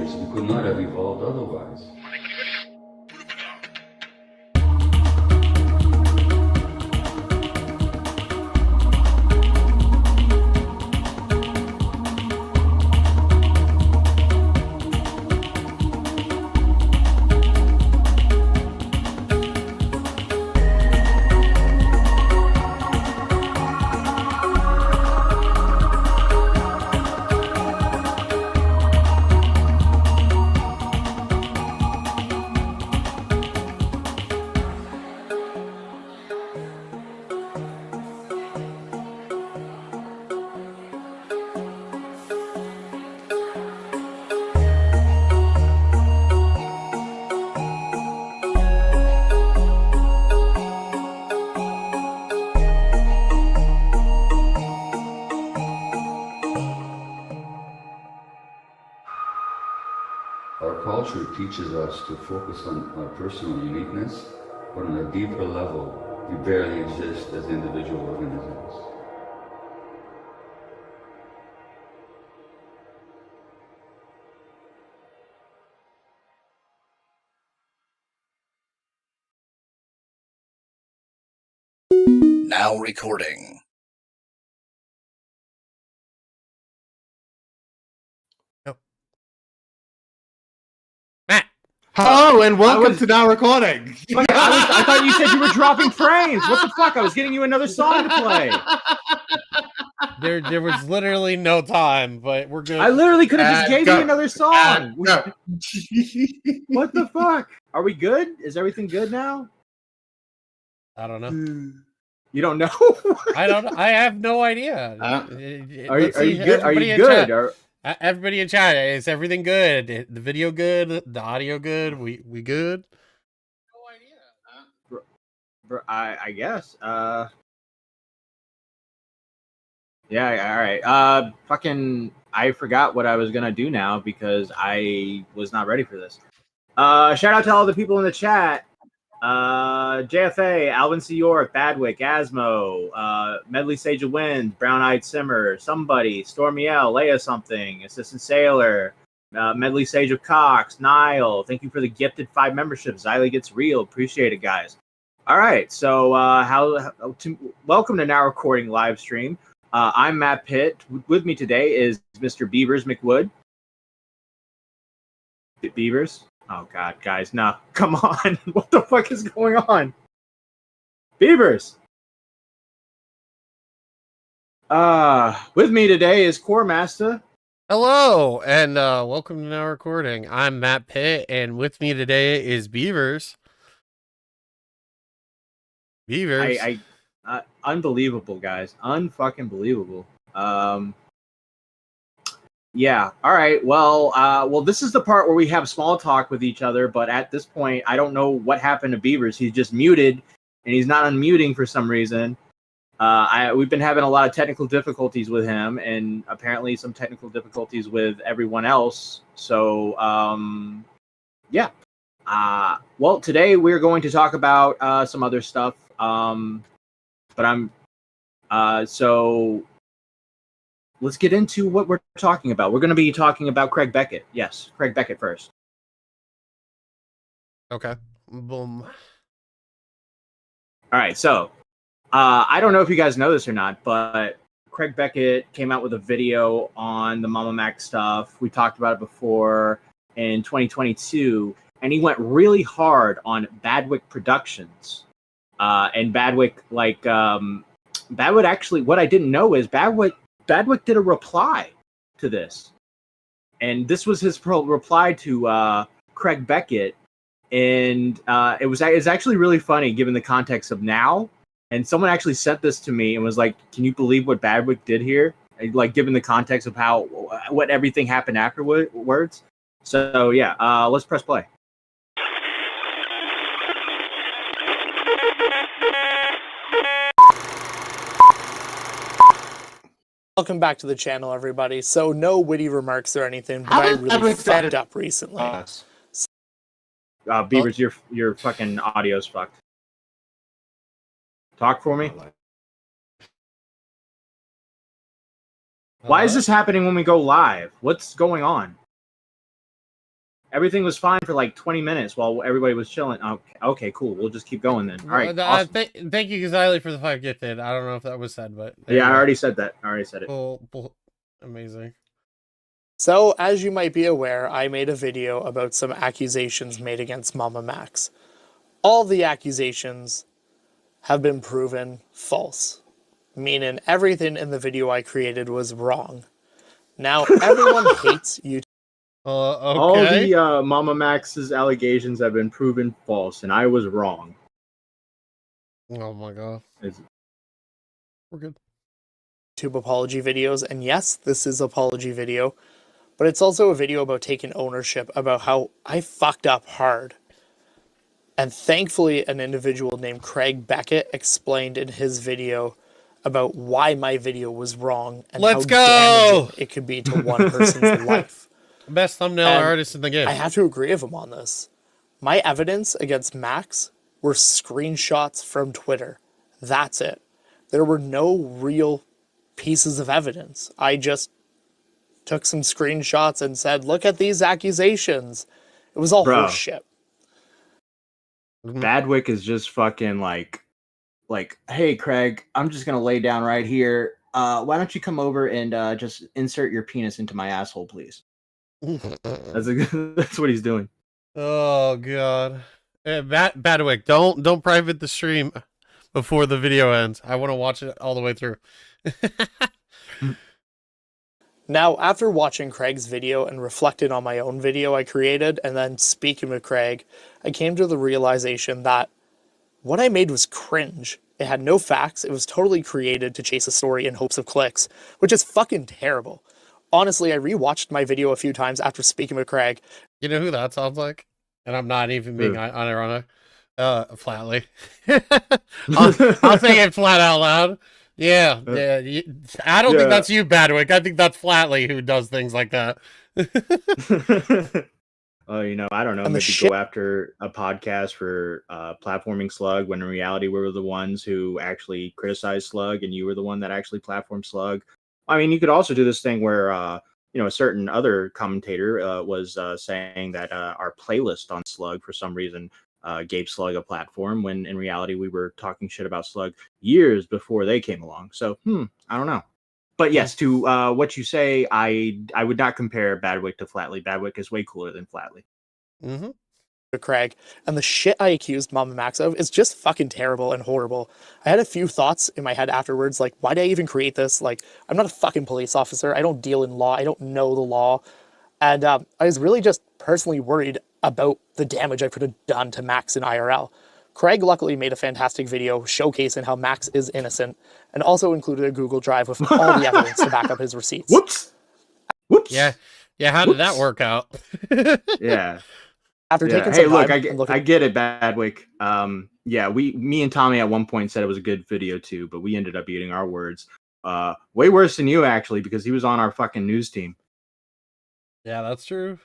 creatures. We could not have evolved otherwise. Our culture teaches us to focus on our personal uniqueness, but on a deeper level, we barely exist as individual organisms. Now recording. Matt. Hello and welcome to Now Recording. I thought you said you were dropping frames. What the fuck? I was getting you another song to play. There was literally no time, but we're good. I literally could have just gave you another song. Go. What the fuck? Are we good? Is everything good now? I don't know. You don't know? I have no idea. Are you good? Are you good? Everybody in chat, is everything good? The video good? The audio good? We good? No idea. I guess. Yeah, all right. Fucking, I forgot what I was gonna do now because I was not ready for this. Shout out to all the people in the chat. JFA, Alvin C. York, Badwick, Asmo, Medley Sage of Winds, Brown Eyed Simmer, Somebody, Stormy L, Leia Something, Assistant Sailor, Medley Sage of Cox, Nile. Thank you for the gifted 5 memberships. Xylee Gets Real. Appreciate it, guys. All right, so welcome to Now Recording live stream. I'm Matt Pitt. With me today is Mr. Beavers McWood. Beavers? Oh, God, guys, no. Come on. What the fuck is going on? Beavers! With me today is Core Master. Hello, and welcome to Now Recording. I'm Matt Pitt, and with me today is Beavers. Beavers. Unbelievable, guys. Unfucking believable. Yeah. All right. Well, this is the part where we have small talk with each other, but at this point, I don't know what happened to Beavers. He's just muted, and he's not unmuting for some reason. We've been having a lot of technical difficulties with him, and apparently some technical difficulties with everyone else. So, yeah. Well, today we're going to talk about some other stuff. So let's get into what we're talking about. We're going to be talking about Craig Beckett. Yes, Craig Beckett first. Okay. Boom. All right, so I don't know if you guys know this or not, but Craig Beckett came out with a video on the Mama Mac stuff. We talked about it before in 2022, and he went really hard on Badwick Productions. And Badwick, Badwick actually, what I didn't know is Badwick did a reply to this. And this was his reply to Craig Beckett. And it's actually really funny given the context of now. And someone actually sent this to me and was like, can you believe what Badwick did here? Like, given the context of what everything happened afterwards. So, yeah, let's press play. Welcome back to the channel, everybody. So no witty remarks or anything, but I really fucked up recently. Beavers, your fucking audio's fucked. Talk for me. Why is this happening when we go live? What's going on? everything was fine for like 20 minutes while everybody was chilling. Okay, cool. We'll just keep going then. All right. Awesome. Thank you, Kazali, for the 5 gifted. I don't know if that was said, but yeah, I already said that. I already said it. Amazing. So, as you might be aware, I made a video about some accusations made against Mama Max. All the accusations have been proven false, meaning everything in the video I created was wrong. Now, everyone hates YouTube. Okay. All the Mama Max's allegations have been proven false, and I was wrong. Oh my god. We're good. YouTube apology videos, and yes, this is apology video, but it's also a video about taking ownership about how I fucked up hard. And thankfully, an individual named Craig Beckett explained in his video about why my video was wrong and how damaging it could be to one person's life. Best thumbnail artist in the game. I have to agree with him on this. My evidence against Max were screenshots from Twitter. That's it. There were no real pieces of evidence. I just took some screenshots and said, look at these accusations. It was all horse shit. Badwick is just fucking like, hey, Craig, I'm just going to lay down right here. Why don't you come over and just insert your penis into my asshole, please? That's what he's doing. Oh god. Badwick, don't private the stream before the video ends. I want to watch it all the way through. Now, after watching Craig's video and reflecting on my own video I created, and then speaking with Craig, I came to the realization that what I made was cringe. It had no facts. It was totally created to chase a story in hopes of clicks, which is fucking terrible. Honestly, I rewatched my video a few times after speaking with Craig. You know who that sounds like? And I'm not even being unironic. Flatly. I'll say it flat out loud. Yeah. I don't think that's you, Badwick. I think that's Flatly who does things like that. I don't know. Maybe go after a podcast for platforming Slug when in reality we were the ones who actually criticized Slug and you were the one that actually platformed Slug. I mean, you could also do this thing where, a certain other commentator was saying that our playlist on Slug for some reason gave Slug a platform when in reality we were talking shit about Slug years before they came along. So, I don't know. But yes, to what you say, I would not compare Badwick to Flatly. Badwick is way cooler than Flatly. Mm-hmm. Craig, and the shit I accused Mama Max of is just fucking terrible and horrible. I had a few thoughts in my head afterwards, like, why did I even create this? Like, I'm not a fucking police officer. I don't deal in law. I don't know the law. And I was really just personally worried about the damage I could have done to Max in IRL. Craig luckily made a fantastic video showcasing how Max is innocent and also included a Google Drive with all the evidence to back up his receipts. Whoops. Yeah, how did that work out? Yeah. After taking some look, time I get it, Badwick. Me and Tommy at one point said it was a good video too, but we ended up eating our words. Way worse than you actually, because he was on our fucking news team. Yeah, that's true.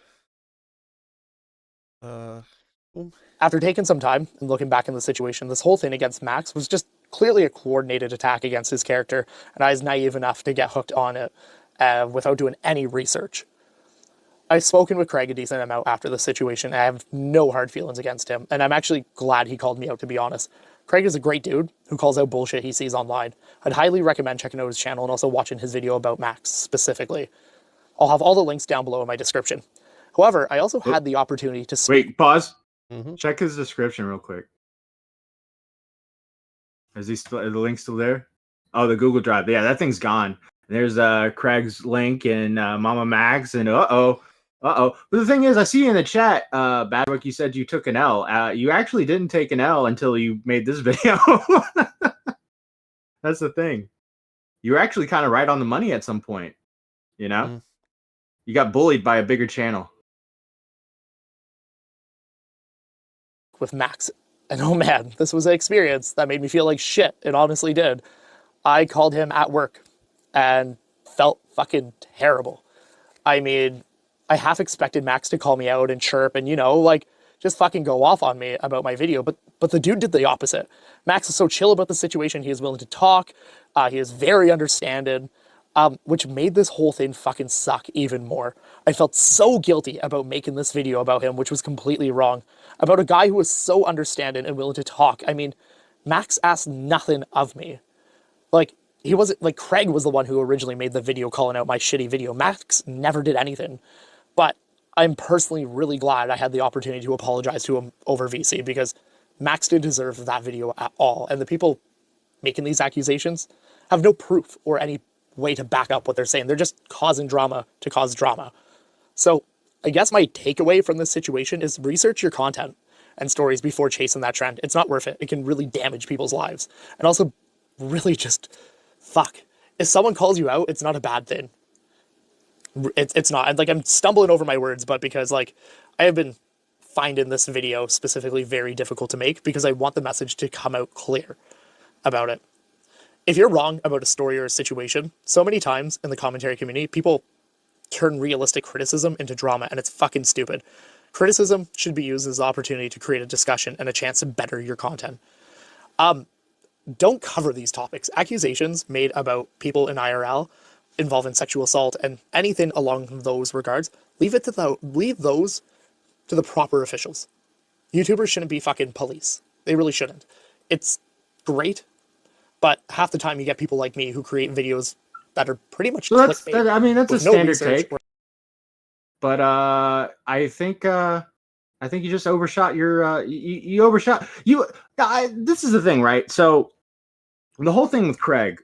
After taking some time and looking back in the situation, this whole thing against Max was just clearly a coordinated attack against his character, and I was naive enough to get hooked on it without doing any research. I've spoken with Craig a decent amount after the situation, and I have no hard feelings against him, and I'm actually glad he called me out, to be honest. Craig is a great dude who calls out bullshit he sees online. I'd highly recommend checking out his channel and also watching his video about Max specifically. I'll have all the links down below in my description. However, I also had the opportunity to Wait, pause. Mm-hmm. Check his description real quick. Are the link still there? Oh, the Google Drive. Yeah, that thing's gone. There's Craig's link and Mama Max and but the thing is, I see in the chat, Badwick, you said you took an L. You actually didn't take an L until you made this video. That's the thing. You were actually kind of right on the money at some point. You know? Mm. You got bullied by a bigger channel. With Max. And oh man, this was an experience that made me feel like shit. It honestly did. I called him at work and felt fucking terrible. I mean, I half expected Max to call me out and chirp and, just fucking go off on me about my video. But the dude did the opposite. Max is so chill about the situation. He is willing to talk. He is very understanding. which made this whole thing fucking suck even more. I felt so guilty about making this video about him, which was completely wrong. About a guy who was so understanding and willing to talk. I mean, Max asked nothing of me. Like, he wasn't, like, Craig was the one who originally made the video calling out my shitty video. Max never did anything. But I'm personally really glad I had the opportunity to apologize to him over VC, because Max didn't deserve that video at all. And the people making these accusations have no proof or any way to back up what they're saying. They're just causing drama to cause drama. So I guess my takeaway from this situation is research your content and stories before chasing that trend. It's not worth it. It can really damage people's lives. And also really just, fuck. If someone calls you out, it's not a bad thing. It's not. Like, I'm stumbling over my words, but because, like, I have been finding this video specifically very difficult to make because I want the message to come out clear about it. If you're wrong about a story or a situation, so many times in the commentary community, people turn realistic criticism into drama, and it's fucking stupid. Criticism should be used as an opportunity to create a discussion and a chance to better your content. Don't cover these topics. Accusations made about people in IRL involving sexual assault and anything along those regards, leave those to the proper officials. YouTubers shouldn't be fucking police. They really shouldn't. It's great, but half the time you get people like me who create videos that are pretty much clickbait. I mean, that's a standard take. Or... But I think you just overshot your you overshot you. This is the thing, right? So the whole thing with Craig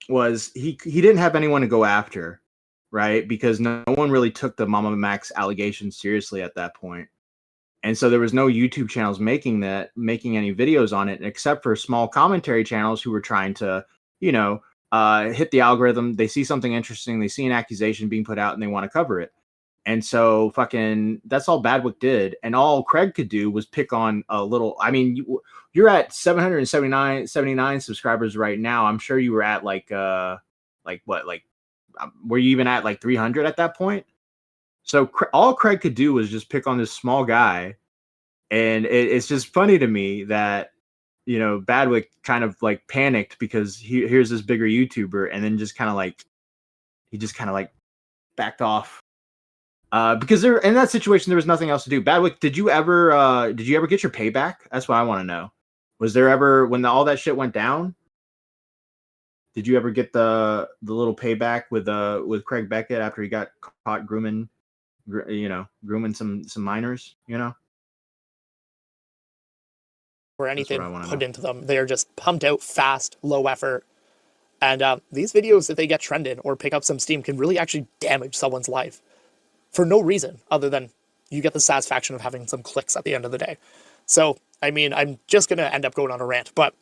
was he didn't have anyone to go after, right? Because no one really took the Mama Max allegations seriously at that point. And so there was no YouTube channels making any videos on it, except for small commentary channels who were trying to, hit the algorithm. They see something interesting, they see an accusation being put out, and they want to cover it. And so that's all Badwick did. And all Craig could do was pick on a little. I mean, you're at 79 subscribers right now. I'm sure you were at were you even at like 300 at that point? So all Craig could do was just pick on this small guy. And it's just funny to me that, Badwick kind of like panicked because here's this bigger YouTuber, and then just kind of backed off. Because in that situation, there was nothing else to do. Badwick, did you ever get your payback? That's what I want to know. Was there ever, when all that shit went down, did you ever get the little payback with Craig Beckett after he got caught grooming some minors, or anything put into them? They are just pumped out fast, low effort. And these videos, if they get trending or pick up some steam, can really actually damage someone's life for no reason other than you get the satisfaction of having some clicks at the end of the day. So, I mean, I'm just going to end up going on a rant, but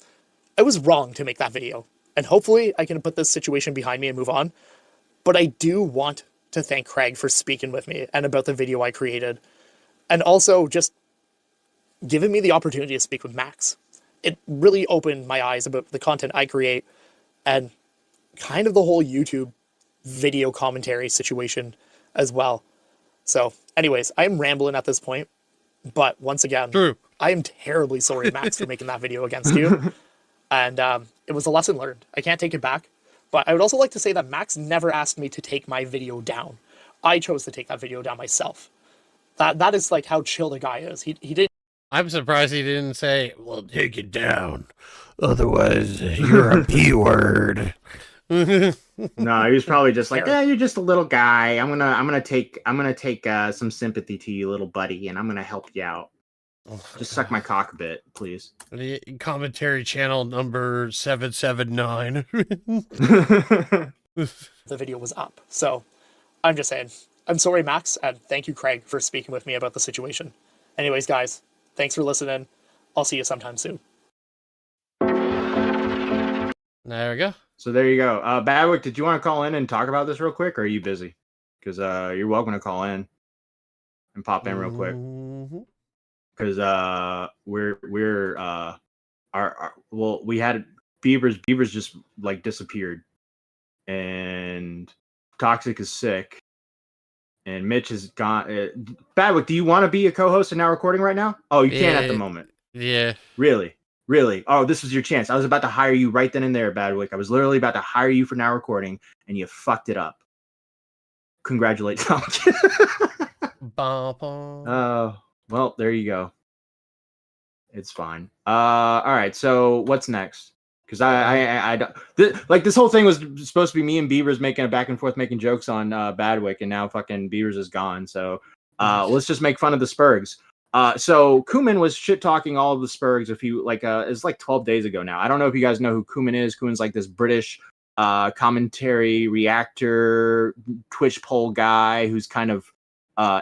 I was wrong to make that video. And hopefully I can put this situation behind me and move on. But I do want to thank Craig for speaking with me and about the video I created. And also just giving me the opportunity to speak with Max. It really opened my eyes about the content I create and kind of the whole YouTube video commentary situation as well. So anyways, I'm rambling at this point, but once again, True. I am terribly sorry, Max, for making that video against you. And it was a lesson learned. I can't take it back. But I would also like to say that Max never asked me to take my video down. I chose to take that video down myself. That is like how chill the guy is. He didn't. I'm surprised he didn't say, well, take it down. Otherwise, you're a P word. No, he was probably just like, yeah, you're just a little guy. I'm gonna take some sympathy to you, little buddy, and I'm gonna help you out. Just suck my cock a bit, please. Commentary channel number 779. The video was up. So I'm just saying, I'm sorry, Max, and thank you, Craig, for speaking with me about the situation. Anyways, guys, thanks for listening. I'll see you sometime soon. There we go. So there you go. Badwick, did you want to call in and talk about this real quick, or are you busy? Because you're welcome to call in and pop in real quick. Because we had Beavers just like disappeared, and Toxic is sick, and Mitch is gone. Badwick, do you want to be a co-host and now recording right now? Oh, you can't at the moment. Yeah. Really? Really? Oh, this was your chance. I was about to hire you right then and there, Badwick. I was literally about to hire you for Now Recording, and you fucked it up. Congratulations. Well, there you go. It's fine. All right. So what's next? Because I don't this whole thing was supposed to be me and Beavers making a back and forth, making jokes on Badwick, and now fucking Beavers is gone. So let's just make fun of the SPERGS. So Kuihman was shit talking all of the SPERGS it's like 12 days ago now. I don't know if you guys know who Kuihman is. Kuihman's like this British commentary reactor Twitch poll guy who's kind of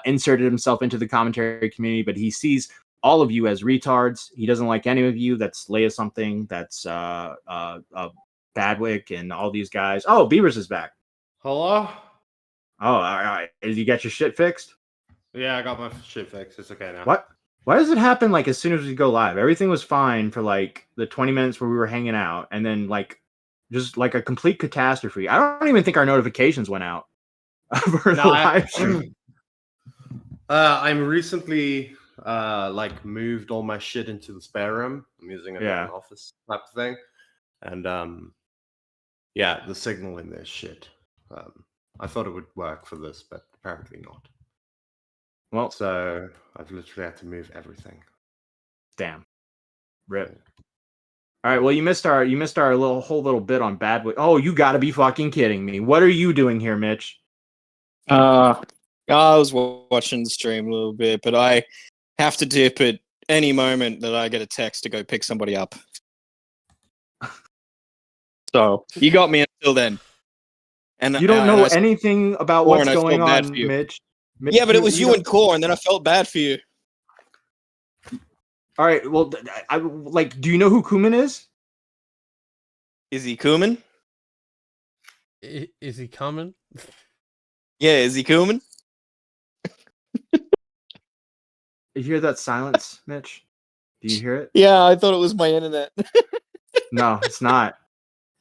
inserted himself into the commentary community, but he sees all of you as retards. He doesn't like any of you. That's Leia something. That's Badwick and all these guys. Oh, Beavers is back. Hello? Oh, all right. Did you get your shit fixed? Yeah, I got my shit fixed. It's okay now. What? Why does it happen like as soon as we go live? Everything was fine for like the 20 minutes where we were hanging out, and then like just like a complete catastrophe. I don't even think our notifications went out for the live stream. I'm recently like moved all my shit into the spare room. I'm using it as an office type of thing, and yeah, the signal in there is shit. I thought it would work for this, but apparently not. Well, so I've literally had to move everything. Damn. Rip. All right. Well, you missed our whole little bit on Badwick. Oh, you got to be fucking kidding me! What are you doing here, Mitch? I was watching the stream a little bit, but I have to dip at any moment that I get a text to go pick somebody up. So you got me until then. And you don't know anything about what's going on, Mitch. Yeah, but it was you and Core, and then I felt bad for you. All right. Well, do you know who Kuihman is? Is he Kuihman? Is he coming? Yeah, is he Kuihman? You hear that silence, Mitch? Do you hear it? Yeah, I thought it was my internet. No, it's not.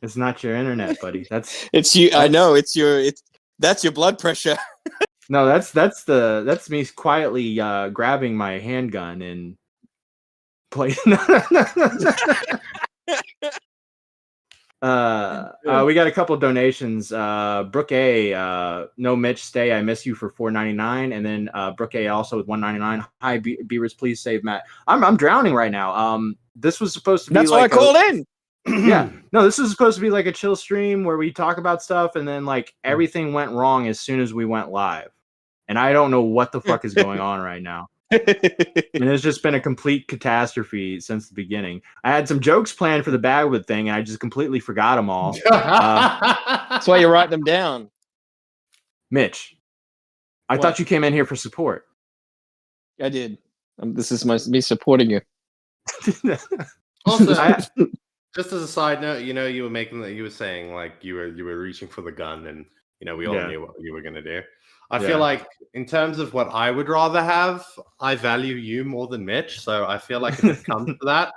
It's not your internet, buddy. It's you. I know that's your blood pressure. No, that's me quietly grabbing my handgun and playing. We got a couple donations. Brooke A, no Mitch, stay. I miss you for $4.99, and then Brooke A also with $1.99. Hi, Beavers, please save Matt. I'm drowning right now. This was supposed to be. That's why I called in. Yeah, no, this is supposed to be like a chill stream where we talk about stuff, and then like everything went wrong as soon as we went live, and I don't know what the fuck is going on right now. And it's just been a complete catastrophe since the beginning. I had some jokes planned for the Badwood thing, and I just completely forgot them all. That's why you write them down. Mitch, I thought you came in here for support. I did. This is me supporting you. Also, just as a side note, you were saying like you were reaching for the gun, and we all knew what you were gonna do. I feel like in terms of what I would rather have, I value you more than Mitch. So I feel like if it comes to that,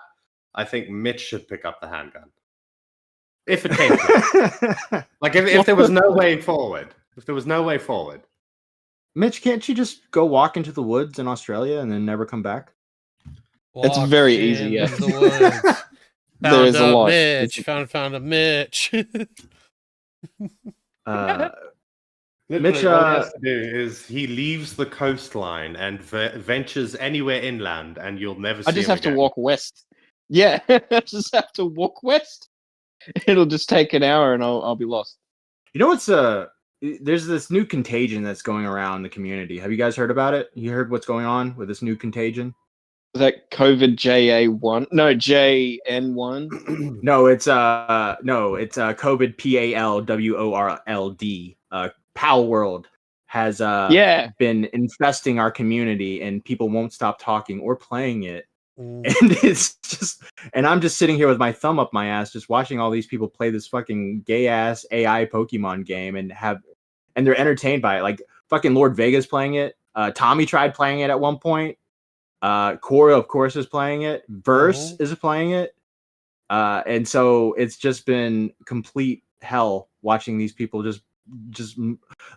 I think Mitch should pick up the handgun. If it came to it. Like if there was no way forward. If there was no way forward. Mitch, can't you just go walk into the woods in Australia and then never come back? It's very easy, yeah. There is a lot. Mitch, found a Mitch. Mitch, all he has to do is he leaves the coastline and ventures anywhere inland, and you'll never see him again. I just have to walk west. Yeah, I just have to walk west. It'll just take an hour, and I'll be lost. You know what's there's this new contagion that's going around the community. Have you guys heard about it? You heard what's going on with this new contagion? Is that COVID JA1? No, JN1. No, it's COVID PALWORLD. Pal World has been infesting our community, and people won't stop talking or playing it. And it's just, and I'm just sitting here with my thumb up my ass, just watching all these people play this fucking gay ass AI Pokemon game, and they're entertained by it. Like fucking Lord Vega's playing it. Tommy tried playing it at one point. Cora, of course, is playing it. Verse is playing it. And so it's just been complete hell watching these people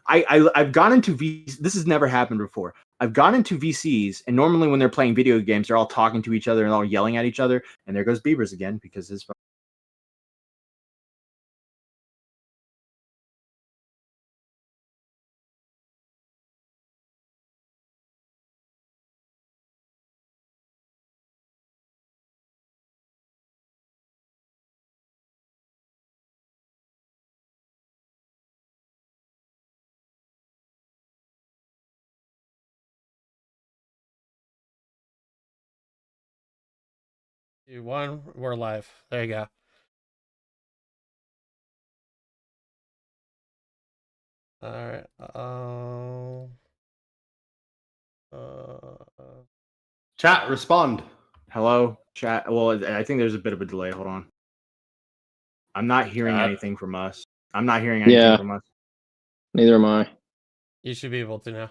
I've gone into this has never happened before. I've gone into VCs, and normally when they're playing video games, they're all talking to each other and all yelling at each other. And there goes Beavers again because his. You won. We're live. There you go. All right. Chat, respond. Hello, chat. Well, I think there's a bit of a delay. Hold on. I'm not hearing anything from us. I'm not hearing anything from us. Neither am I. You should be able to now.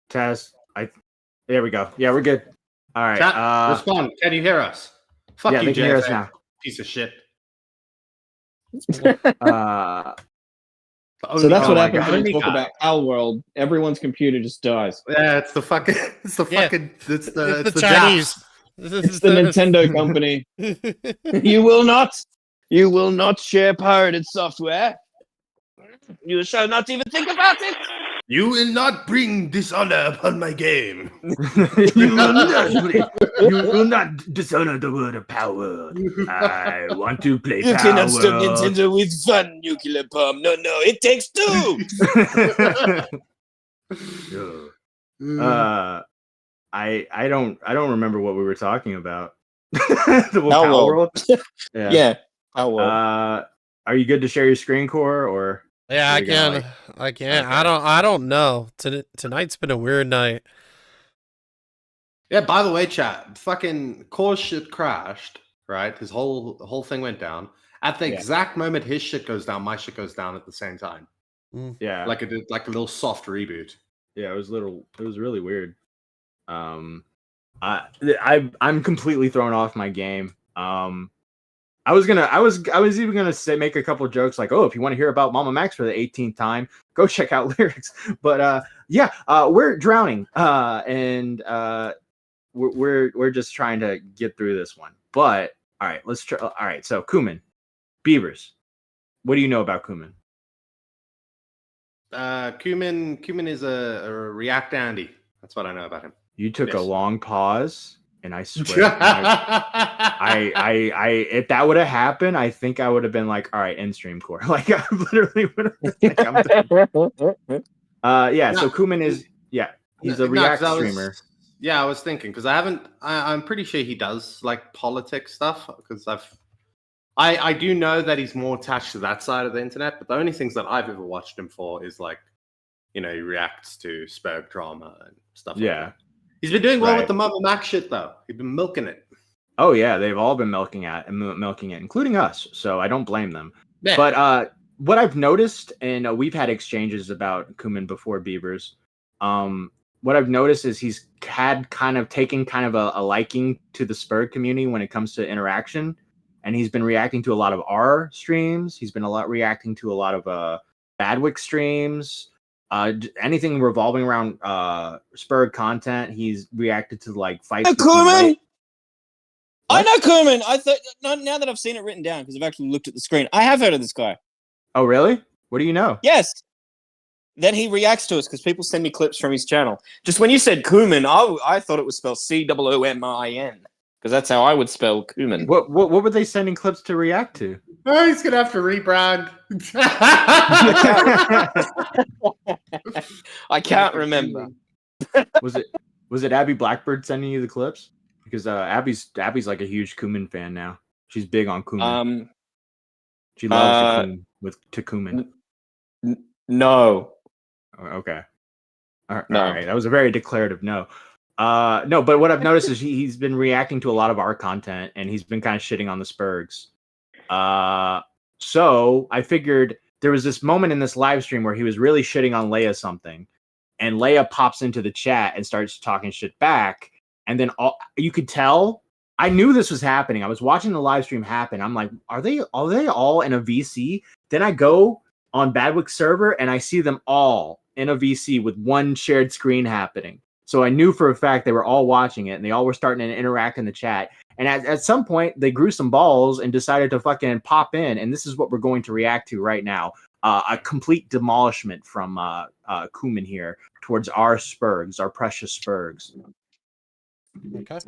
Test. There we go. Yeah, we're good. All right. Chat, respond. Can you hear us? Fuck yeah, you, they can hear us JFA, now. piece of shit. So that's what happens when we talk about our world. Everyone's computer just dies. Yeah, it's the fucking, it's the Chinese. It's the Nintendo company. You will not share pirated software. You shall not even think about it. You will not bring dishonor upon my game. You will not dishonor the word of power. I want to play You power. cannot stop Nintendo with one nuclear bomb. No, it takes two. I don't remember what we were talking about. The Power World. Yeah. Power World. Are you good to share your screen core or? Yeah, I can. I can. Okay. I don't know. Tonight's been a weird night. Yeah. By the way, chat. Fucking Core's shit crashed. Right. His whole thing went down at the exact moment his shit goes down. My shit goes down at the same time. Yeah. Like a little soft reboot. Yeah. It was really weird. I'm completely thrown off my game. I was even gonna make a couple of jokes like, oh, if you want to hear about Mama Max for the 18th time, go check out lyrics. But we're drowning, and we're just trying to get through this one. But all right, let's try. All right, so Kuihman, Beavers, what do you know about Kuihman? Kuihman is a React Andy. That's what I know about him. You took a long pause. And I swear, I if that would have happened, I think I would have been like, all right, end stream core. Like I literally would have been like, I'm done. So Kuihman is he's a React streamer. I was thinking because I'm pretty sure he does like politics stuff because I do know that he's more attached to that side of the internet, but the only things that I've ever watched him for is like, he reacts to SPERGS drama and stuff like that. He's been doing well with the Mama Max shit, though. He's been milking it. Oh, yeah. They've all been milking it, including us. So I don't blame them. Yeah. But what I've noticed, and we've had exchanges about Kuihman before Beavers, what I've noticed is he's had taken a liking to the SPERGS community when it comes to interaction. And he's been reacting to a lot of our streams. He's been reacting to a lot of Badwick streams. Anything revolving around SPERGS content, he's reacted to like fights. Kuihman! I know Kuihman. I thought now that I've seen it written down because I've actually looked at the screen, I have heard of this guy. Oh, really? What do you know? Yes. Then he reacts to us because people send me clips from his channel. Just when you said Kuihman, I thought it was spelled Coomin because that's how I would spell Kuihman. What were they sending clips to react to? Oh, he's gonna have to rebrand. I can't remember. Was it Abby Blackbird sending you the clips? Because Abby's like a huge Kuihman fan now. She's big on Kuihman. She loves to Kuihman. No. Okay. All right. That was a very declarative no. No, but what I've noticed is he's been reacting to a lot of our content, and he's been kind of shitting on the SPERGS. So I figured there was this moment in this live stream where he was really shitting on Leia something, and Leia pops into the chat and starts talking shit back. And then you could tell, I knew this was happening. I was watching the live stream happen. I'm like, are they all in a VC? Then I go on Badwick server and I see them all in a VC with one shared screen happening. So I knew for a fact they were all watching it, and they all were starting to interact in the chat. And at some point, they grew some balls and decided to fucking pop in. And this is what we're going to react to right now. A complete demolishment from Kuihman here towards our SPERGS, our precious SPERGS. Okay.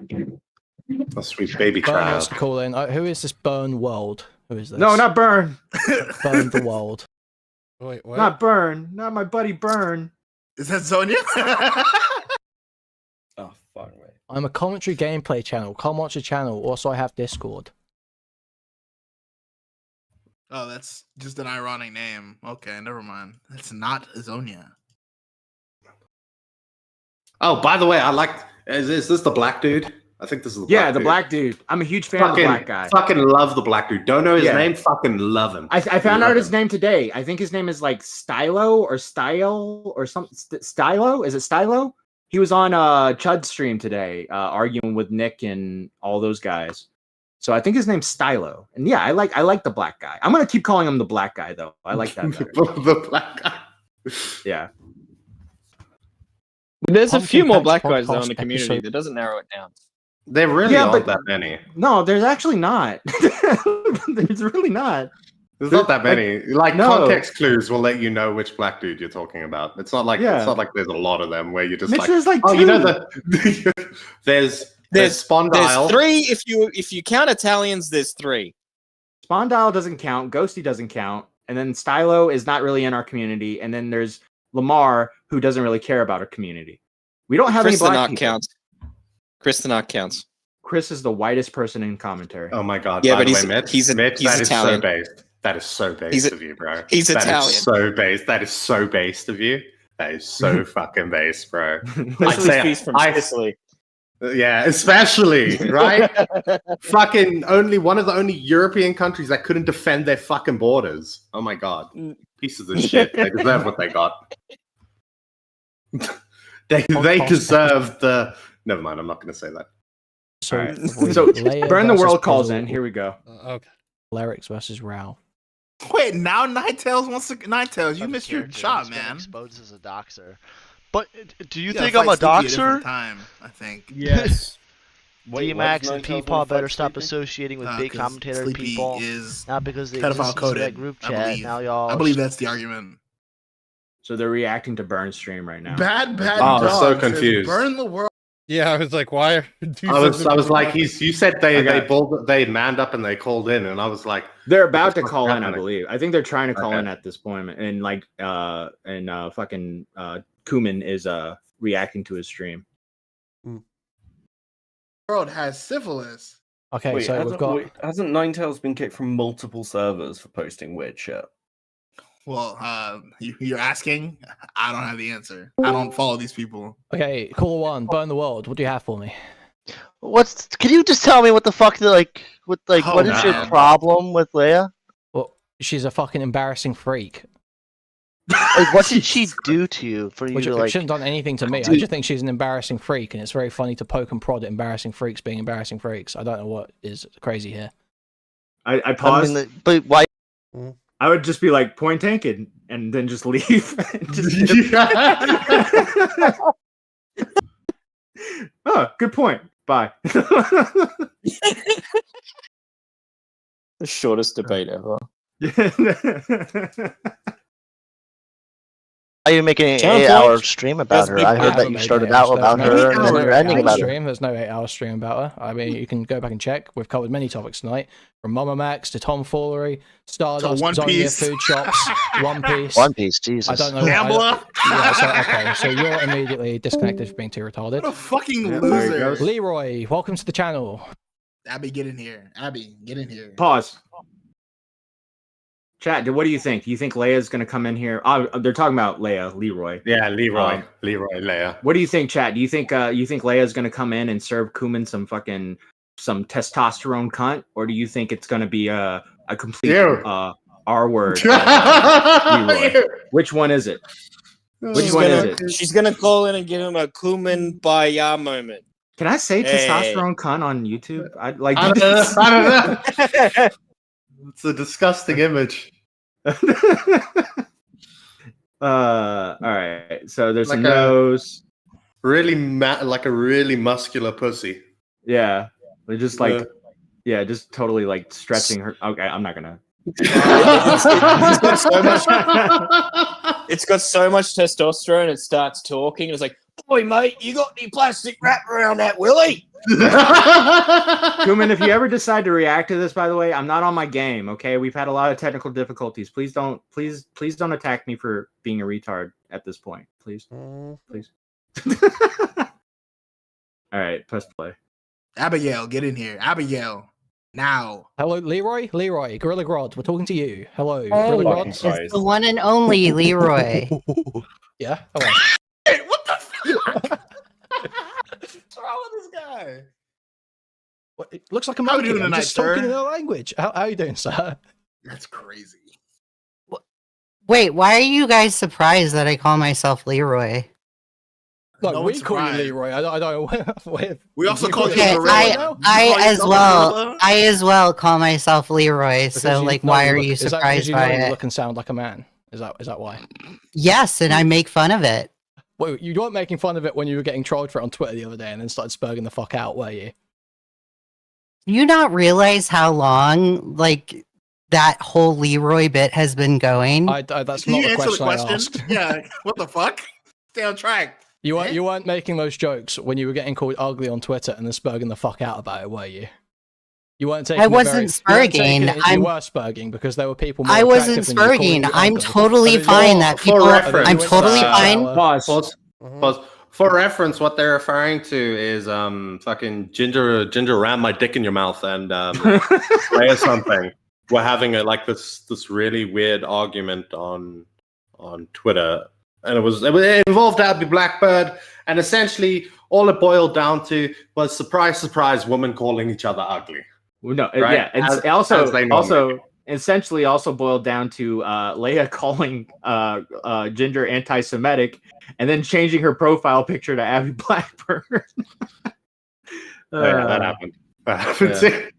A sweet baby Burn child. wants to call in. Who is this Burn World? Who is this? No, not Burn. Burn the World. Wait, what? Not Burn. Not my buddy Burn. Is that Sonya? Oh, fuck, wait. I'm a commentary gameplay channel. Come watch the channel. Also, I have Discord. Oh, that's just an ironic name. Okay, never mind. That's not Zonia. Oh, by the way, I like. Is this the black dude? I think this is the black Yeah, the dude. black dude. I'm a huge fan of the black guy. Fucking love the black dude. Don't know his name. Fucking love him. I found out his name today. I think his name is like Stylo or Style or something. Stylo? Is it Stylo? He was on Chud's stream today, arguing with Nick and all those guys. So I think his name's Stylo. And yeah, I like the black guy. I'm gonna keep calling him the black guy though. I like that better. The black guy. Yeah. There's a Pumpkin few more Patch black guys though in Podcast the community. episode. That doesn't narrow it down. There really aren't that many. No, there's actually not. There's really not. There's not that many. Like no. context clues will let you know which black dude you're talking about. It's not like it's not like there's a lot of them where you're just Mitch, like, there's like oh, two. you know the there's Spondyle. There's three. If you count Italians, there's three. Spondyle doesn't count. Ghosty doesn't count. And then Stylo is not really in our community. And then there's Lamar, who doesn't really care about our community. We don't have any black people. Counts. Kristanok counts. Chris is the whitest person in commentary. Oh my god! Yeah, By but the way, Mitch, he's that is Italian. so based. That is so based of you, bro. He's That Italian. is so based. That is so based of you. That is so fucking based, bro. Especially if he's from Sicily. Yeah, especially right. Fucking one of the only European countries that couldn't defend their fucking borders. Oh my god, pieces of shit. They deserve what they got. They deserve the. Never mind. I'm not going to say that. So, right. So Burn the World calls in. Here we go. Okay. Lyrics versus Rao. Wait, now Ninetales wants to. Ninetales, you missed your shot, man. Exposed as a doxer. But do you gotta think I'm a fight Sleepy doxer? Time, I think. Yes. D-Max and Peepaw better stop associating with big 'cause commentator Sleepy people. is Not because they pedophile exist in coded, that group I chat. believe. Now y'all. I believe that's the argument. So they're reacting to Burn's stream right now. Bad Oh, dog. I'm so says, confused. Burn the world. Yeah, I was like, why are I was like, you said they manned up and they called in, and I was like, They're about to what's call in, I happening? believe. I think they're trying to call Okay. in at this point, and like, fucking Kuihman is reacting to his stream. World has syphilis. Okay, Wait, so we've got. hasn't Ninetales been kicked from multiple servers for posting weird shit? Well, you're asking. I don't have the answer. I don't follow these people. Okay, call one. Burn the World. What do you have for me? Can you just tell me what the fuck what Oh, is your man. problem with Leia? Well, she's a fucking embarrassing freak. Like, what did she do to you for you Which to like? shouldn't have done anything to me. I just think she's an embarrassing freak, and it's very funny to poke and prod at embarrassing freaks being embarrassing freaks. I don't know what is crazy here. I paused. But why? I would just be like, point tank and then just leave. Oh, good point. Bye. The shortest debate ever. Why are you making an Sounds 8-hour like- stream about her? big I heard I that you started out about her and then you're ending about her. stream. There's no 8-hour stream about her. I mean, you can go back and check. We've covered many topics tonight, from Mama Max to tomfoolery, Stardust, One Zonia, Piece. food shops, One Piece. One Piece, Jesus. I don't know. Gambler. Okay, so you're immediately disconnected for being too retarded. What a fucking Yeah, there you loser. go. Leroy, welcome to the channel. Abby, get in here. Abby, get in here. Pause. Chat, what do you think? Do you think Leia's going to come in here? They're talking about Leroy. yeah, Leroy, Leia. What do you think, chat? Do you think Leia's going to come in and serve Kuihman some testosterone cunt, or do you think it's going to be a complete R word? Leroy? Which one is it? Which one is it? She's gonna call in and give him a Kuihman by ya moment. Can I say Hey. testosterone cunt on YouTube? I like. I don't know. It's a disgusting image. All right. So there's Like a nose. Really, like a really muscular pussy. Yeah. They're just like, yeah, just totally like stretching her. Okay, I'm not gonna. It's got so much testosterone. It starts talking. It's like, boy, mate, you got any plastic wrap around that willy? Kuihman, if you ever decide to react to this, by the way, I'm not on my game. Okay, we've had a lot of technical difficulties. Please don't attack me for being a retard at this point. Please. All right, press play. Abigail, get in here. Abigail, now. Hello, Leroy. Leroy, Gorilla Grodd. We're talking to you. Hello, Hey, Gorilla Grodd. it's the one and only Leroy. Yeah. Hello. Hey, what the fuck? What's wrong with this guy? What, it looks like a How are monkey. you doing I'm tonight, just talking in sir? their language. How are you doing, sir? That's crazy. Wait, why are you guys surprised that I call myself Leroy? No, No we one's call you surprised. Leroy. I don't know. We also call you Okay, Gorilla now? I as well call myself Leroy. Because So you- like, no, why you are look- you is that because surprised you by know you it? look and sound like a man? Is that why? Yes, and I make fun of it. Wait, you weren't making fun of it when you were getting trolled for it on Twitter the other day and then started spurging the fuck out, were you? Do you not realize how long like that whole Leroy bit has been going? That's Can not you the answer the question I question? asked. Yeah, what the fuck? Stay on track. You weren't making those jokes when you were getting called ugly on Twitter and then spurging the fuck out about it, were you? You weren't taking. I wasn't spurging. You were spurging because there were people. More I wasn't attractive than you calling spurging. you I'm ugly. totally And then fine you- that For people. reference, I'm totally fine. Pause. For reference, what they're referring to is fucking Ginger rammed my dick in your mouth and or something. We're having this really weird argument on Twitter, and it involved Abby Blackbird, and essentially all it boiled down to was surprise, women calling each other ugly. Well, no, Right? yeah, and As they normally also essentially also boiled down to Leia calling Ginger anti-Semitic, and then changing her profile picture to Abby Blackbird. Yeah, that happened. That happened.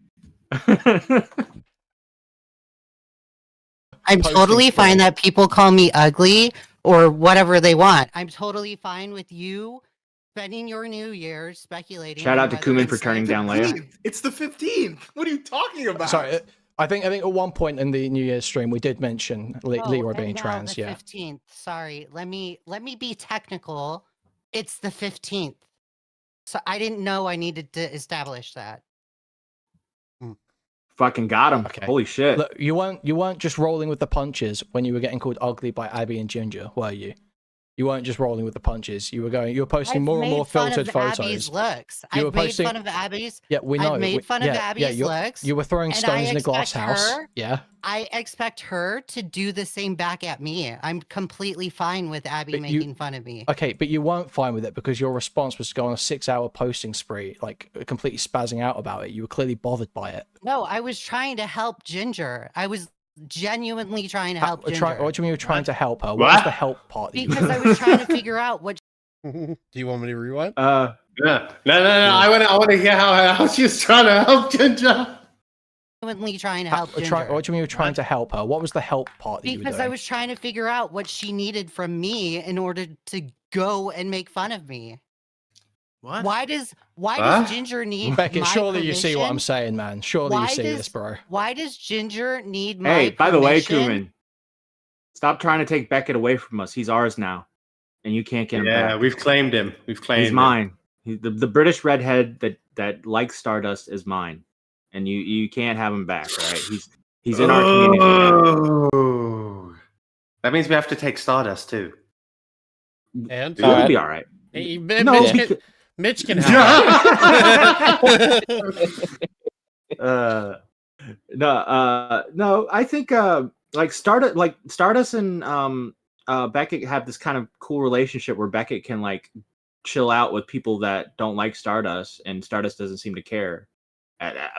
I'm totally fine that people call me ugly or whatever they want. I'm totally fine with you spending your New Year's speculating. Shout on out to whether Kuihman I'm for turning straight down or Leia. gay. It's the 15th. What are you talking about? Sorry, I think at one point in the New Year's stream we did mention Leroy being and now trans. the Yeah. 15th. Sorry, let me be technical. It's the 15th. So I didn't know I needed to establish that. Fucking got him. Okay. Holy shit. Look, you weren't just rolling with the punches when you were getting called ugly by Abby and Ginger, were you? You weren't just rolling with the punches. You were posting more and more filtered photos. Abby's looks. You were I've made posting- fun of Abby's. Yeah, we know. I've made fun of Abby's looks. You were throwing and stones I in a glass expect house. her- Yeah. I expect her to do the same back at me. I'm completely fine with Abby But you- making fun of me. Okay, but you weren't fine with it because your response was to go on a 6-hour posting spree, like completely spazzing out about it. You were clearly bothered by it. No, I was trying to help Ginger. I was genuinely trying to help Ginger. What do you mean you were trying to help her? What was the help part? that you Because I was trying to figure out what. Do you want me to rewind? Yeah. No. I want to hear how she's trying to help Ginger. Genuinely trying to help Ginger. What do you mean you were trying to help her? What was the help part that you were Because doing? I was trying to figure out what she needed from me in order to go and make fun of me. What? Why does Ginger need Beckett, my surely you see what I'm permission? saying, man. Surely Why you see does- this, bro. Why does Ginger need my Hey, by the way, permission? Kuihman, stop trying to take Beckett away from us. He's ours now, and you can't get him Yeah, back. we've claimed him. He's him. mine. The British redhead that likes Stardust is mine, and you can't have him back. All right, he's in our community now. Oh. That means we have to take Stardust too. And It'll be all right. Hey, No, Mitch can help. No, I think Stardust and Beckett have this kind of cool relationship where Beckett can like chill out with people that don't like Stardust, and Stardust doesn't seem to care,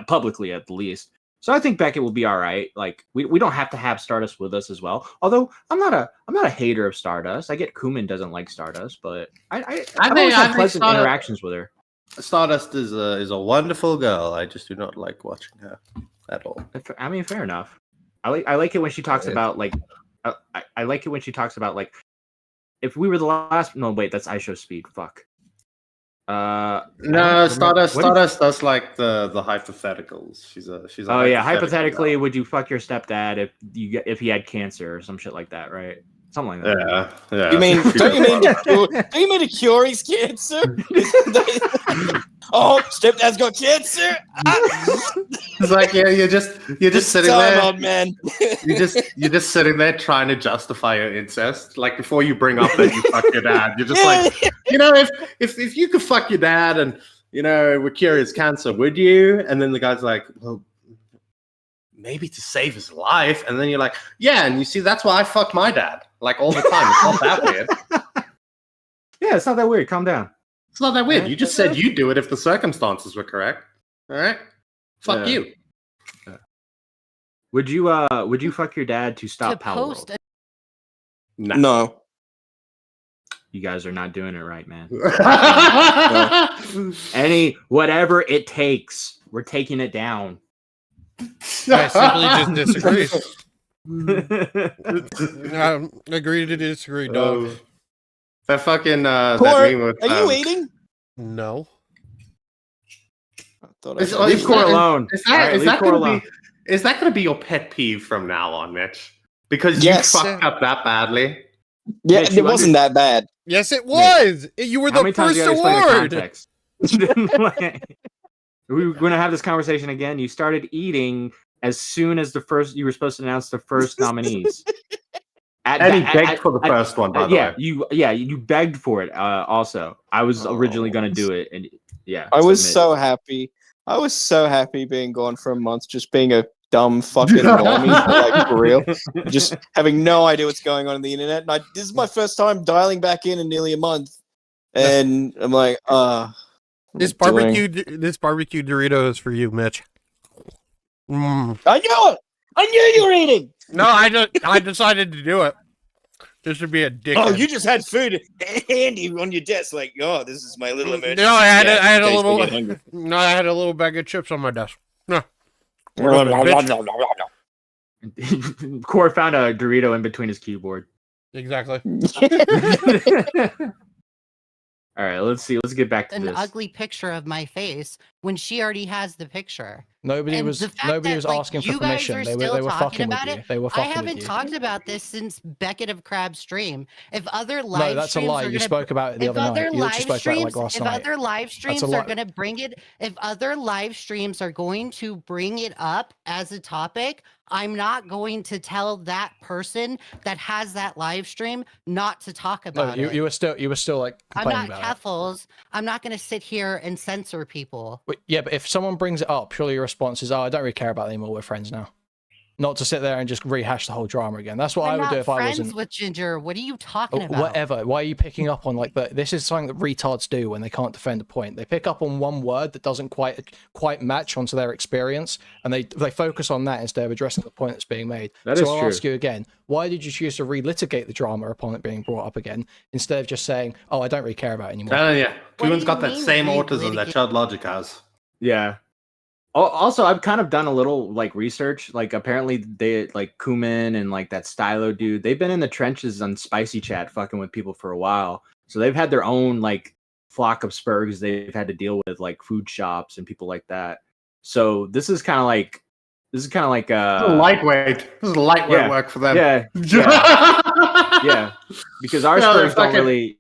publicly at the least. So I think Beckett will be all right. Like we don't have to have Stardust with us as well. Although I'm not a hater of Stardust. I get Kuihman doesn't like Stardust, but I've always had pleasant interactions with her. Stardust is a wonderful girl. I just do not like watching her at all. I mean, fair enough. I like it when she talks about like I like it when she talks about like if we were the last, no, wait, that's iShow Speed. Fuck. No, Stardust does like the hypotheticals. She's a Oh yeah, hypothetical hypothetically, would you fuck your stepdad if he had cancer or some shit like that, right? Something like that. Yeah. You mean? Don't you mean to cure his cancer? Oh, stepdad's got cancer. It's like you're just sitting there, old man. you're just sitting there trying to justify your incest. Like before you bring up that you fuck your dad, you're just like, if you could fuck your dad and would cure his cancer, would you? And then the guy's like, well, maybe to save his life. And then you're like, yeah, and you see, that's why I fuck my dad like all the time. It's not that weird. Yeah, it's not that weird. Calm down. It's not that weird. You just said you'd do it if the circumstances were correct. All right? Fuck you. Would you fuck your dad to stop Power? No. You guys are not doing it right, man. Whatever it takes, we're taking it down. I simply just disagree. Agree to disagree, dog. That fucking are you eating? No. I thought leave Core alone. Is that going to be your pet peeve from now on, Mitch? Because you fucked up that badly. Yeah, Mitch, it wasn't that bad. Yes, it was. Mitch. You were the first award. We're going to have this conversation again. You started eating as soon as you were supposed to announce the first nominees. And he begged for the first one, by the way. You begged for it. Also, I was originally going to do it, and I was so happy. I was so happy being gone for a month, just being a dumb fucking normie, like for real, just having no idea what's going on the internet. And this is my first time dialing back in nearly a month, and I'm like, this barbecue Dorito is for you, Mitch. I knew it. I knew you were eating. No, I decided to do it. Just to be a dick. Oh, you just had food handy on your desk, like, oh, this is my little emergency. No, I had a little. No, I had a little bag of chips on my desk. No. Core found a Dorito in between his keyboard. Exactly. All right, let's see. Let's get back to an this. ugly picture of my face when she already has the picture. Nobody was asking for permission. They were fucking with you. They were fucking with you. I haven't talked about this since Beckett of Crab stream. If other live no, that's a lie. You spoke about it the other night. You just spoke about it like last night. If other live streams are going to bring it, if other live streams are going to bring it up as a topic, I'm not going to tell that person that has that live stream not to talk about it. You were still like complaining about Keffels. I'm not going to sit here and censor people. Yeah, but if someone brings it up, surely your response is, "Oh, I don't really care about it anymore. We're friends now." Not to sit there and just rehash the whole drama again. That's what I would do if I wasn't friends with Ginger. What are you talking about? Whatever. Why are you picking up on this is something that retards do when they can't defend a point. They pick up on one word that doesn't quite match onto their experience, and they focus on that instead of addressing the point that's being made. I'll ask you again, why did you choose to relitigate the drama upon it being brought up again, instead of just saying, "Oh, I don't really care about it anymore"? Yeah. Kuihman's got that same autism that Chud Logic has. Yeah. Also, I've kind of done a little research. Apparently they Kuihman and that Stylo dude, they've been in the trenches on Spicy Chat fucking with people for a while. So they've had their own flock of SPERGs they've had to deal with, food shops and people like that. So this is kind of like lightweight. This is lightweight work for them. Yeah. Yeah. Because our SPERGs don't really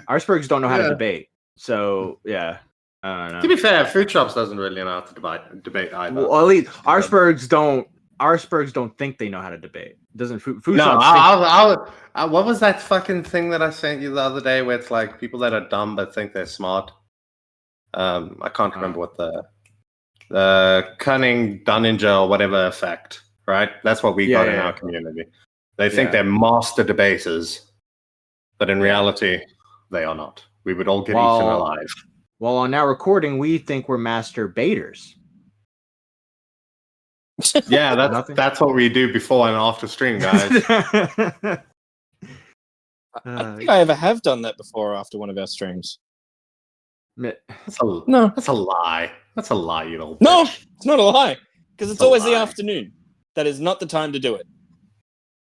our SPERGs don't know how to debate. So yeah. To be fair, food shops doesn't really know how to debate either. Well, at least our SPERGs don't think they know how to debate. Doesn't food shops? What was that fucking thing that I sent you the other day where it's people that are dumb but think they're smart? I can't remember what the cunning Dunninger or whatever effect, right? That's what we got in our community. They think they're master debaters, but in reality, they are not. We would all get eaten alive. Well, on our recording, we think we're master baiters. Yeah, that's what we do before and after stream, guys. I think I ever have done that before after one of our streams. That's a lie. That's a lie, you know. No, it's not a lie. Because it's always the afternoon. That is not the time to do it.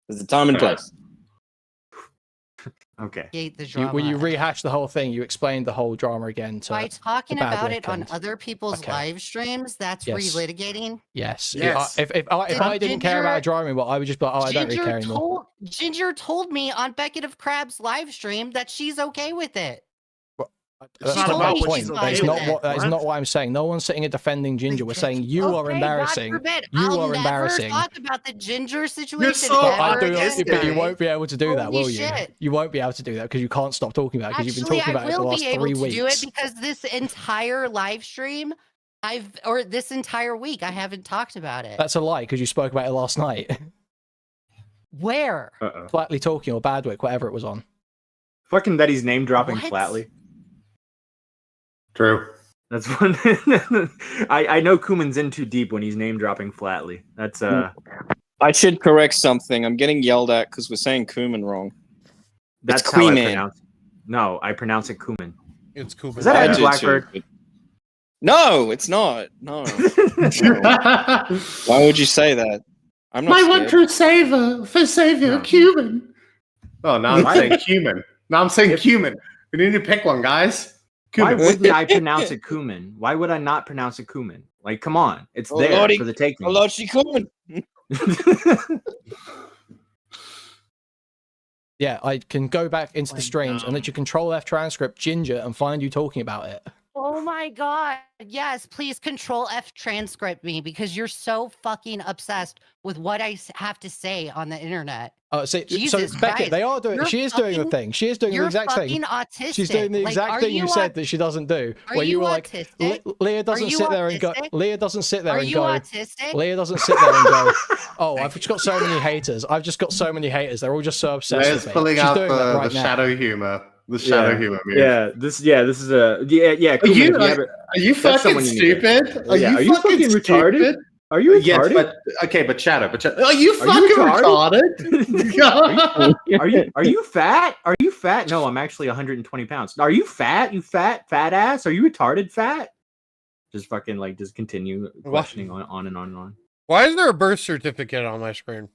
There's a time and place. Okay. Create the drama. When you rehash the whole thing, you explained the whole drama again to By talking to about it Badwick on and- other people's Okay. live streams, that's Yes. relitigating. Yes. Yes. If I didn't care about a drama, well, I would just be like, oh, I don't really care anymore. Ginger told me on Beckett of Crab's live stream that she's okay with it. That's not not about my what point. she's That okay is with not it. what that is What? not what I'm saying. No one's sitting and defending Ginger. We're saying you are Okay, embarrassing. God forbid. You I'll are never embarrassing. talk about the Ginger situation so ever again. But you won't be able to do that, Holy will you? shit. You won't be able to do that because you can't stop talking about it because you've been Actually, talking about it I for the will last be able 3 to weeks. do it because this entire live stream, or this entire week, I haven't talked about it. That's a lie because you spoke about it last night. Where? Flatly talking or Badwick, whatever it was on. Fucking that he's name dropping What? flatly. True. That's one. I know Kuman's in too deep when he's name dropping flatly. That's I should correct something. I'm getting yelled at because we're saying Kuman wrong. That's It's how I Kuihman. pronounce it. No, I pronounce it Kuman. It's Kuman. Is that I Eddie do Blackbird? too, but- No, it's not. No. No. Why would you say that? I'm not scared. true savior, No. Cuban. Oh, now I'm Why? saying cumin. Now I'm saying cumin. We need to pick one, guys. Why Cumin. wouldn't I pronounce it Kuman? Why would I not pronounce it Kuman? Like, come on, it's Oh, there Lordy. for the taking. Oh, Lord, she Kuman. Yeah, I can go back into the streams and let you control F transcript Ginger and find you talking about it. Oh my god. Yes, please control F transcript me because you're so fucking obsessed with what I have to say on the internet. Oh, see, Jesus so Beckett, Christ. they are doing. You're She is doing the fucking- thing. She is doing the You're exact fucking thing. autistic. She's doing the Like, exact are thing you you said that she doesn't do. Are Where you you were like, autistic? Leah doesn't you sit there and go. autistic? Leah doesn't sit there Are and you go. autistic? Leah doesn't sit there and go. Oh, I've just got so many haters. I've just got so many haters. They're all just so obsessed Let's with me. pulling She's out doing that right the now. shadow humor. The shadow humor move. This is a Are Kuman, you, if like, ever- are you that's fucking someone you need to- stupid? Are Yeah, you fucking retarded? stupid? Are you Yes, retarded? but okay, but shadow, are you Are fucking you retarded? Are you fat? Are you fat? No, I'm actually 120 pounds. Are you fat? You fat ass? Are you retarded fat? Just fucking just continue questioning on and on and on. Why is there a birth certificate on my screen?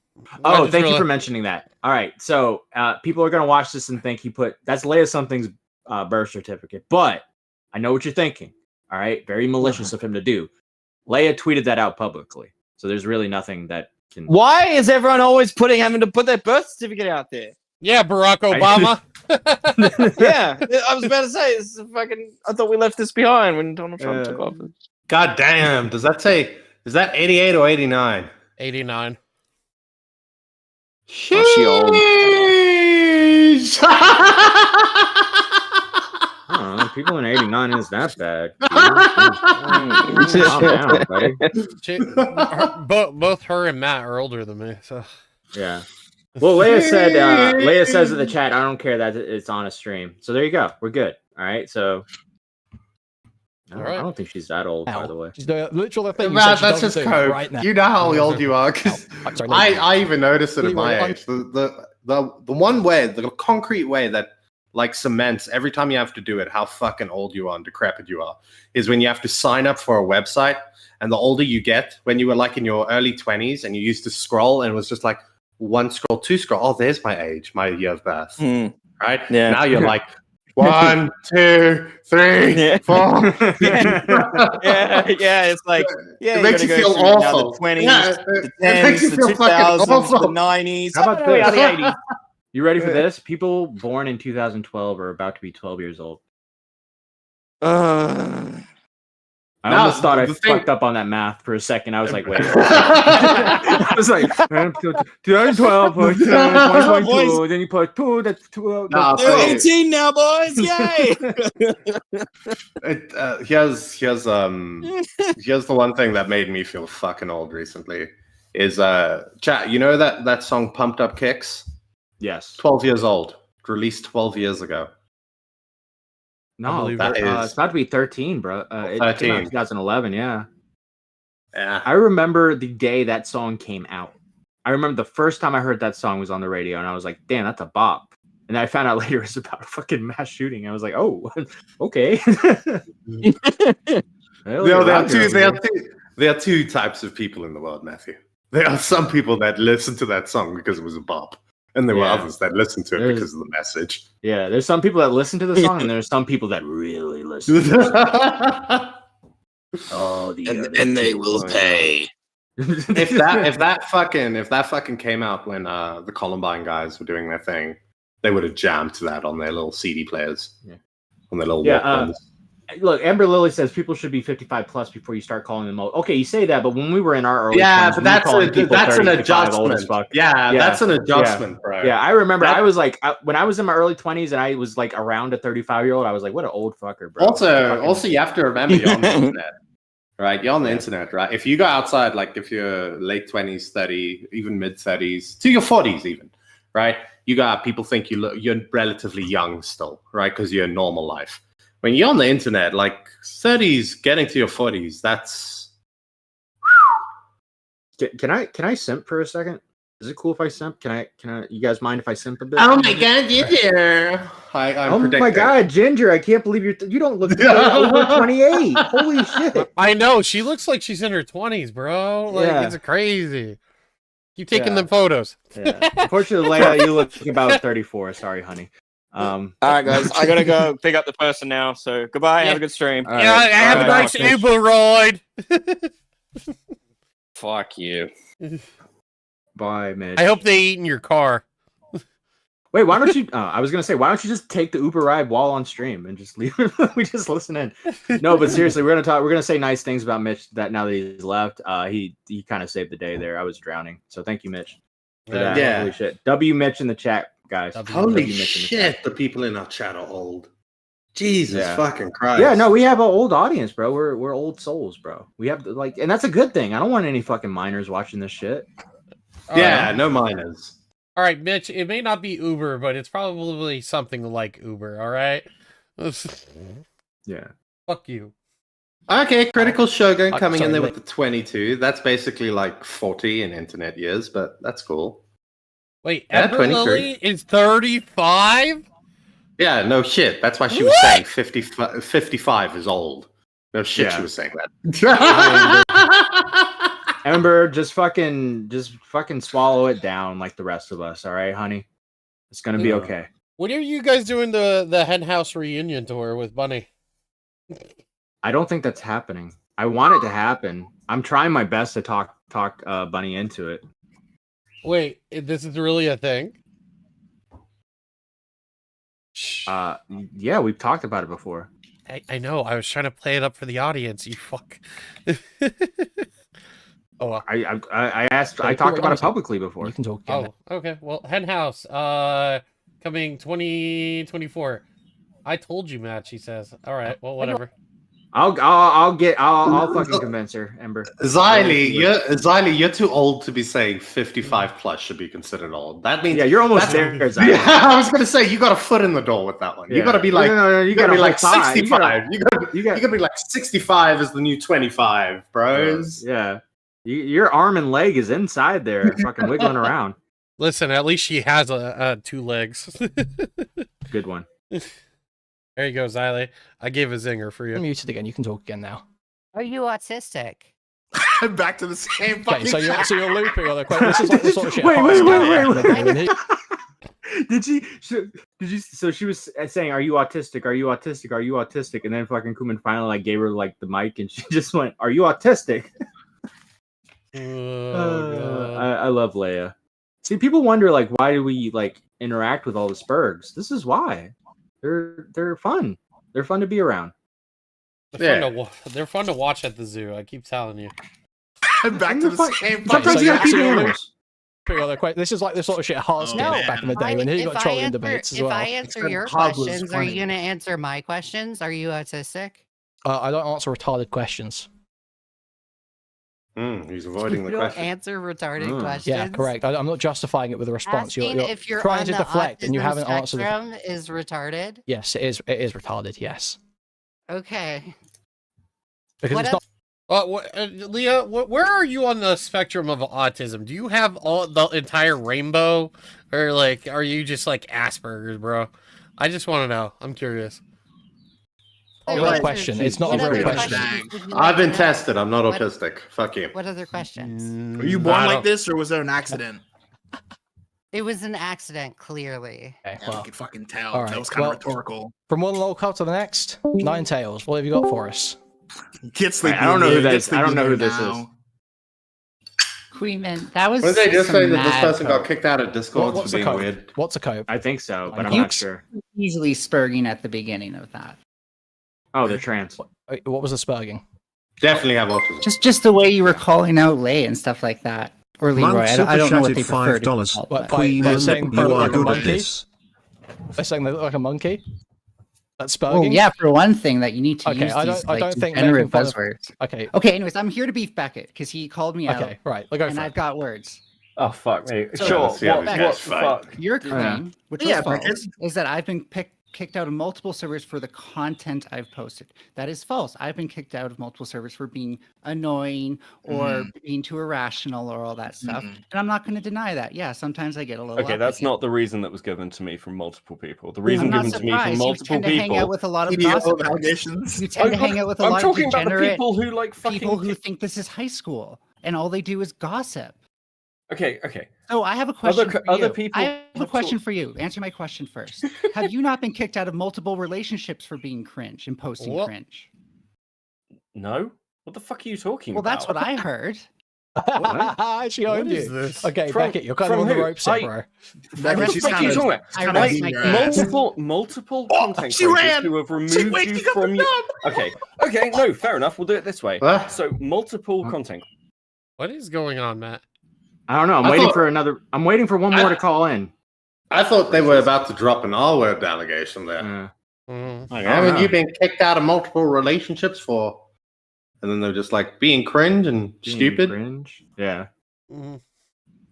I Oh, just thank you for realized- mentioning that. All right, so people are gonna watch this and think that's Leia Something's birth certificate, but I know what you're thinking. All right, very malicious of him to do. Leia tweeted that out publicly, so there's really nothing that can. Why is everyone always having to put their birth certificate out there? Yeah, Barack Obama. Yeah, I was about to say, this is fucking. I thought we left this behind when Donald Trump took office. God damn! Does that say? Is that 88 or 89? 89. Oh, she old. I don't know, people in 89 is that bad. Calm down, buddy. Both her and Matt are older than me, so Yeah. Well, Leia says in the chat, I don't care that it's on a stream. So there you go. We're good. All right. So I don't think she's that old, by the way. She's doing literally the thing. Matt, that's just code. right now. You know how old you are, because I even noticed it at my age. The one way, the concrete way that cements every time you have to do it how fucking old you are and decrepit you are is when you have to sign up for a website. And the older you get, when you were in your early 20s and you used to scroll and it was just one scroll, two scroll. Oh, there's my age, my year of birth. Right? Yeah. Now you're 1, 2, 3, 4. yeah, it's it makes you feel awful. The 20s, it the 10s, makes you the feel 2000s, fucking awful. the 90s. How about the this? 80s. You ready for this? People born in 2012 are about to be 12 years old. I almost thought I fucked up on that math for a second. I was like, wait. I was like, 2012 plus 2022, then you put 2, that's 2. They're 18 now, boys. Yay! Here's the one thing that made me feel fucking old recently is chat. You know that song "Pumped Up Kicks"? Yes. 12 years old. Released 12 years ago. No, it's about to be 13, bro. It came out 13. in 2011, yeah. Yeah. I remember the day that song came out. I remember the first time I heard that song was on the radio, and I was like, damn, that's a bop. And then I found out later it's about a fucking mass shooting. I was like, oh, okay. There are two types of people in the world, Matthew. There are some people that listen to that song because it was a bop. And there were Yeah. others that listened to it There's- because of the message. Yeah, there's some people that listen to the song, and there's some people that really listen. Oh, and they will pay. if that fucking came out when the Columbine guys were doing their thing, they would have jammed to that on their little CD players. Yeah. On their little Yeah, Walkmans. Look, Amber Lily says people should be 55 plus before you start calling them old. Okay, you say that, but when we were in our early 20s, but we were calling people that's 30, an 55 old as adjustment. fuck. Yeah, that's an adjustment, bro. Yeah, I remember I was like, when I was in my early 20s and I was like around a 35-year-old, I was like, what an old fucker, bro. Also, you have to remember you're on the internet, right? You're on the internet, right? If you go outside, like if you're late 20s, 30, even mid 30s, to your 40s even, right? You got people think you're relatively young still, right? Because you're in normal life. When you're on the internet, like 30s, getting to your 40s, that's. Can I simp for a second? Is it cool if I simp? Can I? You guys mind if I simp a bit? Oh my god, Ginger! I'm oh my predicting. god, Ginger! I can't believe you don't look over 28. Holy shit! I know she looks like she's in her 20s, bro. Like Yeah. it's crazy. Keep taking Yeah. them photos. Yeah. Unfortunately, Leia, you look about 34. Sorry, honey. All right, guys, I gotta go pick up the person now. So goodbye. Have a good stream. All right. Yeah, have a nice Uber ride. Fuck you. Bye, Mitch. I hope they eat in your car. Wait, why don't you? I was gonna say, why don't you just take the Uber ride while on stream and just leave? We just listen in. No, but seriously, we're gonna say nice things about Mitch. That now that he's left, he kind of saved the day there. I was drowning, so thank you, Mitch. For that. Yeah. Holy shit. W Mitch in the chat, guys. Holy W Mitch in the chat. shit, the people in our chat are old. Jesus Yeah. fucking Christ. Yeah, no, we have an old audience, bro. We're old souls, bro. We have like, and that's a good thing. I don't want any fucking minors watching this shit. Yeah, no minors. All right, Mitch, it may not be Uber, but it's probably something like Uber, all right? Yeah. Fuck you. Okay, Critical Shogun coming sorry, in there wait. with the 22. That's basically like 40 in internet years, but that's cool. Wait, Yeah, Ember 23. Lily is 35? Yeah, no shit. That's why she was saying 55 is old. No shit, Yeah. she was saying that. Ember, just fucking swallow it down like the rest of us, all right, honey? It's gonna be okay. When are you guys doing the Hen House reunion tour with Bunny? I don't think that's happening. I want it to happen. I'm trying my best to talk Bunny into it. Wait, this is really a thing? Yeah, we've talked about it before. I know. I was trying to play it up for the audience. You fuck. Oh, well. I asked. I talked about it publicly before. You can talk again. Oh, okay. Well, Hen House, coming 2024. I told you, Matt. She says. All right. Well, whatever. I'll fucking convince her, Ember. Xylee, you're too old to be saying 55 plus should be considered old. That means you're almost there. Xylee. Yeah, I was gonna say you got a foot in the door with that one. You got to be like, you got to be like tie. 65. You got to be like 65 is the new 25, bros. Yeah, your arm and leg is inside there, fucking wiggling around. Listen, at least she has two legs. Good one. There you go, Xylee. I gave a zinger for you. I'm muted again. You can talk again now. Are you autistic? Back to the same Okay, fucking so you're looping on the question. This is like the sort of shit. Wait. Wait. Did you? So she was saying, "Are you autistic? Are you autistic? Are you autistic?" And then fucking Kuihman finally like gave her like the mic, and she just went, "Are you autistic?" I love Leia. See, people wonder like, why do we like interact with all the SPERGs? This is why. They're fun. They're fun to be around. They're fun to watch at the zoo. I keep telling you. Back to the same Sometimes you gotta feed the animals. This is like the sort of shit Hearthstone back in the day when he got trolling debates as well. If I answer your questions, are you going to answer my questions? Are you autistic? I don't answer retarded questions. He's avoiding the You don't question. answer retarded questions. Yeah, correct. I'm not justifying it with a response. Asking if you're trying on to the deflect and you autism haven't answered. spectrum is retarded. Yes, it is. It is retarded. Yes, Okay. because What it's not. Leah, where are you on the spectrum of autism? Do you have all the entire rainbow, or like, are you just like Asperger's, bro? I just want to know. I'm curious. Good question. It's not a very question. I've been tested. I'm not autistic. Fuck you. What other questions? Were you born like this, or was there an accident? It was an accident, clearly. Okay, Yeah, we could fucking tell. all right, That was kind of well, rhetorical. From one lol cup to the next, Nine Tails. What have you got for us? Get sleepy. I don't know who that is. Get I don't know who sleepy this is. now. Kuihman, that was. What did they just some say that this mad person got cope. kicked out of Discord What's for a being cope? weird? What's a cope? I think so, but I'm You not sure. Easily spurging at the beginning of that. Oh, they're trans. What was the spurging? Definitely have autism. Just the way you were calling out Lay and stuff like that. Or Leroy. I don't know what they prefer to be called, but- By saying they you look are like a good at monkey? this. They're saying they look like a monkey? That's spurging? Well, yeah, for one thing, that you need to Okay, use I these don't like, think degenerate making fun of- buzzwords. Okay. Okay, anyways, I'm here to beef Beckett because he called me out. Okay, right. Go and for I've it. got words. Oh fuck me. So, Sure. let's see how What these the guys fight. fuck? Your claim, which was Yeah, false, Beckett. is that I've been kicked out of multiple servers for the content I've posted. That is false. I've been kicked out of multiple servers for being annoying or being too irrational or all that stuff. And I'm not going to deny that. Yeah, sometimes I get a little. Okay, that's uppity. not the reason that was given to me from multiple people. The I'm reason not given to me surprised. from You multiple tend to hang out people. with a lot of Idiot gossip. allegations. You tend to hang out with a I'm lot of talking about the degenerate people who like fucking people who think this is high school and all they do is gossip. Okay. So I have a question for you. other people I have a have question for you. Answer my question first. Have you not been kicked out of multiple relationships for being cringe and posting What? cringe? No. What the fuck are you talking Well, about? that's what I heard. She owned What is you. this? Okay, From- Beckett, you're kind of from on the who? ropes here, I- bro. Beckett, read she's What are you kinda- talking about? I kinda read beating my your ass. Multiple Oh, content she creators ran! who have She removed waking you up from the you. Okay, no, fair enough. We'll do it this way. What? So multiple content. What is going on, Matt? I don't know. I'm I waiting thought- for another. I'm waiting for one more to call in. I thought they were about to drop an R-word allegation there. Like, haven't you been kicked out of multiple relationships for? And then they're just like being cringe and stupid. Cringe. Yeah.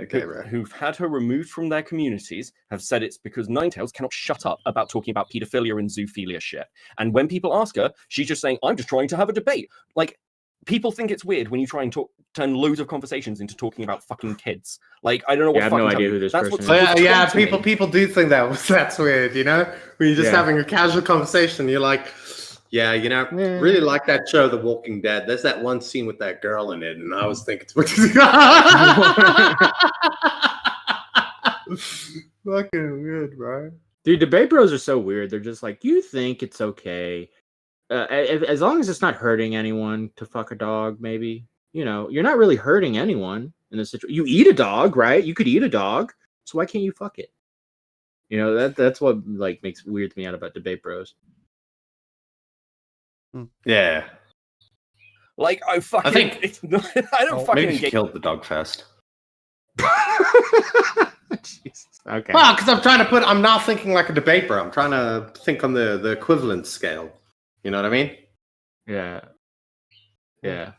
Okay, right. Who've had her removed from their communities have said it's because Ninetales cannot shut up about talking about pedophilia and zoophilia shit. And when people ask her, she's just saying, I'm just trying to have a debate. Like, people think it's weird when you try and turn loads of conversations into talking about fucking kids. Like, I don't know what Yeah, I have no fucking idea who this person what's is. Oh, yeah, told yeah, to me. people do think that's weird, you know? When you're just Yeah. having a casual conversation, you're like, yeah, you know, really like that show, The Walking Dead. There's that one scene with that girl in it, and I was thinking, fucking weird, bro. Dude, debate bros are so weird. They're just like, you think it's okay, as long as it's not hurting anyone to fuck a dog. Maybe, you know, you're not really hurting anyone in this situation. You eat a dog, right? You could eat a dog, so why can't you fuck it? You know, that's what like makes weird me out about debate bros. Yeah. Like, I fucking. I think- it's not, I don't fucking Maybe she engage. killed the dog first. Jesus. Okay. Well, because I'm not thinking like a debate, bro. I'm trying to think on the equivalent scale. You know what I mean? Yeah. Yeah.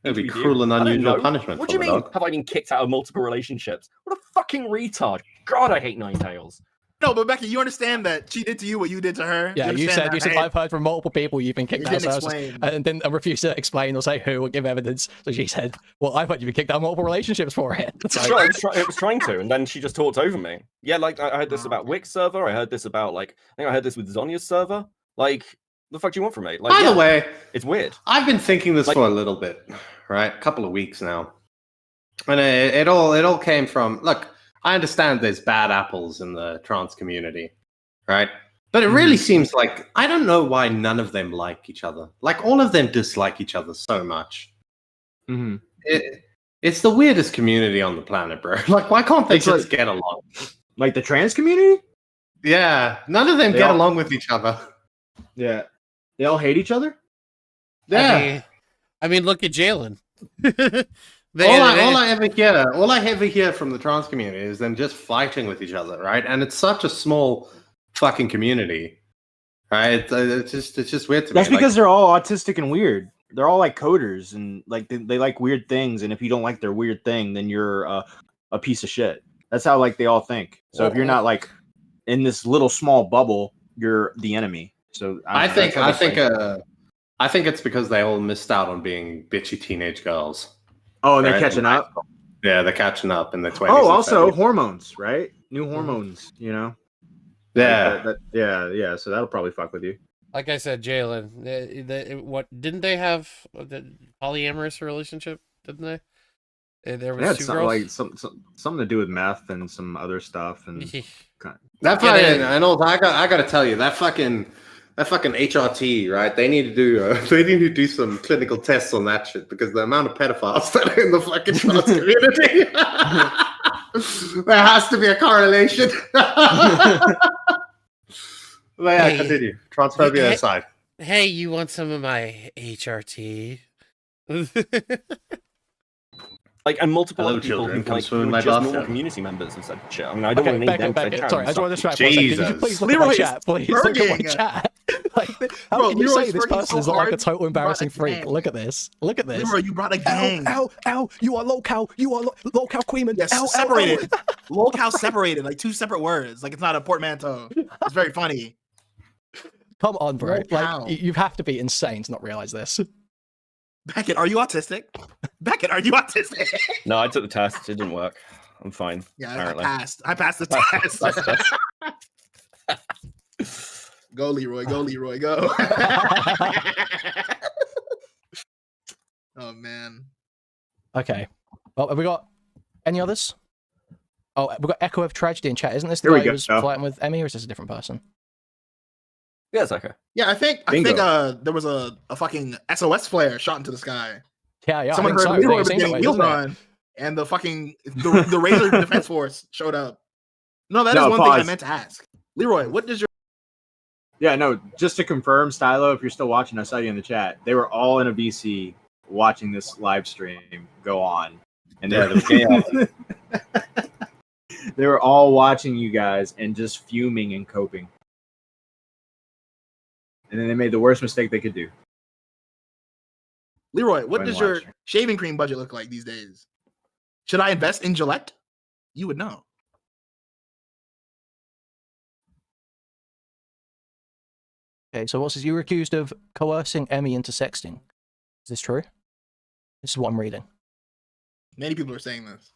It'd be We do. cruel and I don't unusual know. punishment What for do you the mean? dog. Have I been kicked out of multiple relationships? What a fucking retard! God, I hate Ninetales. No, but Becky, you understand that she did to you what you did to her. Yeah, you understand said that, right? I've heard from multiple people you've been kicked You out, didn't so I was just- explain. and then I refused to explain or say who or give evidence. So she said, "Well, I thought you've been kicked out of multiple relationships for it." It's like- Sure, I was trying to, and then she just talked over me. Yeah, like I heard this about Wix server. I heard this about I think I heard this with Zonya's server. Like, the fuck do you want from me? Like, By the way, it's weird. I've been thinking this for a little bit, right? A couple of weeks now, and it all came from. Look, I understand there's bad apples in the trans community, right? But it really seems like I don't know why none of them like each other. Like all of them dislike each other so much. Mm-hmm. It's the weirdest community on the planet, bro. Like, why can't they It's just like- get along? Like the trans community? Yeah, none of them They get all- along with each other. Yeah. They all hate each other? Yeah. I mean, look at Jalen. All I ever hear from the trans community is them just fighting with each other, right? And it's such a small fucking community, right? It's just weird to That's me. because they're all autistic and weird. They're all like coders and like they like weird things. And if you don't like their weird thing, then you're a piece of shit. That's how like they all think. So if you're not like in this little small bubble, you're the enemy. So I think it's because they all missed out on being bitchy teenage girls. Oh, and they're right? catching up. Yeah, they're catching up in their 20s. Oh, and also 30s. hormones, right? New hormones, you know. Yeah. Yeah. So that'll probably fuck with you. Like I said, Jalen. What didn't they have the polyamorous relationship? Didn't they? There It had was two some, girls. like something to do with meth and some other stuff. And That fucking, I know. I got to tell you, that fucking HRT, right? They need to do some clinical tests on that shit, because the amount of pedophiles that are in the fucking trans community, there has to be a correlation. But yeah, continue. Transphobia aside. Hey, you want some of my HRT? Like, and multiple Hello, other people children. who Come like swim who in are my just normal bathtub. community members have said shit. I mean, I don't want to name them. Beckett, sorry, I just want to distract Jesus. for a second. Could you please look at my Leroy chat, please? Look at my Spurging. chat. Like, how Bro, can you Leroy's say this Spurging person so is like a hard, total you brought embarrassing a freak? gang. Look at this. Look at this. Leroy, you brought a gang. Ow, you are low-cow. You are low-cow Kuihman. Yes, Ow, separated. Locale separated, like two separate words. Like it's not a portmanteau. It's very funny. Come on, bro. Low-cow. Like, you have to be insane to not realize this. Beckett, are you autistic? Beckett, are you autistic? No, I took the test. It didn't work. I'm fine. Yeah, apparently. I passed the test. Go, Leroy. Go, Leroy. Go. Oh, man. Okay. Well, have we got any others? Oh, we've got Echo of Tragedy in chat. Isn't this the Here we guy go. who was flirting with Emmy, or is this a different person? Yeah, it's okay. Yeah, I think Bingo. there was a fucking SOS flare shot into the sky. Yeah, Someone I think heard so. Leroy It was seems getting that way, wheels doesn't it? on, and the Razor Defense Force showed up. No, that is No, one thing I pause. meant to ask. Leroy, what does your Yeah, no, just to confirm, Stylo, if you're still watching, I saw you in the chat. They were all in a VC watching this live stream go on. And Yeah, the chaos. they were all watching you guys and just fuming and coping. And then they made the worst mistake they could do. Leroy, what Go does and your watch. shaving cream budget look like these days? Should I invest in Gillette? You would know. Okay, so what's this? You were accused of coercing Emmy into sexting. Is this true? This is what I'm reading. Many people are saying this.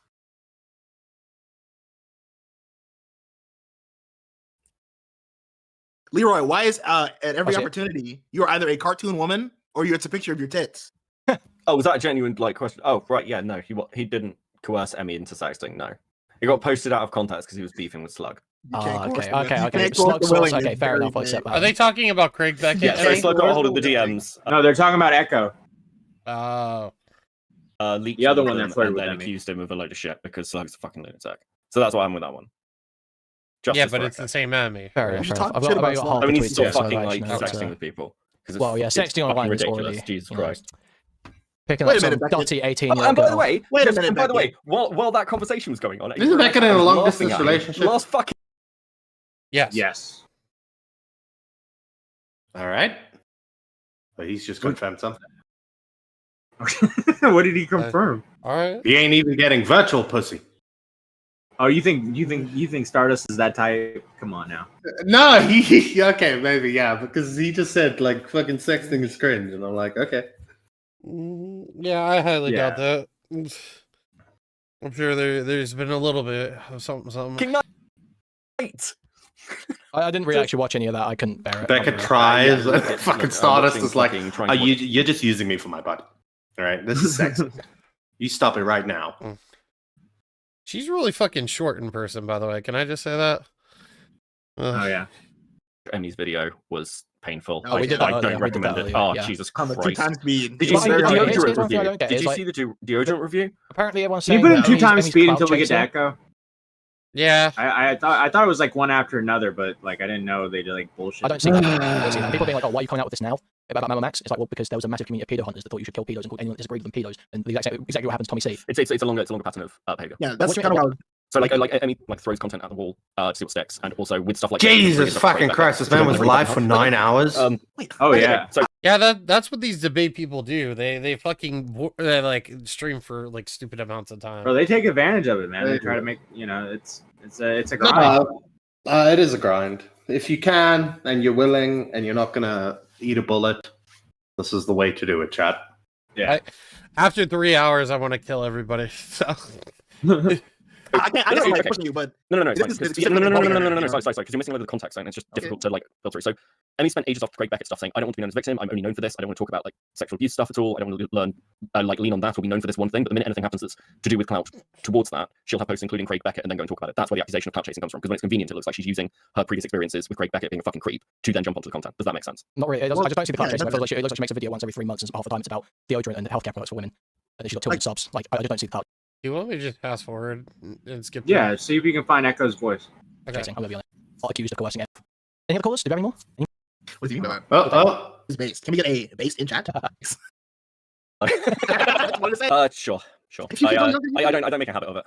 Leroy, why is at every see it. opportunity you're either a cartoon woman or it's a picture of your tits? Oh, was that a genuine like question? Oh, right, yeah, no, he didn't coerce Emmy into sexting. No, he got posted out of context because he was beefing with Slug. Okay. Slugs, okay, fair enough. I accept Are that. they talking about Craig Beckett? Yeah, so Emmy? Slug got a hold of the DMs. No, they're talking about Echo. Oh. Leaked The other them one that and flirted with then Emmy. accused him of a load of shit because Slug's a fucking lunatic. So that's why I'm with that one. Justice Yeah, but for it's Echo. the same Emmy. Fair You enough. should Fair enough. talk I've shit got about about Slug. half I the mean, he's tweets still here, so fucking I've like actually sexting noticed, with people. 'Cause Well, yeah, it's sexting online fucking is ridiculous. already, Jesus you know, Christ. picking Wait up a some minute, Beckett. dirty 18-year-old And by the girl. way, Wait a just- minute, and by the Beckett. way, while that conversation was going on, Isn't Beckett in a long distance relationship? Last fucking. Yes. Yes. All right. But he's just confirmed something. What did he confirm? All right. He ain't even getting virtual pussy. Oh, you think Stardust is that type? Come on now. No, he okay, maybe, yeah, because he just said like fucking sexting is cringe, and I'm like, okay. Yeah, I highly Yeah. doubt that. I'm sure there's been a little bit of something. King Knight. I didn't really actually watch any of that. I couldn't bear it. Beckett tries, yeah, and look, fucking look, Stardust watching is like, fucking trying to watch- you're just using me for my body. All right, this is sex. You stop it right now. She's really fucking short in person, by the way. Can I just say that? Oh yeah. Emmy's video was painful. Oh, I, we did I that don't earlier, we did recommend that it. earlier, Oh, yeah. Jesus On the Christ. 2x speed. Did you see the Well, deodorant here's one thing I review? don't get Did is, you like- see the deodorant review? Apparently, everyone's Can you saying put in that two Emmy's times speed cloud until we get to chasing. Echo? Yeah. I thought it was like one after another, but like I didn't know they did like bullshit. I don't see that. I don't see that. People being like, "Oh, why are you coming out with this now about Mama Max?" It's like, well, because there was a massive community of pedo hunters that thought you should kill pedos and call anyone that disagreed with them pedos, and exactly what happened to Tommy C. It's a longer pattern of behavior. Yeah, that's What do you kind of mean? what I was So like Emmy like throws content at the wall to see what sticks, and also with stuff like Jesus fucking Christ, this man was live for 9 hours. Oh yeah. So Yeah, that's what these debate people do. They fucking they like stream for like stupid amounts of time. Bro, they take advantage of it, man. They They try to do. make it's a grind. It is a grind. If you can and you're willing and you're not gonna eat a bullet, this is the way to do it, chat. Yeah. After 3 hours, I want to kill everybody. So but I don't like pushing you, but no, it's fine. this is Sorry, because you're missing a little context, and it's just difficult to like filter. So Emmy spent ages off Craig Beckett stuff saying, I don't want to be known as a victim. I'm only known for this. I don't want to talk about like sexual abuse stuff at all. I don't want to learn, lean on that or be known for this one thing. But the minute anything happens that's to do with clout towards that, she'll have posts including Craig Beckett and then go and talk about it. That's where the accusation of clout chasing comes from. Because when it's convenient, it looks like she's using her previous experiences with Craig Beckett being a fucking creep to then jump onto the content. Does that make sense? Not really. It doesn't, I just don't see the clout chasing. It looks like she makes a video once every 3 months, and half the time it's about deodorant and healthcare products for women. And then she's got 200 subs. Like, I just don't see the clout. Do you want me to just fast forward and skip? Yeah, see if you can find Echo's voice. Okay. I'm gonna be on it. Not accused of coercing it. Any other callers? Do we have any more? What do you mean by that? Oh. It's based. Can we get a base in chat? Sure. If you I don't make a habit of it.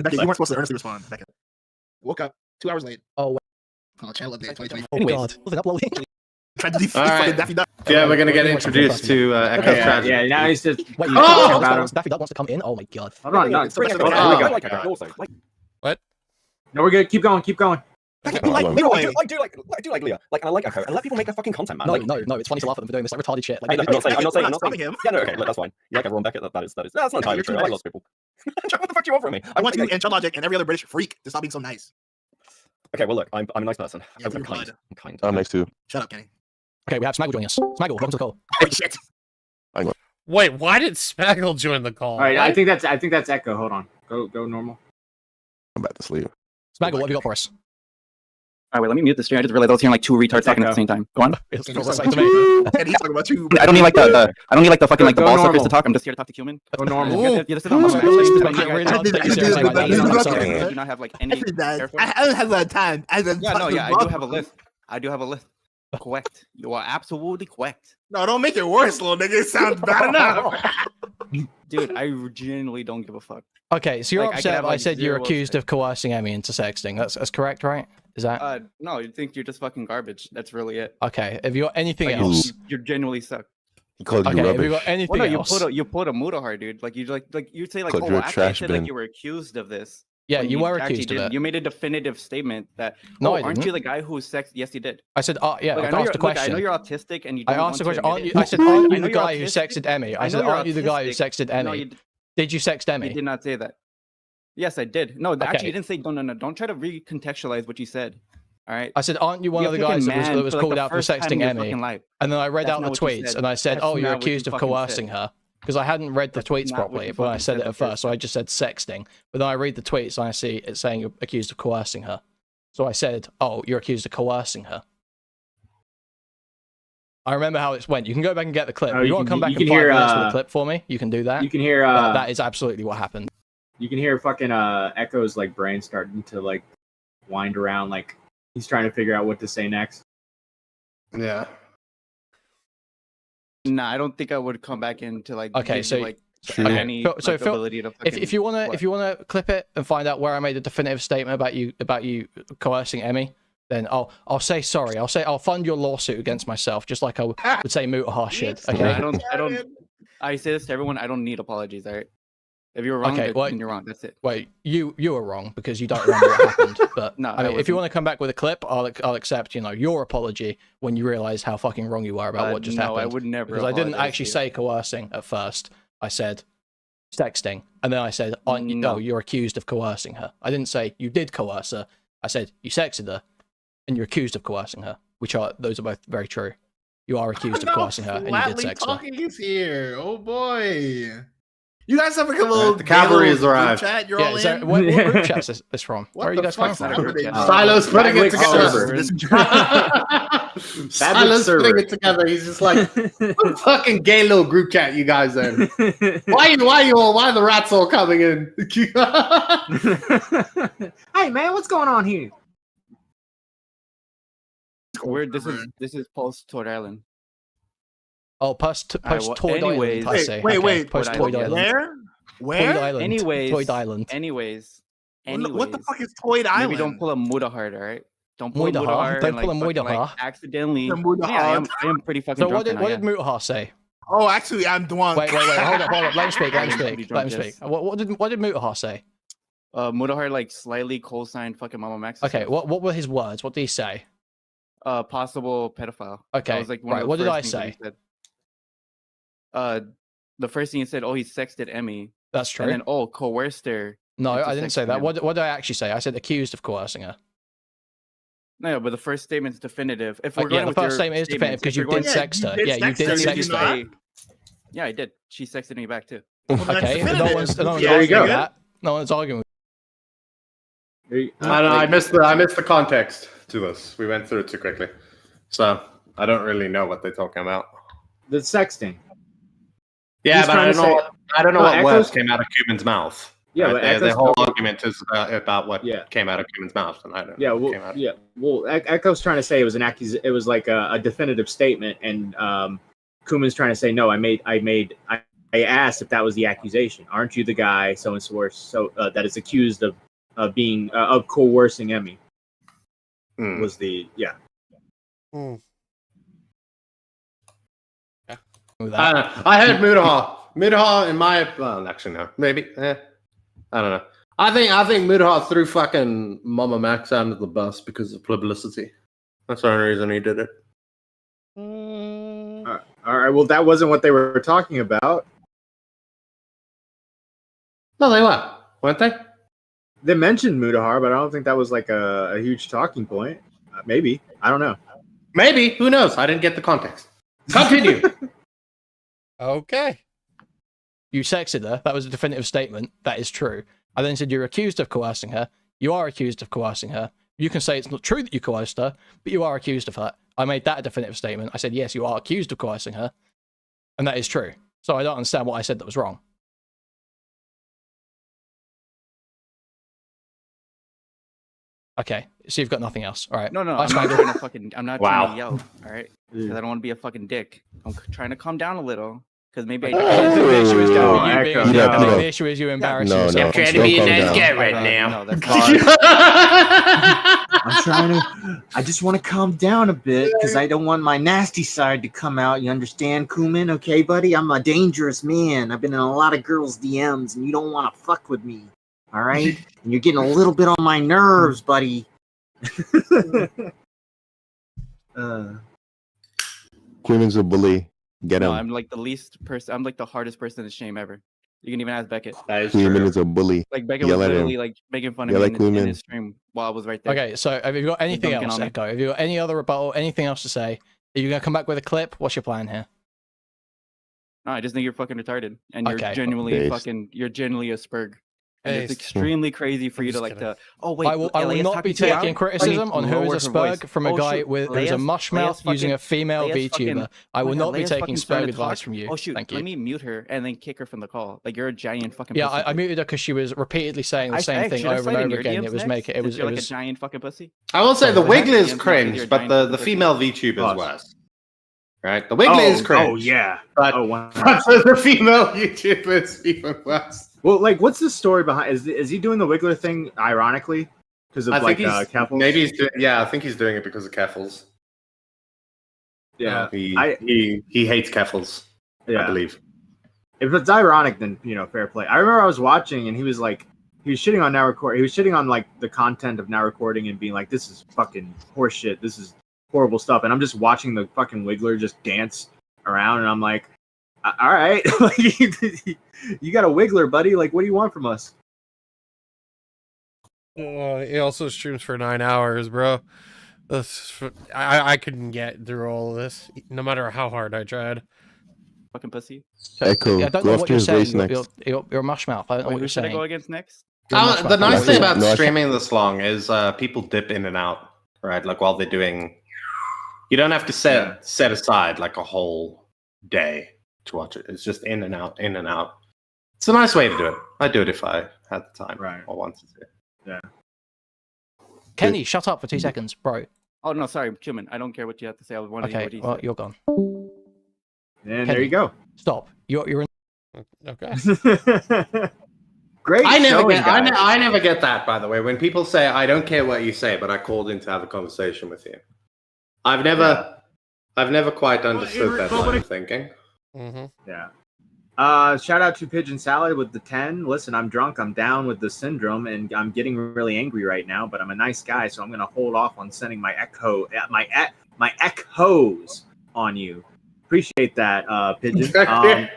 Becky, you weren't supposed to earnestly respond. Becky. Woke up 2 hours late. Oh, channel update 2020. Oh my god. Was it uploading? Tried to defeat Alright. Daffy Duck. Yeah, we're gonna get introduced to Echo's tragedy. Yeah, now he's just Wait, Daffy Duck wants to come in? Oh my god. Hold on, no. What? No, we're good. Keep going. I do like Leah. Like, I like Echo. And let people make their fucking content, man. No, it's funny to laugh at them for doing this like retarded shit. Like, I'm not saying. him. Yeah, no, okay, that's fine. You like everyone Beckett? That's not entirely true. I like lots of people. What the fuck do you want from me? I want you and Chud Logic and every other British freak to stop being so nice. Okay, well look, I'm a nice person. Yeah, I'm kind. I'm nice too. Shut up, Kenny. Okay, we have Smaggle joining us. Smaggle, welcome to the call. Oh shit. Wait, why did Smaggle join the call? All right, What? I think that's Echo. Hold on. Go normal. I'm back to sleep. Smaggle, what have you got for us? All right, wait, let me mute the stream. I just realized I was hearing like 2 retards talking at the same time. Go on. It's And he's right to me. talking about you. I don't need like the fucking like the Go ball suckers normal. to talk. I'm just here to talk to Kuihman. Go normal. You guys sit on my I do not have like any. I don't have that time. I do have a list. I do have a list. Correct. You are absolutely correct. No, don't make it worse, little nigga. It sounds bad enough. Dude, I genuinely don't give a fuck. Okay, so you're Like, I could upset have, I like, said you're zero accused of coercing Emmy into sexting. That's correct, right? Is that No, you think you're just fucking garbage. That's really it. okay? Have you got anything Like, else? you genuinely suck. He called you Okay, have rubbish. you got anything Well, no, else? you pulled a Mudahar, dude. Like you you'd say like, Called oh, you a actually, I trash said like bin. you were accused of this. Yeah, when you were actually accused of didn't. it. You made a definitive statement that. No, oh, I aren't you didn't. the guy who sex? Yes, you did. I said, yeah, Look, I I know asked a look, I question. know you're autistic and you I don't asked a want question. to Aren't admit you, it. I said, aren't you I know the you're guy who autistic. sexted Emmy? I I said, know you're aren't you the guy who autistic. sexted No, Emmy? you Did you sext Emmy? did not say that. Yes, I did. No, Okay. actually, you didn't say. No. Don't try to recontextualize what you said. All right. I said, aren't you one You're of the a guys fucking that man was for, like, called the out for first time sexting in your Emmy? fucking life. And then I read That's out the not what you tweets said. and I said, That's oh, you're not what you accused of fucking coercing said. her. Because I hadn't read the That's tweets not what properly you when I fucking said said, it at okay. first, so I just said sexting. But then I read the tweets and I see it saying you're accused of coercing her. So I said, oh, you're accused of coercing her. I remember how it went. You can go back and get the clip. Oh, If you you want to can- come back you in can 5 hear, minutes with a clip for me, you can do that. You can hear But that is absolutely what happened. you can hear fucking Echo's like brain starting to like wind around, like he's trying to figure out what to say next. Yeah. Nah, I don't think I would come back into like. Okay, give so you, like okay, any so like, Phil, ability to if you wanna clip it and find out where I made a definitive statement about you coercing Emmy, then I'll say sorry. I'll fund your lawsuit against myself, just like I would say Mutahar should. Okay. I don't. I say this to everyone. I don't need apologies. All right. If you're wrong, Okay, well, then you're wrong. That's it. Wait, you were wrong because you don't remember what happened. But No, I mean, I if you wasn't. want to come back with a clip, I'll accept your apology when you realize how fucking wrong you are about what just no, happened. I would never. Because I didn't apologize actually to you. say coercing at first. I said sexting, and then I said, "Aren't you? No. No, you're accused of coercing her." I didn't say you did coerce her. I said you sexted her, and you're accused of coercing her. Those are both very true. You are accused of coercing her, and you did Flatly sex her. talking is here. Oh boy. You guys have like a little The cavalry has group arrived. Chat you're Yeah, all is in? that, what group chat is this from? What Where are you the guys coming fuck's from? happening? Silo's putting it server. together. Silo's server. putting it together. He's just like, what fucking gay little group chat you guys in? Why the rats all coming in? Hey man, what's going on here? Weird. This is post Toad Island. Oh, post well, Toyd anyways- Island. I see. Wait, Okay, wait. Post Toyd Toyd Island. Island. Where? Toyd Island. Anyways, Toyd Island. Anyways, What the fuck is Toyd Island? Maybe don't pull a Mudahar, all right? Don't pull a Mudahar? Mudahar. Don't and, pull a like, fucking, Mudahar. like, accidentally. The Mudahar. Yeah, I am pretty fucking So drunk. what did Mutahar say? Oh, actually, I'm drunk. Wait. Hold up. Let him speak. Pretty drunk, yes. What did Mutahar say? Mudahar like slightly co-signed fucking Mama Max. Okay. What were his words? What did he say? Possible pedophile. That Okay. was, like, one of Right. the What did first I things that he say? said. The first thing he said, oh, he sexted Emmy. That's true. And then, oh, coerced her. No, I didn't say that. What did I actually say? I said accused of coercing her. No, but the first statement's definitive. If we're going the with first your statement is definitive because you if you're did going- sext her. Yeah, you did sext her. Yeah, I did. She sexted me back too. Okay, no one's There you arguing go. that. No one's arguing. I missed the context to this. We went through it too quickly, so I don't really know what they're talking about. The sexting. Yeah, He's but trying to I don't know No, what Echo's- words came out of Kuihman's mouth. Yeah, right? but The Echo's whole talking- argument is about what came out of Kuihman's mouth, and I don't know. Yeah, what came out. well, Echo's trying to say it was it was like a definitive statement, and Kuhlman's trying to say no. I asked if that was the accusation. Aren't you the guy so and so that is accused of being of coercing Emmy? Was the I heard Mudaha. Mudaha, in my actually no, maybe. I don't know. I think Mudaha threw fucking Mama Max under the bus because of publicity. That's the only reason he did it. All right. Well, that wasn't what they were talking about. No, they weren't they? They mentioned Mudahar, but I don't think that was like a huge talking point. Maybe. I don't know. Maybe. Who knows? I didn't get the context. Continue. Okay. You sexted her. That was a definitive statement. That is true. I then said you're accused of coercing her. You are accused of coercing her. You can say it's not true that you coerced her, but you are accused of her. I made that a definitive statement. I said, yes, you are accused of coercing her. And that is true. So I don't understand what I said that was wrong. Okay, so you've got nothing else. All right. No, That's I'm not fine. trying to fucking. I'm not trying to yell. All right, because I don't want to be a fucking dick. I'm trying to calm down a little. Because maybe I think the issue is you being. I think the issue is you embarrassing yourself. I'm trying to be a nice guy right now. I'm trying to. I just want to calm down a bit because I don't want my nasty side to come out. You understand, Kuhlman? Okay, buddy? I'm a dangerous man. I've been in a lot of girls' DMs, and you don't want to fuck with me. All right? And you're getting a little bit on my nerves, buddy. Kuihman's a bully. Get him. No, I'm like the least person. I'm like the hardest person to shame ever. You can even ask Beckett. Kuihman is a bully. Like Beckett Yell was at him. literally like making fun Yell of at me in Kuihman. his stream while I was right there. Okay, so have you got anything Dunking else, on me. Echo? Have you got any other rebuttal? Anything else to say? Are you going to come back with a clip? What's your plan here? No, I just think you're fucking retarded, and you're Okay. genuinely Based. fucking. You're genuinely a spurg. And it's Based. extremely crazy for you to just like kidding. to. Oh wait, I will not be taking criticism on who is a spurg from a guy with who's a mushmouth using a female VTuber. I will not be taking spurg advice from you. Oh shoot, Thank you. let me mute her and then kick her from the call. Like you're a giant fucking. Yeah, pussy. I muted her because she was repeatedly saying the same thing should I over and slide in over your again. DMs It was next? making it Since was you're it like a was. giant fucking pussy. I will say the What? Wiggly is DMs cringe, you're a but giant the fucking female pussy. VTuber is worse. Right? The Wiggly is cringe. Oh yeah. But, wow. but the female YouTuber is even worse. Well, like, what's the story behind? Is he doing the Wiggler thing ironically because of I like think he's Keffels? maybe he's doing. Yeah, I think he's doing it because of Keffels. Yeah, He hates Keffels. Yeah. I believe. If it's ironic, then fair play. I remember I was watching and he was shitting on Now Record. He was shitting on like the content of Now Recording and being like, "This is fucking horseshit. This is horrible stuff." And I'm just watching the fucking Wiggler just dance around, and I'm like, "All right, you got a Wiggler, buddy. Like, what do you want from us?" He also streams for 9 hours, bro. I couldn't get through all of this, no matter how hard I tried. Fucking pussy. Echo, I don't go know after what you're his race saying. next. You're a mushmouth. I don't know what Who you're should I saying. go against next? The nice thing about No, I- streaming this long is people dip in and out, right? Like while they're doing. You don't have to set aside like a whole day to watch it. It's just in and out, in and out. It's a nice way to do it. I'd do it if I had the time or wanted to. Yeah. Kenny, shut up for 2 seconds, bro. Oh no, sorry, Kuhlman. I don't care what you have to say. I was wondering Okay, what you well, said. you're gone. And there you go. Stop. You're in. Okay. Great. I never showing, get. guys. I never get that. By the way, when people say, "I don't care what you say," but I called in to have a conversation with you. I've never quite understood that line of thinking. Mm-hmm. Yeah. Shout out to Pigeon Salad with the 10. Listen, I'm drunk. I'm down with the syndrome, and I'm getting really angry right now. But I'm a nice guy, so I'm gonna hold off on sending my echoes on you. Appreciate that, Pigeon.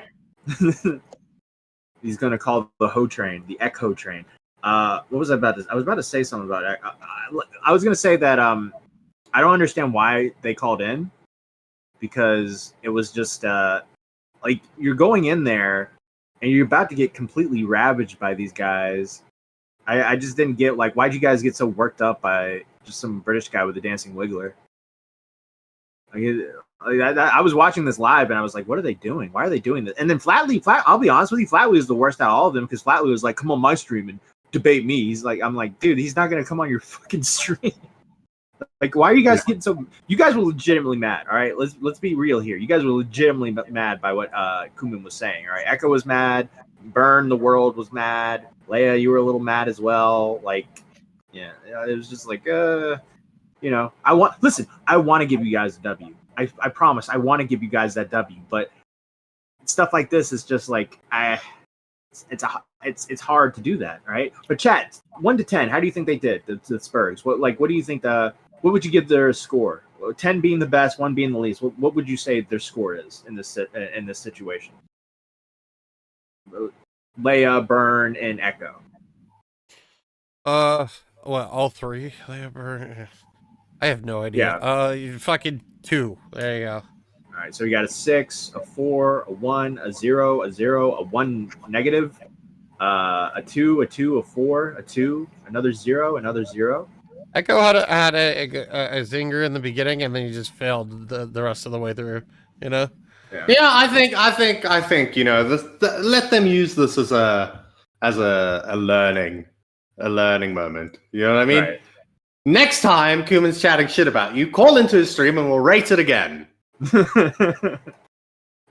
He's gonna call the hoe train, the echo train. What was I about to? I was about to say something about it. I was gonna say that I don't understand why they called in, because it was just like you're going in there and you're about to get completely ravaged by these guys. I just didn't get, like, why'd you guys get so worked up by just some British guy with a dancing wiggler? I was watching this live and I was like, what are they doing? Why are they doing this? And then Flatley, I'll be honest with you, Flatley was the worst out of all of them, because Flatley was like, come on my stream and debate me. He's like, I'm like, dude, he's not gonna come on your fucking stream. Like, why are you guys getting so? You guys were legitimately mad. All right, let's be real here. You guys were legitimately mad by what Kuihman was saying. All right, Echo was mad. Burn the World was mad. Leia, you were a little mad as well. Like, yeah, it was just like, you know, I want to give you guys a W. I promise, I want to give you guys that W. But stuff like this is just like, it's hard to do that, right? But chat, 1 to 10, how do you think they did the SPERGS? What do you think what would you give their score? 10 being the best, 1 being the least. What would you say their score is in this situation? Leia, Burn, and Echo. All 3? Leia, Burn. I have no idea. You fucking 2. There you go. All right, so you got a 6, a 4, a 1, a 0, a 0, a 1 negative, a 2, a 2, a 4, a 2, another 0, another 0. Echo had a zinger in the beginning, and then he just failed the rest of the way through. You know. Yeah, I think you know, let them use this as a learning moment. You know what I mean? Right. Next time Kuihman's chatting shit about you, call into his stream and we'll rate it again.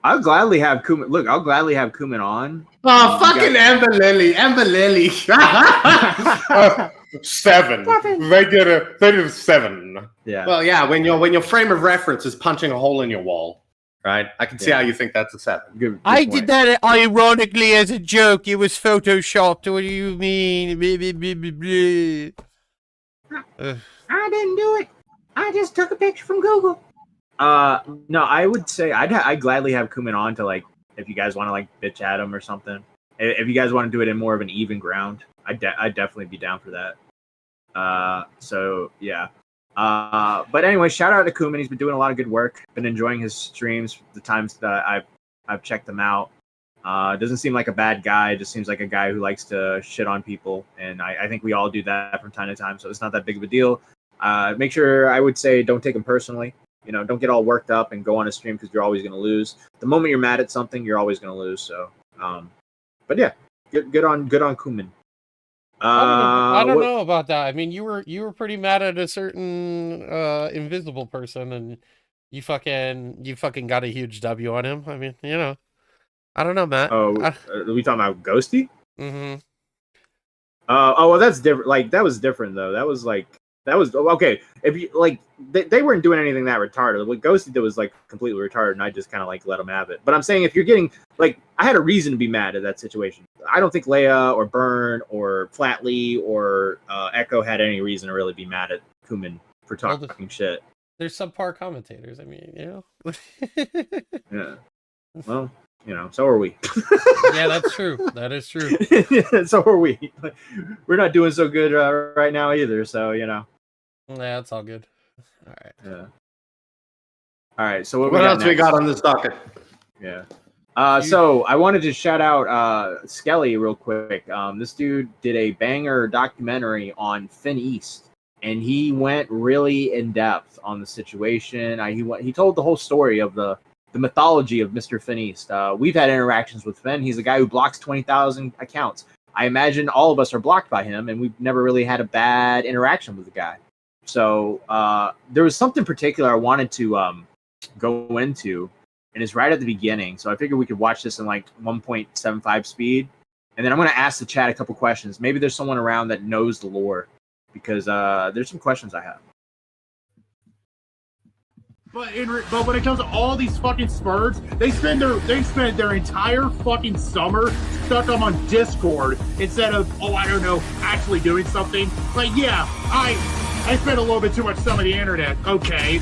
I'll gladly have Kuihman. Look, I'll gladly have Kuihman on. Oh, fucking Amber Lily. 7. They did a 7. Yeah. Well, yeah. When your frame of reference is punching a hole in your wall, right? I can see how you think that's a 7. Good I point. Did that ironically as a joke. It was photoshopped. What do you mean? I didn't do it. I just took a picture from Google. No, I would say I'd gladly have Kuihman on to, like, if you guys want to, like, bitch at him or something. If you guys want to do it in more of an even ground, I'd definitely be down for that. So yeah. But anyway, shout out to Kuihman. He's been doing a lot of good work. Been enjoying his streams the times that I've checked them out. Doesn't seem like a bad guy. Just seems like a guy who likes to shit on people, and I think we all do that from time to time. So it's not that big of a deal. Make sure, I would say, don't take him personally. You know, don't get all worked up and go on a stream because you're always going to lose. The moment you're mad at something, you're always going to lose. So, but yeah, good on Kuihman. I don't know about that. I mean, you were pretty mad at a certain invisible person, and you fucking got a huge W on him. I mean, you know, I don't know, Matt. Oh, are we talking about Ghosty? Mm-hmm. Oh, well, that's different. Like, that was different though. That was okay. If you like, they weren't doing anything that retarded. What Ghosty did was like completely retarded, and I just kind of like let him have it. But I'm saying, if you're getting, like, I had a reason to be mad at that situation. I don't think Leia or Burn or Flatley or Echo had any reason to really be mad at Kuihman for talking shit. They're subpar commentators. I mean, you know. Yeah. Well, you know, so are we. Yeah, that's true. That is true. So are we. We're not doing so good right now either. So, you know. Yeah, that's all good. All right. Yeah. All right. So what else we got on this docket? Yeah. So I wanted to shout out Skelly real quick. This dude did a banger documentary on Finn East, and he went really in depth on the situation. He told the whole story of the mythology of Mr. Finn East. We've had interactions with Finn. He's a guy who blocks 20,000 accounts. I imagine all of us are blocked by him, and we've never really had a bad interaction with the guy. So there was something particular I wanted to go into, and it's right at the beginning. So I figured we could watch this in like 1.75 speed, and then I'm going to ask the chat a couple questions. Maybe there's someone around that knows the lore, because there's some questions I have. But when it comes to all these fucking SPERGS, they spend their entire fucking summer stuck up on Discord instead of, I don't know, actually doing something. Like, yeah, I spent a little bit too much time on the internet. Okay.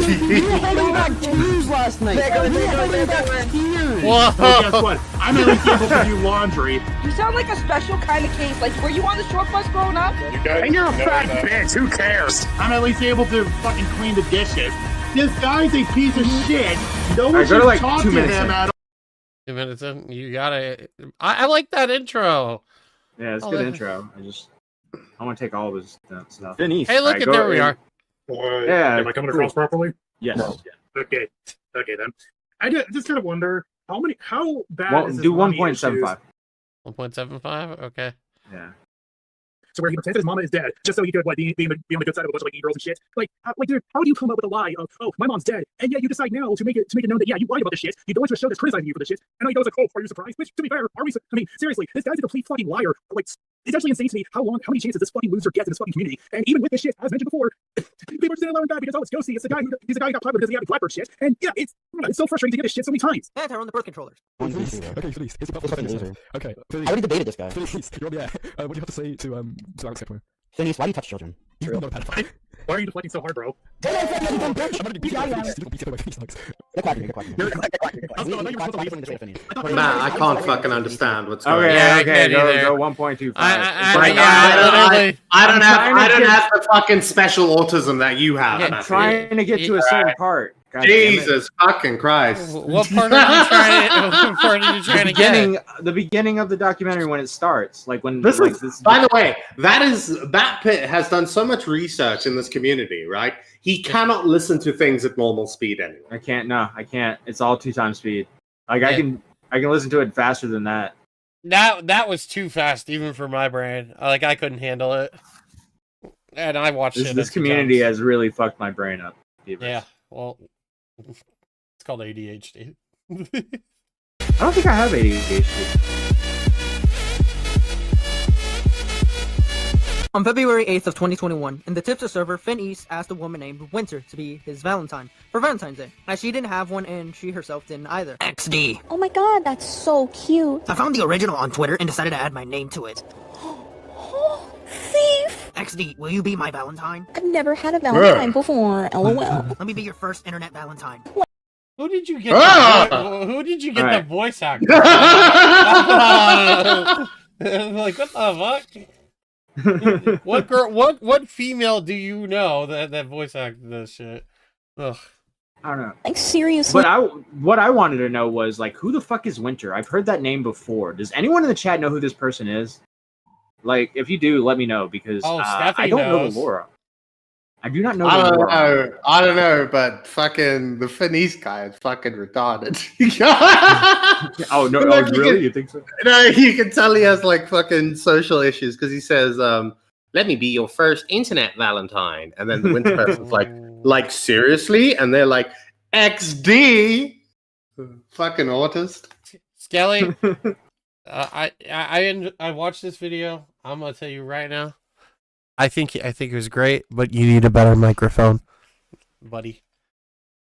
holding back tears last night. You were holding back tears. Well, guess what? I'm at least able to do laundry. You sound like a special kind of case. Like, were you on the short bus growing up? And you're a fat bitch. Who cares? I'm at least able to fucking clean the dishes. This guy's a piece of shit. No one should talk to him at all. 2 minutes in, you gotta. I like that intro. Yeah, it's a good intro. I want to take all of his stuff. Denise. Hey, look, there we are. Yeah. Am I coming across properly? Yes. No. Okay. Okay, then. I just kind of wonder how bad Well, is this do mommy 1.75. 1.75? Okay. Yeah. So where he pretends that his mama is dead, just so he could be on the good side of a bunch of like e-girls and shit. Like, dude, how do you come up with a lie of, oh, my mom's dead, and yet you decide now to make it known that, yeah, you lied about this shit. You go into a show that's criticizing you for this shit, and now he goes like, oh, are you surprised? Which, to be fair, are we? I mean, seriously, this guy's a complete fucking liar. Like, it's actually insane to me how many chances this fucking loser gets in this fucking community. And even with this shit, as mentioned before, people are just allowing that because it's Ghosty. He's the guy who got clapped because he had Blackbird shit. And yeah, it's so frustrating to get this shit so many times. And I run the birth controllers. Okay, Felice, here's your fucking answer. Okay, Felice. I already debated this guy. Felice, you're on the air. What do you have to say to Alex Hepworth? Denise, why do you touch children? You're not a pedophile. Why are you deflecting so hard, bro? I'm gonna beat you up by Felice likes. Get quacking. Matt, I can't fucking understand what's going on. Okay, go 1.25. I don't have the fucking special autism that you have. I'm trying to get to a certain part. God Jesus fucking Christ! What part are you trying to get? The beginning of the documentary when it starts, like when this is. By the way, that Pitt has done so much research in this community, right? He cannot listen to things at normal speed anymore. I can't. No, I can't. It's all 2x speed. Like I can listen to it faster than that. That was too fast, even for my brain. Like I couldn't handle it, and I watched it. This community has really fucked my brain up. Yeah. Well. It's called ADHD. I don't think I have ADHD. On February 8th of 2021, in the Tipster server, Finn East asked a woman named Winter to be his Valentine for Valentine's Day, as she didn't have one and she herself didn't either. XD. Oh my god, that's so cute. I found the original on Twitter and decided to add my name to it. Thief! XD, will you be my Valentine? I've never had a Valentine before, lol. Let me be your first internet Valentine. Who did you get? Who did you get the voice actor? Like what the fuck? What girl? What female do you know that voice acted this shit? Ugh. I don't know. Like seriously. But what I wanted to know was like, who the fuck is Winter? I've heard that name before. Does anyone in the chat know who this person is? Like, if you do, let me know because I don't know the Laura. I do not know. I don't know, but fucking the Finnish guy is fucking retarded. Oh no! Oh, really? You think so? No, you can tell he has like fucking social issues because he says, "Let me be your first internet Valentine," and then the winter person's like seriously, and they're like, "XD, fucking autist." Skelly, I watched this video. I'm gonna tell you right now. I think it was great, but you need a better microphone, buddy.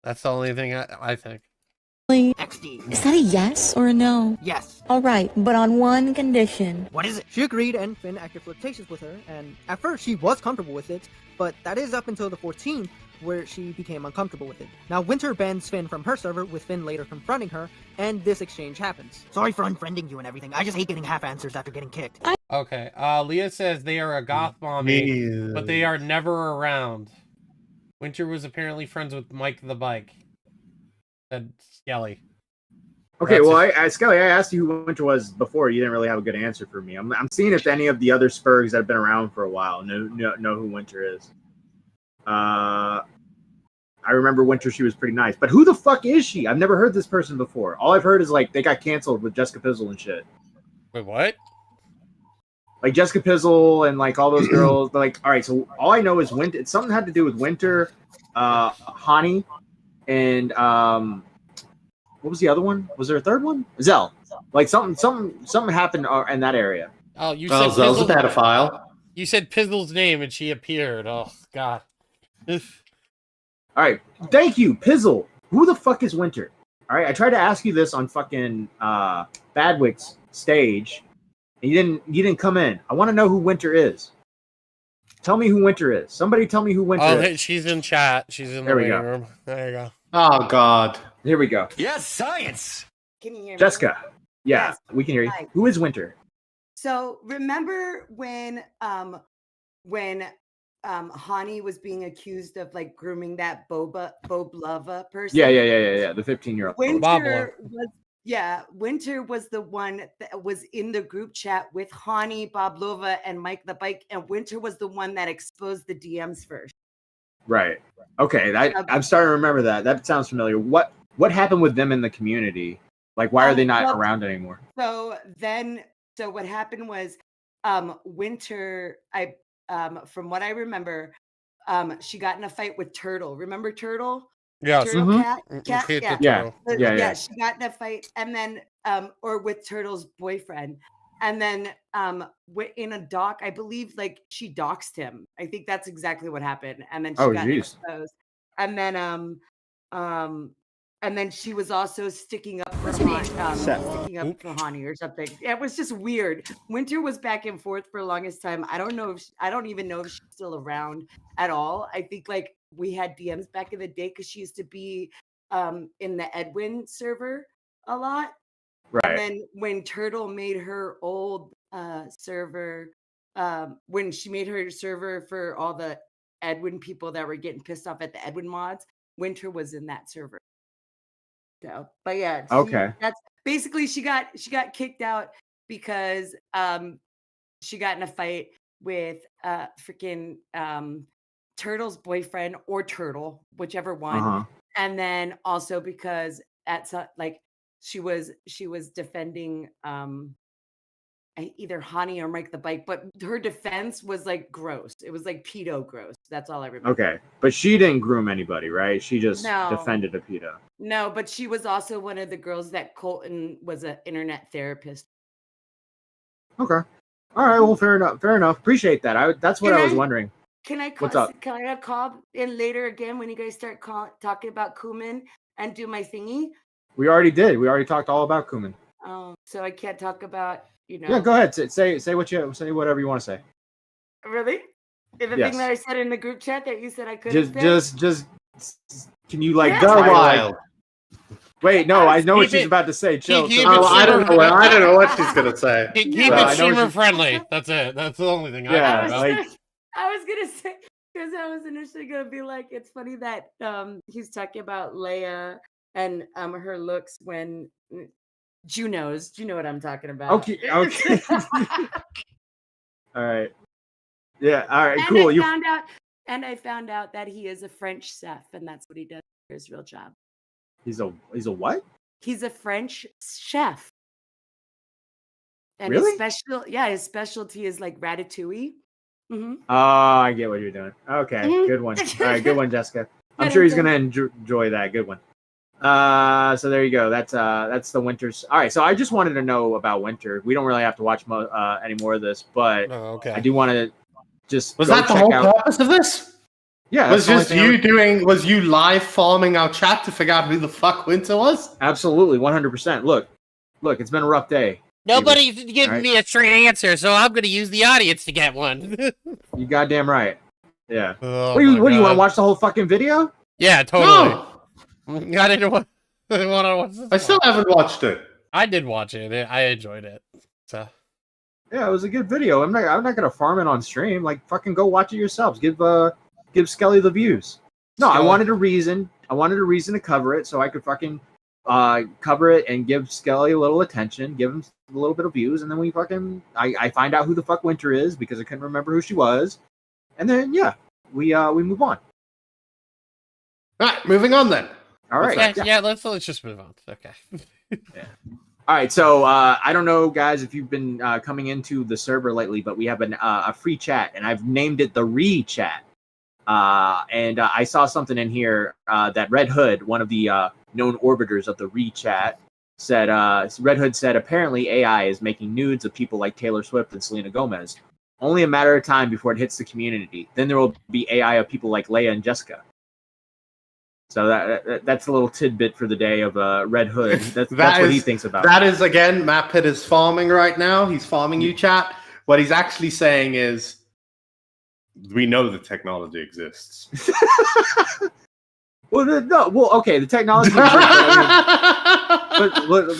That's the only thing I think. XD. Is that a yes or a no? Yes. All right, but on one condition. What is it? She agreed, and Finn acted flirtatious with her, and at first she was comfortable with it, but that is up until the 14th, where she became uncomfortable with it. Now, Winter bans Finn from her server, with Finn later confronting her, and this exchange happens. Sorry for unfriending you and everything. I just hate getting half answers after getting kicked. Okay, Leah says they are a goth mommy, but they are never around. Winter was apparently friends with Mike the Bike. Said Skelly. Okay, Skelly, I asked you who Winter was before. You didn't really have a good answer for me. I'm seeing if any of the other SPERGS that have been around for a while know who Winter is. I remember Winter, she was pretty nice. But who the fuck is she? I've never heard this person before. All I've heard is, like, they got canceled with Jessica Pizzle and shit. Wait, what? Like, Jessica Pizzle and, like, all those girls. But, like, all right, so all I know is Winter. It's something had to do with Winter, Hani, and, what was the other one? Was there a third one? Zell. Like, something happened in that area. Oh, you said Zell's a pedophile. You said Pizzle's name and she appeared. Oh, God. All right, thank you, Pizzle. Who the fuck is Winter? All right, I tried to ask you this on fucking Badwick's stage, and you didn't come in. I want to know who Winter is. Tell me who Winter is. Somebody tell me who Winter is. She's in chat. She's in the There we waiting go. room. There you go. Oh God. Here we go. Yes, science. Can you hear me? Jessica. Yeah, Yes. we can hear you. Hi. Who is Winter? So remember when Hani was being accused of like grooming that Boblova person? Yeah. The 15-year-old. Winter was the one that was in the group chat with Hani, Boblova, and Mike the Bike, and Winter was the one that exposed the DMs first. Right. Okay. I'm starting to remember that. That sounds familiar. What happened with them in the community? Like, why are they not around anymore? So what happened was, Winter, from what I remember, she got in a fight with Turtle. Remember Turtle? Yes. Turtle cat. Yeah. She got in a fight, and then or with Turtle's boyfriend, and then in a doc, I believe, like she doxed him. I think that's exactly what happened, and then she got exposed, and then she was also sticking up for Hani or something. It was just weird. Winter was back and forth for the longest time. I don't even know if she's still around at all. I think like we had DMs back in the day because she used to be in the Edwin server a lot. Right. And then when Turtle made her old server, when she made her server for all the Edwin people that were getting pissed off at the Edwin mods, Winter was in that server. So, but yeah, that's basically she got kicked out because she got in a fight with freaking Turtle's boyfriend or Turtle, whichever one, and then also because she was defending either Hani or Mike the Bike, but her defense was like gross. It was like pedo gross. That's all I remember. Okay, but she didn't groom anybody, right? She just defended a pedo. No, but she was also one of the girls that Colton was an internet therapist. Okay. All right. Well, fair enough. Appreciate that. That's what I was wondering. Can I What's up? Can I call in later again when you guys start talking about Kuihman and do my thingy? We already did. We already talked all about Kuihman. Oh, so I can't talk about, Yeah, go ahead. Say whatever you want to say. Really? The Yes. thing that I said in the group chat that you said I couldn't Just can you like go wild? Wait, no, I know what she's about to say. Chill. I don't know what she's gonna say. Keep it streamer friendly. That's it. That's the only thing. I was gonna say, because I was initially gonna be like, it's funny that he's talking about Leia and her looks when Juno's. Do you know what I'm talking about? Okay. All right. Yeah. All right. And Cool. I found out that he is a French chef, and that's what he does for his real job. He's a what? He's a French chef. And Really? his specialty is like ratatouille. Mm-hmm. Oh, I get what you're doing. Okay, good one. All right, good one, Jessica. I'm sure he's gonna enjoy that. Good one. So there you go. That's the Winters. All right. So I just wanted to know about Winter. We don't really have to watch any more of this, but I do want to just. Was that the whole purpose of this? Yeah. Was you live farming our chat to figure out who the fuck Winter was? Absolutely, 100%. Look, it's been a rough day. Nobody's giving me a straight answer, so I'm going to use the audience to get one. You goddamn right. Yeah. Oh, what do you want to watch the whole fucking video? Yeah, totally. No. I didn't want to watch this. I still haven't watched it. I did watch it. I enjoyed it. So. Yeah, it was a good video. I'm not gonna farm it on stream. Like, fucking go watch it yourselves. Give Skelly the views. No, I wanted a reason. I wanted a reason to cover it so I could fucking cover it and give Skelly a little attention, give him a little bit of views, and then I find out who the fuck Winter is because I couldn't remember who she was, and then we move on. All right, moving on then. All right. Yeah, let's just move on. Okay. Yeah. All right, so I don't know, guys, if you've been coming into the server lately, but we have a free chat, and I've named it the Re-Chat. And I saw something in here that Red Hood, one of the known orbiters of the Re-Chat, said, Red Hood said, apparently AI is making nudes of people like Taylor Swift and Selena Gomez. Only a matter of time before it hits the community. Then there will be AI of people like Leia and Jessica. So that's a little tidbit for the day of Red Hood. That's what he thinks about. That is, again, Matt Pitt is farming right now. He's farming you, chat. What he's actually saying is, we know the technology exists. Well, okay, the technology exists, but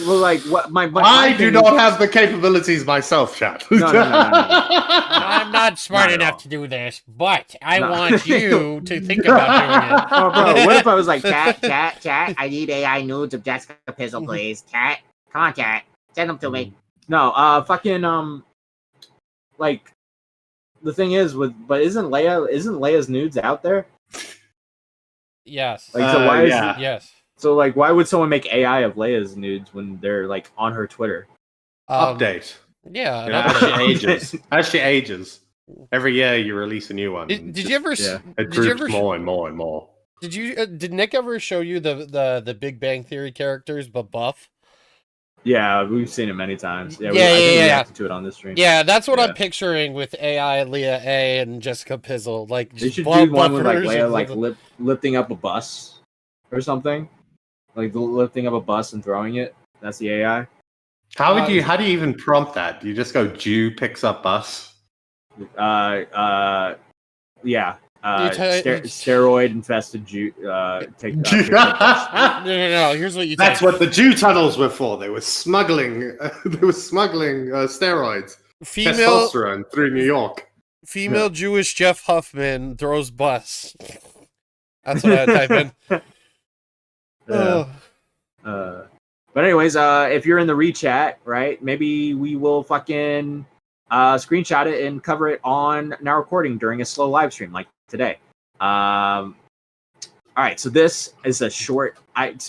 like, what? I do not have the capabilities myself, chat. No. I'm not smart enough to do this, but I want you to think about doing it. Oh, bro, what if I was like, chat, I need AI nudes of Jessica Pizzle, please. Chat, come on, chat, send them to me. No, like, the thing is but isn't Leia's nudes out there? Yes. Like, so why is yes. So like, why would someone make AI of Leia's nudes when they're like on her Twitter? Update. Yeah, You know, as she ages, every year you release a new one. Did you ever? It groups more and more and more. Did Nick ever show you the Big Bang Theory characters, but buff? Yeah, we've seen it many times. Yeah, we reacted to it on this stream. Yeah, that's what I'm picturing with AI, Leia A, and Jessica Pizzle. Like, they should do one with like Leia, like lifting up a bus or something, like lifting up a bus and throwing it. That's the AI. How do you even prompt that? Do you just go Jew picks up bus? Yeah. Steroid infested Jew. No. Here's what you. That's what the Jew tunnels were for. They were smuggling. Steroids, testosterone through New York. Female Jewish Jeff Huffman throws bus. That's what I type in. But anyways, if you're in the rechat, right? Maybe we will fucking screenshot it and cover it on our recording during a slow live stream like today. All right, so this is a short.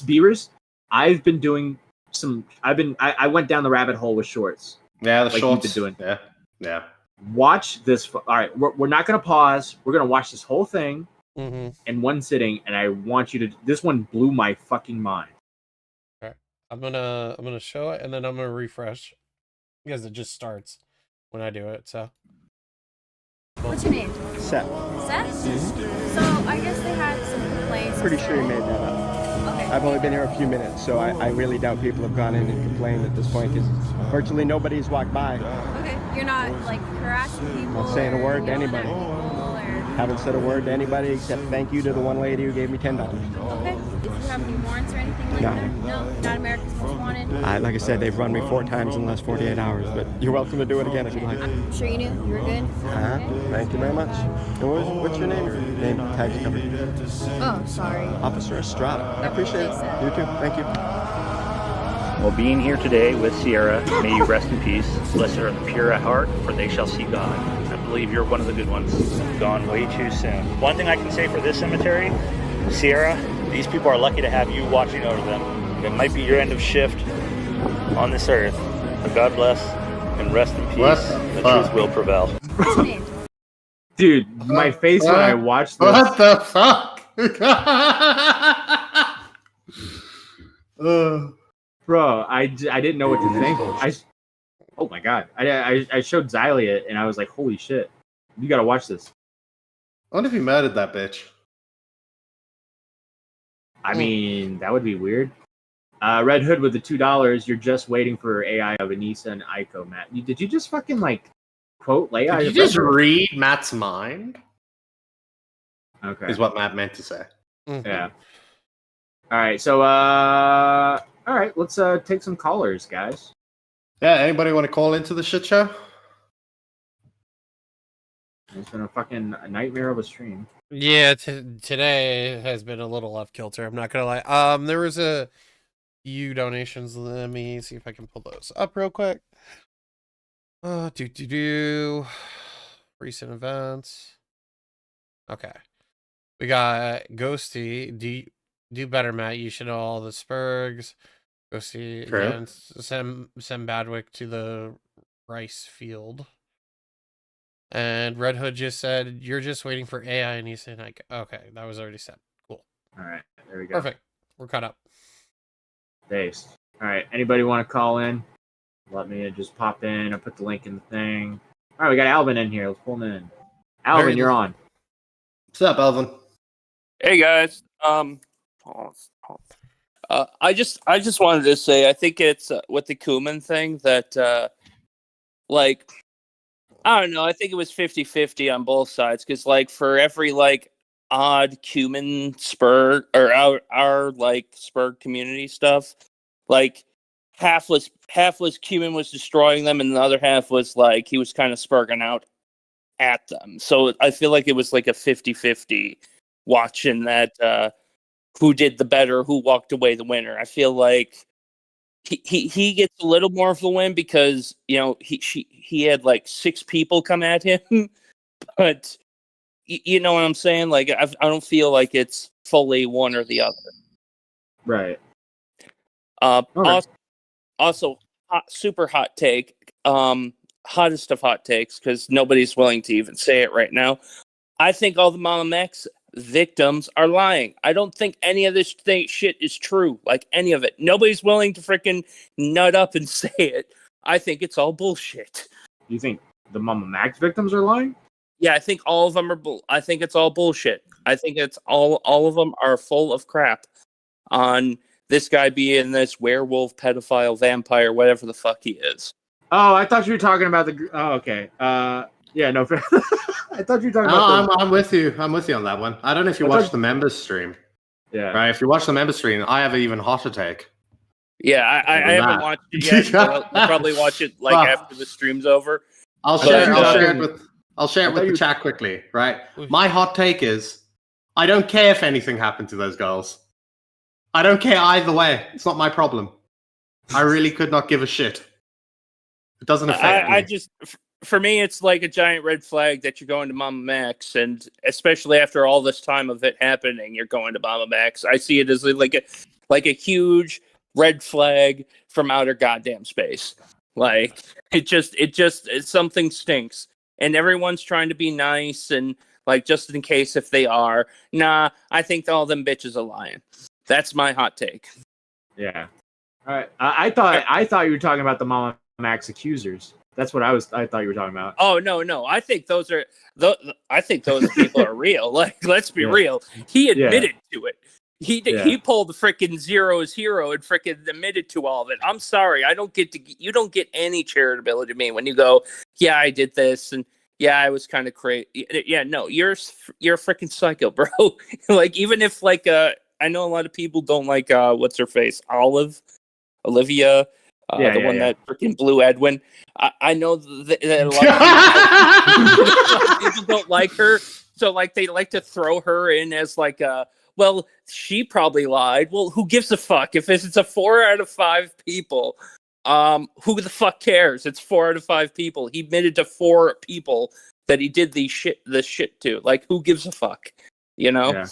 Beavers, I've been doing some. I went down the rabbit hole with shorts. Yeah, the like shorts. You've been doing. Yeah. Watch this. All right, we're not gonna pause. We're gonna watch this whole thing in one sitting, and I want you to. This one blew my fucking mind. Okay. I'm gonna show it, and then I'm gonna refresh because it just starts when I do it. So. What's your name? Seth. Seth? So I guess they had some complaints. Pretty sure you made that up. Okay. I've only been here a few minutes, so I really doubt people have gone in and complained at this point because virtually nobody's walked by. Okay. You're not like harassing people. Not saying a word to anybody. Haven't said a word to anybody except thank you to the one lady who gave me $10. Okay. If you have any warrants or anything like that? No. Not America's Most Wanted? Like I said, they've run me 4 times in the last 48 hours, but you're welcome to do it again if you'd like. I'm sure you knew. You were good. Thank you very much. And what's your name? Your name tag's covered. Oh, sorry. Officer Estrada. I appreciate it. You too. Thank you. Well, being here today with Sierra, may you rest in peace. Blessed are the pure at heart, for they shall see God. I believe you're one of the good ones. Gone way too soon. One thing I can say for this cemetery, Sierra, these people are lucky to have you watching over them. It might be your end of shift on this earth, but God bless and rest in peace. The truth will prevail. What's your name? Dude, my face when I watched this. What the fuck? Bro, I didn't know what to think. Oh my god. I showed Xylee it and I was like, holy shit. You gotta watch this. I wonder if he murdered that bitch. I mean, that would be weird. Red Hood with the $2. You're just waiting for AI of Anissa and Aiko, Matt. Did you just fucking like quote Leia? Did you just read Matt's mind? Okay. Is what Matt meant to say. Yeah. All right. So, all right. Let's take some callers, guys. Yeah. Anybody want to call into the shit show? It's been a fucking nightmare of a stream. Yeah, today has been a little off kilter. I'm not gonna lie. There was a few donations. Let me see if I can pull those up real quick. Recent events. Okay, we got Ghosty. Do better, Matt. You should know all the SPERGS. Ghosty and send Badwick to the rice field. And Red Hood just said, you're just waiting for AI, and he's saying, like, okay, that was already said. Cool. All right, there we go. Perfect. We're caught up. Thanks. All right, anybody want to call in? Let me just pop in. I put the link in the thing. All right, we got Alvin in here. Let's pull him in. Alvin, you're on. What's up, Alvin? Hey, guys. I just wanted to say, I think it's with the Kuihman thing that, like, I don't know. I think it was 50-50 on both sides because, like, for every like odd Kuihman Spurg or our like Spurg community stuff, like half was Kuihman was destroying them, and the other half was like he was kind of spurging out at them. So I feel like it was like a 50-50 watching that who did the better, who walked away the winner. I feel like he gets a little more of the win because, you know, he had like 6 people come at him, but you know what I'm saying? Like I don't feel like it's fully one or the other. Right. Also super hot take. Hottest of hot takes because nobody's willing to even say it right now. I think all the Mama Max victims are lying. I don't think any of this shit is true. Like any of it. Nobody's willing to freaking nut up and say it. I think it's all bullshit. You think the Mama Max victims are lying? Yeah, I think all of them are I think it's all bullshit. I think it's all of them are full of crap on this guy being this werewolf, pedophile, vampire, whatever the fuck he is. Oh, I thought you were talking about the. Oh, okay. Yeah, no. I thought you were talking about. I'm with you. I'm with you on that one. I don't know if you watched the members stream. Yeah. Right. If you watch the members stream, I have an even hotter take. Yeah, I haven't watched it yet. But I'll probably watch it like after the stream's over. I'll share it with the chat quickly. Right. My hot take is, I don't care if anything happened to those girls. I don't care either way. It's not my problem. I really could not give a shit. It doesn't affect me. I just, for me, it's like a giant red flag that you're going to Mama Max, and especially after all this time of it happening, you're going to Mama Max. I see it as like a huge red flag from outer goddamn space. Like something stinks, and everyone's trying to be nice and like just in case if they are. Nah, I think all them bitches are lying. That's my hot take. Yeah. All right. I thought you were talking about the Mama Max accusers. That's what I thought you were talking about. Oh no! I think those people are real. Like, let's be real. He admitted to it. He pulled the freaking Zero's hero and freaking admitted to all of it. I'm sorry, you don't get any charitability to me when you go, yeah, I did this, and yeah, I was kind of crazy. Yeah, no, you're a freaking psycho, bro. Like, even if like I know a lot of people don't like what's her face, Olivia. The one that freaking blew Edwin. I know that a lot of people don't like her, so like they like to throw her in as like well, she probably lied. Well, who gives a fuck if it's a 4 out of 5 people? Who the fuck cares? It's 4 out of 5 people. He admitted to 4 people that he did this shit to. Like, who gives a fuck? You know. Yeah.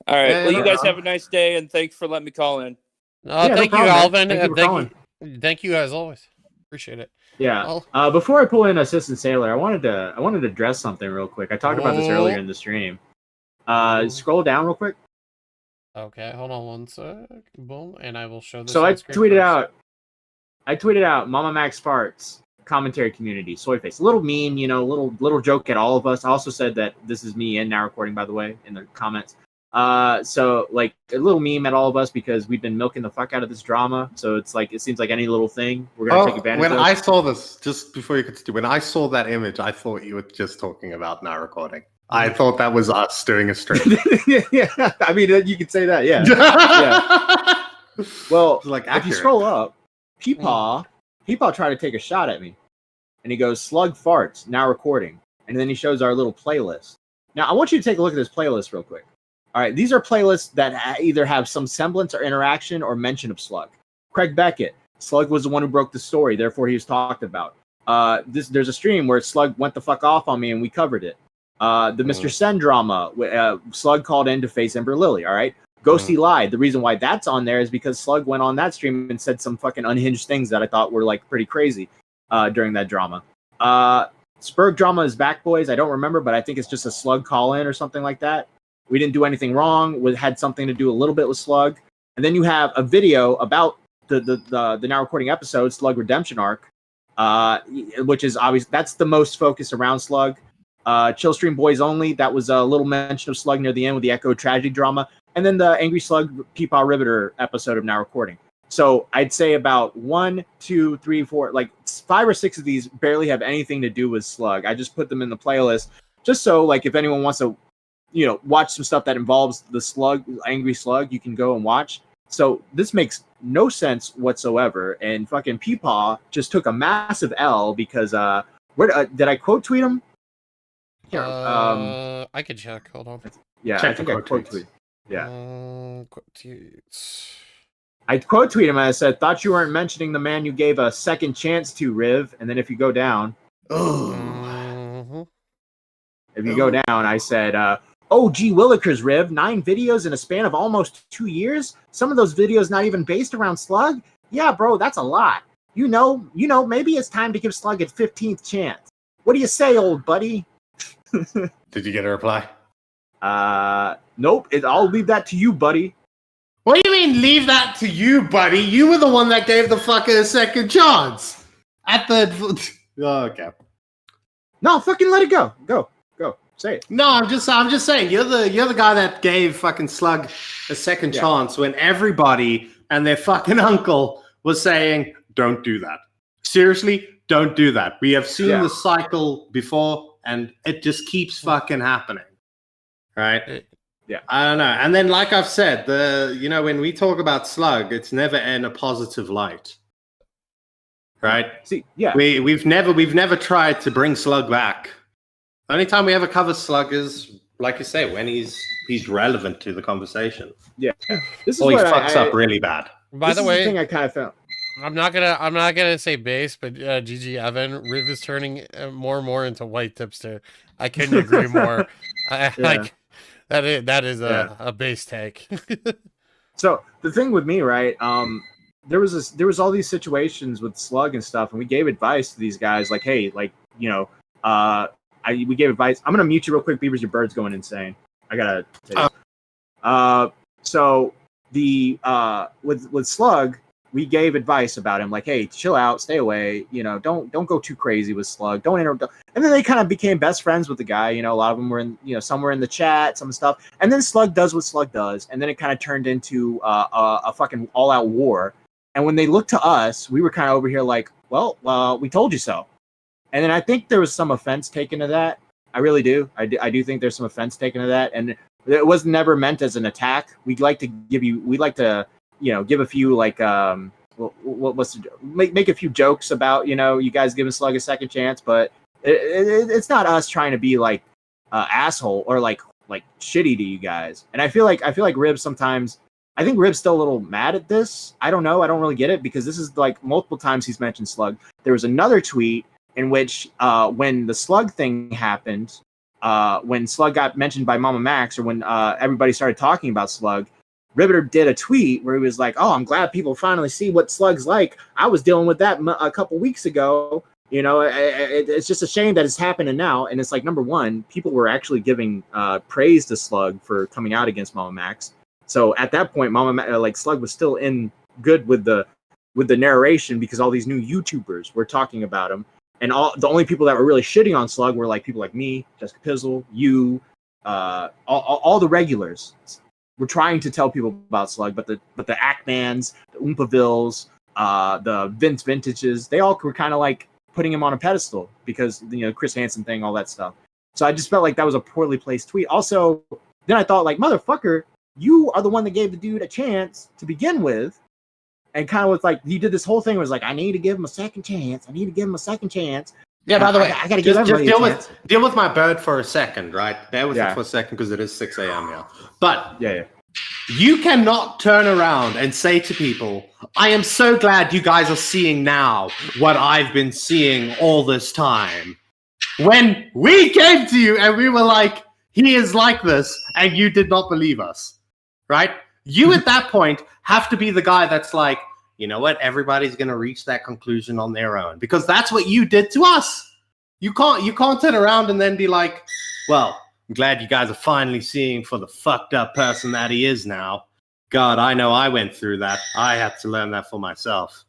All right. Well, you guys have a nice day, and thanks for letting me call in. Thank you, Alvin. Thank you as always. Appreciate it. Yeah. Before I pull in Assistant Sailor, I wanted to address something real quick. I talked about this earlier in the stream. Scroll down real quick. Okay, hold on one sec. Boom, and I will show this. So I tweeted out Mama Max farts commentary community soy face. A little meme, little joke at all of us. I also said that this is me and Now Recording, by the way, in the comments. So like a little meme at all of us because we've been milking the fuck out of this drama. So it's like it seems like any little thing we're gonna take advantage of. When I saw this, just before you continue, when I saw that image, I thought you were just talking about Now Recording. I thought that was us doing a stream. Yeah, I mean you could say that. Yeah. Yeah. Well, like if you scroll up, Peepaw tried to take a shot at me, and he goes, "Slug farts Now Recording," and then he shows our little playlist. Now I want you to take a look at this playlist real quick. All right, these are playlists that either have some semblance or interaction or mention of Slug. Craig Beckett, Slug was the one who broke the story, therefore he was talked about. There's a stream where Slug went the fuck off on me and we covered it. The Mr. Sen drama, Slug called in to face Ember Lily, all right? Ghosty lied. The reason why that's on there is because Slug went on that stream and said some fucking unhinged things that I thought were like pretty crazy during that drama. Spurg drama is back, boys. I don't remember, but I think it's just a Slug call-in or something like that. We didn't do anything wrong. We had something to do a little bit with Slug. And then you have a video about the Now Recording episode, Slug Redemption Arc, which is obvious. That's the most focused around Slug. Chillstream Boys Only, that was a little mention of Slug near the end with the Echo tragedy drama. And then the Angry Slug Peepaw Riveter episode of Now Recording. So I'd say about 1, 2, 3, 4, like 5 or 6 of these barely have anything to do with Slug. I just put them in the playlist just so, like, if anyone wants to, watch some stuff that involves the Slug, Angry Slug, you can go and watch. So this makes no sense whatsoever. And fucking Peepaw just took a massive L because where did I quote tweet him? Here, I can check. Hold on. Yeah, Check I think the I quote tweet. Yeah. Quote tweets. I quote tweet him and I said, "Thought you weren't mentioning the man you gave a second chance to, Riv." And then if you go down, if you go down, I said, "Oh, gee willikers, Riv, 9 videos in a span of almost 2 years. Some of those videos not even based around Slug. Yeah, bro, that's a lot. You know, maybe it's time to give Slug a 15th chance. What do you say, old buddy?" Did you get a reply? Nope. I'll leave that to you, buddy. What do you mean, leave that to you, buddy? You were the one that gave the fucker a second chance. Okay. No, fucking let it go. Go. Say it. No, I'm just saying you're the guy that gave fucking Slug a second chance when everybody and their fucking uncle was saying, "Don't do that. Seriously, don't do that. We have seen the cycle before, and it just keeps fucking happening." Right? Yeah. I don't know. And then, like I've said, when we talk about Slug, it's never in a positive light. Right? See, yeah. We've never tried to bring Slug back. The only time we ever cover Slug is, like you say, when he's relevant to the conversation. Yeah. This is he fucks up really bad. By the way, thing I kind of felt. I'm not gonna say base, but GG Evan, Riv is turning more and more into white tipster. I couldn't agree more. Like that is a base take. So the thing with me, right? There was all these situations with Slug and stuff, and we gave advice to these guys, like, hey, like, we gave advice. I'm gonna mute you real quick, Beavers. Your bird's going insane. I gotta take it. So the with Slug, we gave advice about him, like, hey, chill out, stay away, don't go too crazy with Slug, don't interrupt. And then they kind of became best friends with the guy. A lot of them were in, some were in the chat, some stuff. And then Slug does what Slug does, and then it kind of turned into a fucking all-out war. And when they looked to us, we were kind of over here like, well, we told you so. And then I think there was some offense taken to that. I really do. I do think there's some offense taken to that, and it was never meant as an attack. We'd like to give a few like make a few jokes about you guys giving Slug a second chance, but it's not us trying to be like asshole or like shitty to you guys. And I feel like Rib sometimes. I think Rib's still a little mad at this. I don't know. I don't really get it because this is like multiple times he's mentioned Slug. There was another tweet in which when the Slug thing happened, when Slug got mentioned by Mama Max, or when everybody started talking about Slug, Riveter did a tweet where he was like, "Oh, I'm glad people finally see what Slug's like. I was dealing with that a couple weeks ago. It's just a shame that it's happening now." And it's like, number one, people were actually giving praise to Slug for coming out against Mama Max. So at that point, Slug was still in good with the narration because all these new YouTubers were talking about him. And the only people that were really shitting on Slug were like people like me, Jessica Pizzle, you, all the regulars. We're trying to tell people about Slug, but the Ackmans, the Oompavilles, the Vince Vintages, they all were kind of like putting him on a pedestal because Chris Hansen thing, all that stuff. So I just felt like that was a poorly placed tweet. Also, then I thought like, motherfucker, you are the one that gave the dude a chance to begin with. And kind of was like, he did this whole thing where it was like, I need to give him a second chance. Yeah, by the way, I gotta give just deal with my bird for a second, right? Bear with it for a second because it is 6 a.m. now. But you cannot turn around and say to people, I am so glad you guys are seeing now what I've been seeing all this time. When we came to you and we were like, he is like this, and you did not believe us. Right? You at that point have to be the guy that's like, you know what? Everybody's going to reach that conclusion on their own because that's what you did to us. You can't turn around and then be like, well, I'm glad you guys are finally seeing for the fucked up person that he is now. God, I know I went through that. I had to learn that for myself.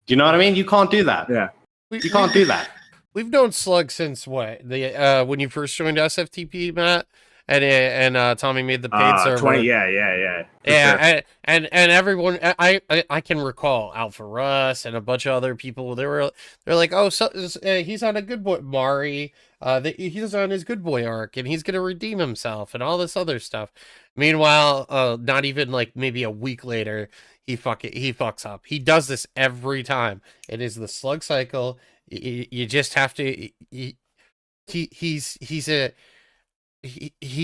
Do you know what I mean? You can't do that. Yeah. You can't do that. We've known Slug since what? When you first joined SFTP, Matt? and Tommy made the paid server. 20, yeah. Yeah, and everyone, I can recall Alpha Russ and a bunch of other people. They're like, oh, so he's on a good boy, Mari. He's on his good boy arc, and he's gonna redeem himself, and all this other stuff. Meanwhile, not even like maybe a week later, he fucks up. He does this every time. It is the slug cycle. You just have to. He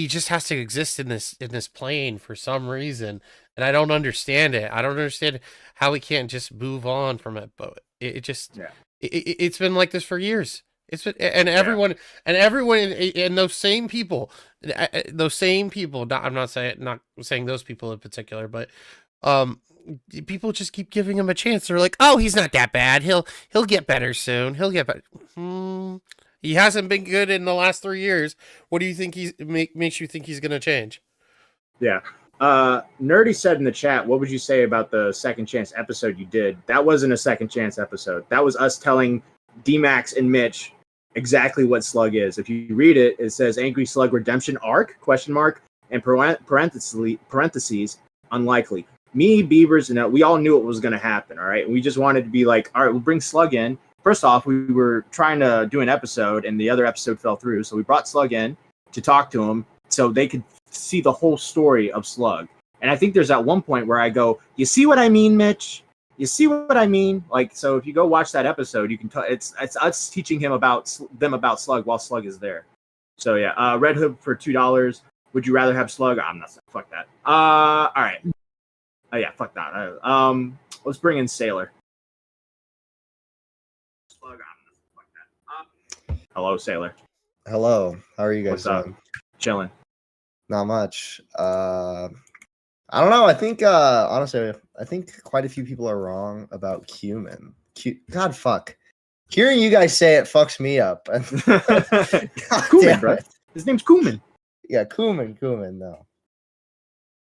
just has to exist in this plane for some reason, and I don't understand it. I don't understand how we can't just move on from it. But it's been like this for years. It's been, and everyone and those same people. I'm not saying those people in particular, but people just keep giving him a chance. They're like, oh, he's not that bad. He'll get better soon. He'll get better. He hasn't been good in the last 3 years. What do you think makes you think he's going to change? Yeah. Nerdy said in the chat, what would you say about the second chance episode you did? That wasn't a second chance episode. That was us telling D-Max and Mitch exactly what Slug is. If you read it, it says Angry Slug Redemption Arc, ? And parentheses, unlikely. Me, Beavers, and we all knew what was going to happen, all right? We just wanted to be like, all right, we'll bring Slug in. First off, we were trying to do an episode, and the other episode fell through, so we brought Slug in to talk to him so they could see the whole story of Slug. And I think there's at one point where I go, you see what I mean, Mitch? You see what I mean? Like, so if you go watch that episode, you can tell it's us teaching them about Slug while Slug is there. So yeah, Red Hood for $2. Would you rather have Slug? I'm not. Fuck that. All right. Oh yeah, fuck that. Let's bring in Sailor. Hello, Sailor. Hello. How are you guys What's doing? Chilling. Not much. I don't know. I think honestly, I think quite a few people are wrong about Kuihman. God, fuck. Hearing you guys say it fucks me up. Kuihman, bro. His name's Kuihman. Yeah, Kuihman. No.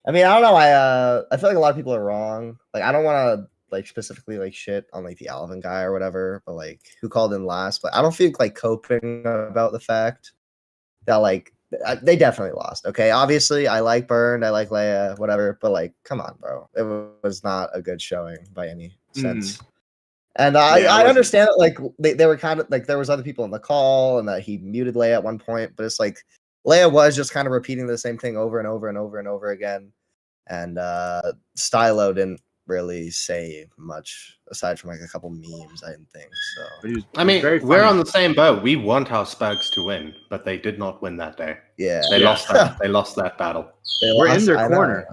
I mean, I don't know. I feel like a lot of people are wrong. Like, I don't want to like specifically like shit on like the Alvin guy or whatever, but like who called in last. But I don't feel like coping about the fact that like they definitely lost. Okay, obviously I like Burned, I like Leia, whatever. But like, come on, bro, it was not a good showing by any sense. And I understand that like they were kind of like there was other people on the call and that he muted Leia at one point, but it's like Leia was just kind of repeating the same thing over and over and over and over again. And Stylo didn't really say much aside from like a couple memes, I didn't think. So I mean, we're on the same boat. We want our SPERGS to win, but they did not win that day. Yeah. They lost that. They lost that battle. We're in their corner.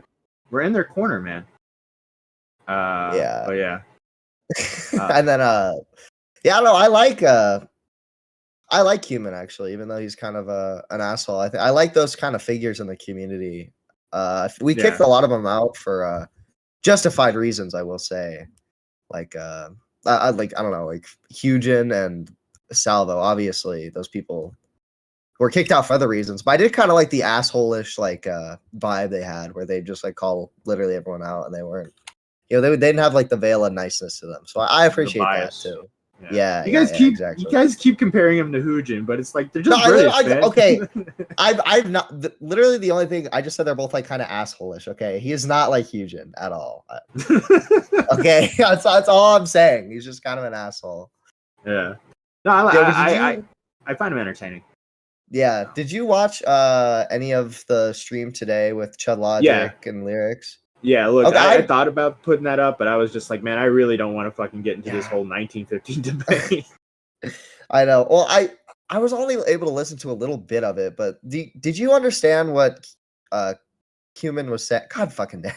We're in their corner, man. Yeah. But yeah. And then yeah, no, I like Kuihman actually, even though he's kind of an asshole. I like those kind of figures in the community. We kicked a lot of them out for justified reasons, I will say. Like I don't know, like Hugin and Salvo, obviously those people were kicked out for other reasons. But I did kind of like the asshole-ish like vibe they had, where they just like call literally everyone out, and they weren't, they didn't have like the veil of niceness to them. So I appreciate that too. Yeah, you guys keep comparing him to Hugin, but it's like they're just British, man. Okay, I've not literally the only thing I just said, they're both like kind of asshole-ish. Okay, he is not like Hugin at all. Okay, that's all I'm saying. He's just kind of an asshole. Yeah. No, I find him entertaining. Yeah. Did you watch any of the stream today with Chud Logic and Lyrics? Yeah, look, okay, I thought about putting that up, but I was just like, man, I really don't want to fucking get into this whole 1915 debate. I know. Well, I was only able to listen to a little bit of it, but did you understand what Kuihman was saying? God fucking damn.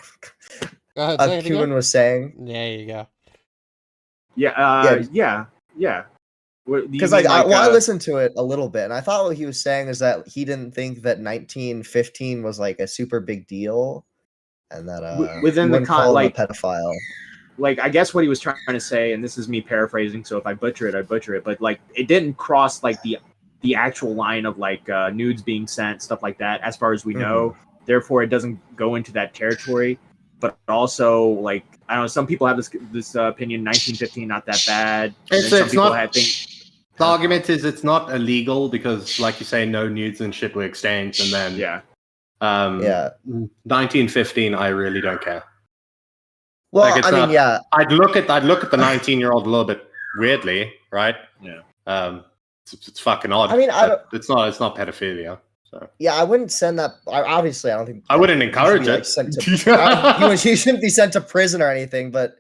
Kuihman was saying. There you go. Yeah. Because I listened to it a little bit, and I thought what he was saying is that he didn't think that 1915 was like a super big deal. And that within the like pedophile, like I guess what he was trying to say, and this is me paraphrasing, so if I butcher it, I butcher it. But like it didn't cross like the actual line of like nudes being sent, stuff like that, as far as we know. Therefore, it doesn't go into that territory. But also, like I don't know, some people have this opinion: 1915 not that bad. The argument is it's not illegal because, like you say, no nudes and shit were exchanged, and then Yeah. 1915, I really don't care. Well, Like, it's I mean, not- yeah. I'd look at the 19-year-old a little bit weirdly, right? Yeah. It's fucking odd. I mean, I but it's not pedophilia. So Yeah, I wouldn't send that. Obviously, I don't think I wouldn't you should encourage be, like, it. sent to, you shouldn't be sent to prison or anything. But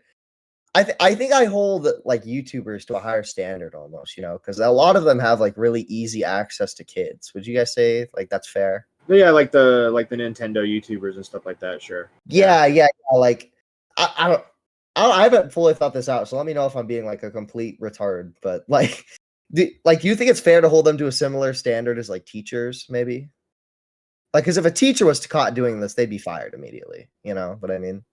I think I hold like YouTubers to a higher standard almost, because a lot of them have like really easy access to kids. Would you guys say like that's fair? Yeah, like the Nintendo YouTubers and stuff like that. Sure. Yeah. Like I haven't fully thought this out, so let me know if I'm being like a complete retard. But like, do you think it's fair to hold them to a similar standard as like teachers, maybe? Like, because if a teacher was caught doing this, they'd be fired immediately. You know what I mean?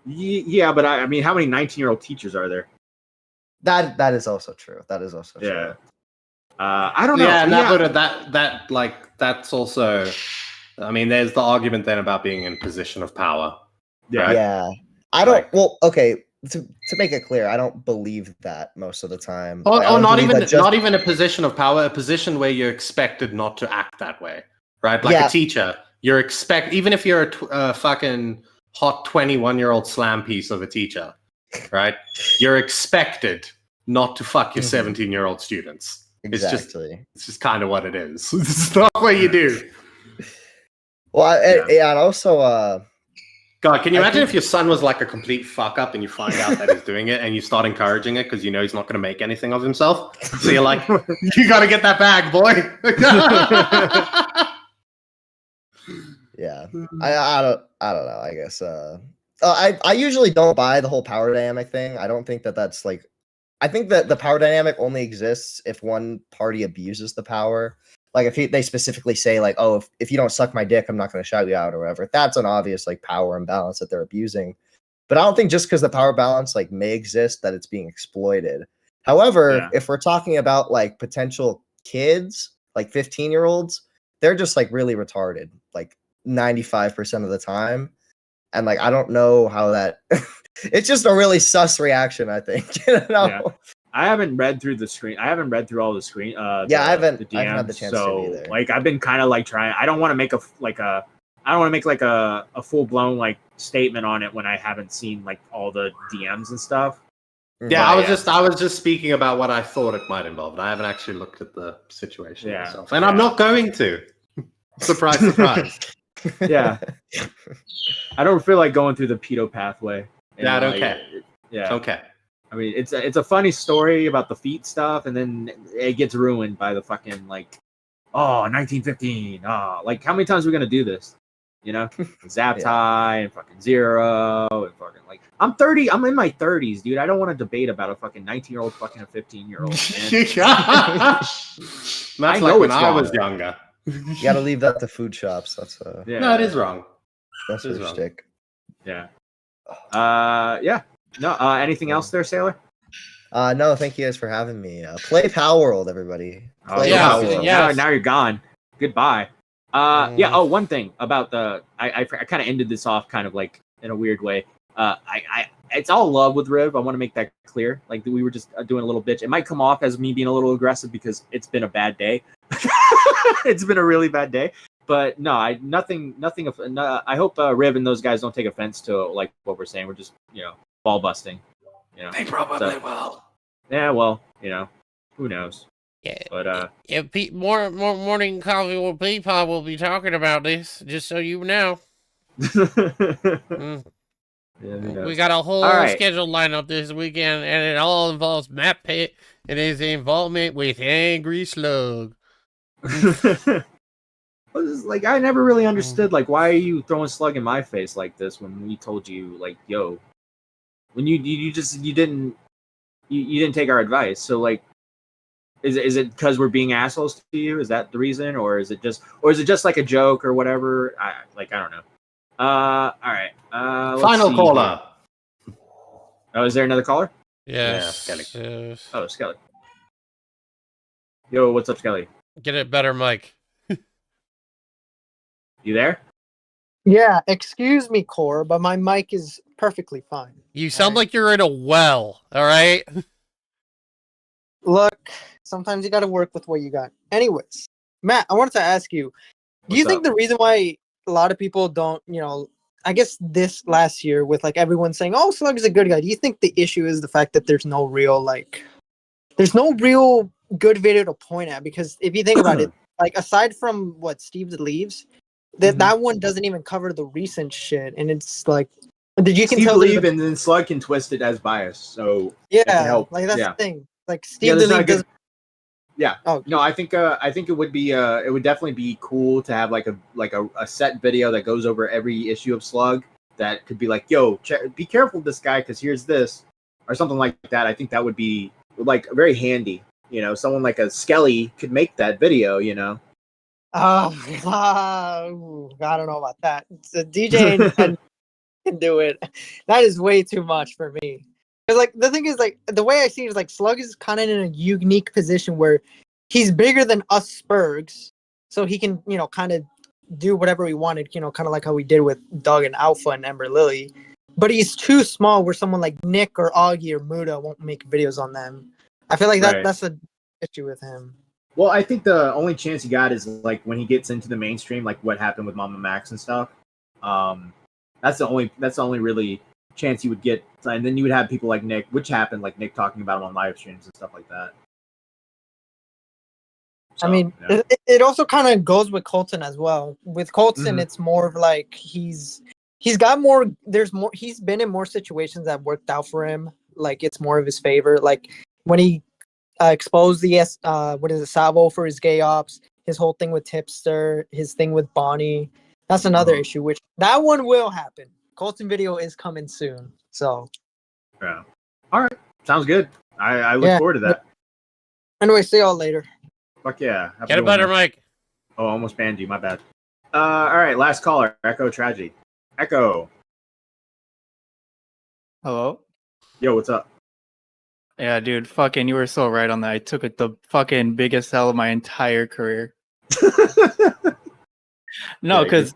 Yeah, but I mean, how many 19-year-old teachers are there? That is also true. That is also true. I don't know. Yeah, that's also. I mean, there's the argument then about being in position of power. Right? Yeah. I don't. Well, okay. To make it clear, I don't believe that most of the time. Or not not even a position of power, a position where you're expected not to act that way, right? Like a teacher, even if you're a fucking hot 21-year-old slam piece of a teacher, right? You're expected not to fuck your 17-year-old students. Exactly. It's just kind of what it is. It's not what you do. Well, and also, God, can you imagine if your son was like a complete fuck up and you find out that he's doing it and you start encouraging it because you know he's not going to make anything of himself? So you're like, you got to get that bag, boy. Yeah, I don't know. I guess I usually don't buy the whole power dynamic thing. I don't think that's like. I think that the power dynamic only exists if one party abuses the power. Like if they specifically say like, oh, if you don't suck my dick, I'm not going to shout you out or whatever. That's an obvious like power imbalance that they're abusing. But I don't think just because the power balance like may exist that it's being exploited. However, if we're talking about like potential kids, like 15-year-olds, they're just like really retarded, like 95% of the time. And like I don't know how that. It's just a really sus reaction, I think. Yeah. I haven't read through the screen. I haven't read through all the screen. I haven't had the chance to either. Like I've been kind of like trying. I don't want to make a full blown like statement on it when I haven't seen like all the DMs and stuff. Yeah, I was just speaking about what I thought it might involve. I haven't actually looked at the situation myself, and I'm not going to. Surprise, surprise. Yeah, I don't feel like going through the pedo pathway. Yeah, I don't care. Yeah, okay. I mean, it's a funny story about the feet stuff, and then it gets ruined by the fucking like, 1915. Like how many times are we gonna do this? You know, Zaptai and fucking Zero and fucking like I'm 30. I'm in my 30s, dude. I don't want to debate about a fucking 19-year-old fucking a 15-year-old. That's like when I was younger. You got to leave that to food shops. That's no, it is wrong. That's your shtick. Yeah. Yeah. No. Anything else there, Sailor? No. Thank you guys for having me. Play Power World, everybody. Now you're gone. Goodbye. Yeah. Oh, one thing about I kind of ended this off kind of like in a weird way. It's all love with Riv. I want to make that clear. Like we were just doing a little bitch. It might come off as me being a little aggressive because it's been a bad day. It's been a really bad day. But no, nothing. I hope Riv and those guys don't take offense to like what we're saying. We're just ball busting. They probably will. Yeah, well, who knows? Yeah, but more morning coffee with Peapod will be talking about this. Just so you know. We got a whole schedule lined up this weekend, and it all involves Matt Pitt and his involvement with Angry Slug. Like I never really understood like why are you throwing Slug in my face like this when we told you like when you didn't take our advice. So like is it because we're being assholes to you? Is that the reason, or is it just like a joke or whatever? I don't know. All right. Final caller. Oh, is there another caller? Yes. Yeah, Skelly. Oh, Skelly. Yo, what's up, Skelly? Get it better, Mike. You there? Yeah, excuse me, Core, but my mic is perfectly fine. You sound like you're in a well, all right? Look, sometimes you got to work with what you got. Anyways, Matt, I wanted to ask you, do you think the reason why a lot of people don't, I guess this last year with like everyone saying, "Oh, Slug is a good guy." Do you think the issue is the fact that there's no real good video to point at? Because if you think about it, like aside from what Steve Leaves, that one doesn't even cover the recent shit, and it's like, did you can Steve tell Leave and then Slug can twist it as bias, so yeah, it can help. like that's yeah. the thing. Like Yeah, Steve there's not Leave a good- doesn't. Yeah. Oh no, I think it would be it would definitely be cool to have like a set video that goes over every issue of Slug that could be like, yo, be careful of this guy because here's this or something like that. I think that would be like very handy. Someone like a Skelly could make that video. Oh, I don't know about that. The DJ can do it. That is way too much for me. Because like the thing is, like the way I see it is like Slug is kind of in a unique position where he's bigger than us SPERGS, so he can kind of do whatever he wanted. Kind of like how we did with Doug and Alpha and Ember Lily. But he's too small where someone like Nick or Augie or Muda won't make videos on them. I feel like that's an issue with him. Well, I think the only chance he got is like when he gets into the mainstream, like what happened with Mama Max and stuff. That's the only really chance you would get, and then you would have people like Nick, which happened, like Nick talking about him on live streams and stuff like that. So, I mean, yeah. it also kind of goes with Colton as well. With Colton, it's more of like he's got more. There's more. He's been in more situations that worked out for him. Like it's more of his favor. Like when he exposed the Savo for his gay ops, his whole thing with Tipster, his thing with Bonnie. That's another issue. Which that one will happen. Colton video is coming soon. So. Yeah. All right. Sounds good. I look forward to that. Anyway, see y'all later. Fuck yeah. Get a better mic. Oh, almost banned you. My bad. All right. Last caller. Echo Tragedy. Echo. Hello? Yo, what's up? Yeah, dude. Fucking, you were so right on that. I took it the fucking biggest L of my entire career. No, because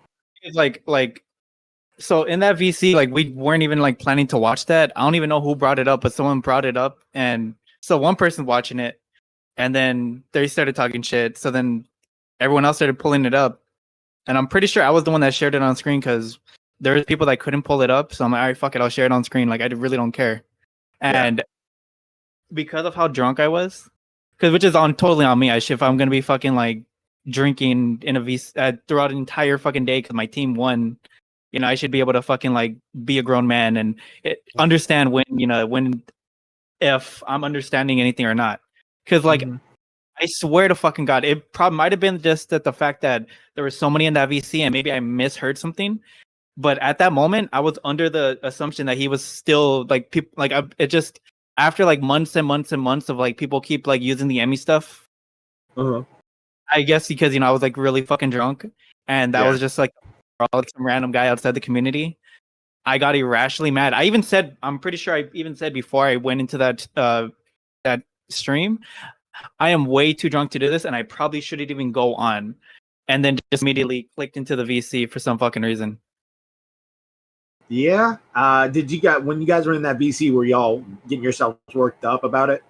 so in that VC, like we weren't even like planning to watch that. I don't even know who brought it up, but someone brought it up, and so one person watching it, and then they started talking shit. So then everyone else started pulling it up, and I'm pretty sure I was the one that shared it on screen because there was people that couldn't pull it up. So I'm like, all right, fuck it, I'll share it on screen. Like I really don't care, and because of how drunk I was, which is totally on me. If I'm gonna be fucking like drinking in a VC throughout an entire fucking day because my team won. I should be able to fucking like be a grown man and understand when if I'm understanding anything or not. Because like I swear to fucking God, it probably might have been just that the fact that there were so many in that VC and maybe I misheard something. But at that moment, I was under the assumption that he was still like people like it just after like months and months and months of like people keep like using the Emmy stuff. I guess because I was like really fucking drunk and that was just like some random guy outside the community. I got irrationally mad. I'm pretty sure I even said before I went into that stream, I am way too drunk to do this, and I probably shouldn't even go on. And then just immediately clicked into the VC for some fucking reason. Yeah. When you guys were in that VC, were y'all getting yourselves worked up about it?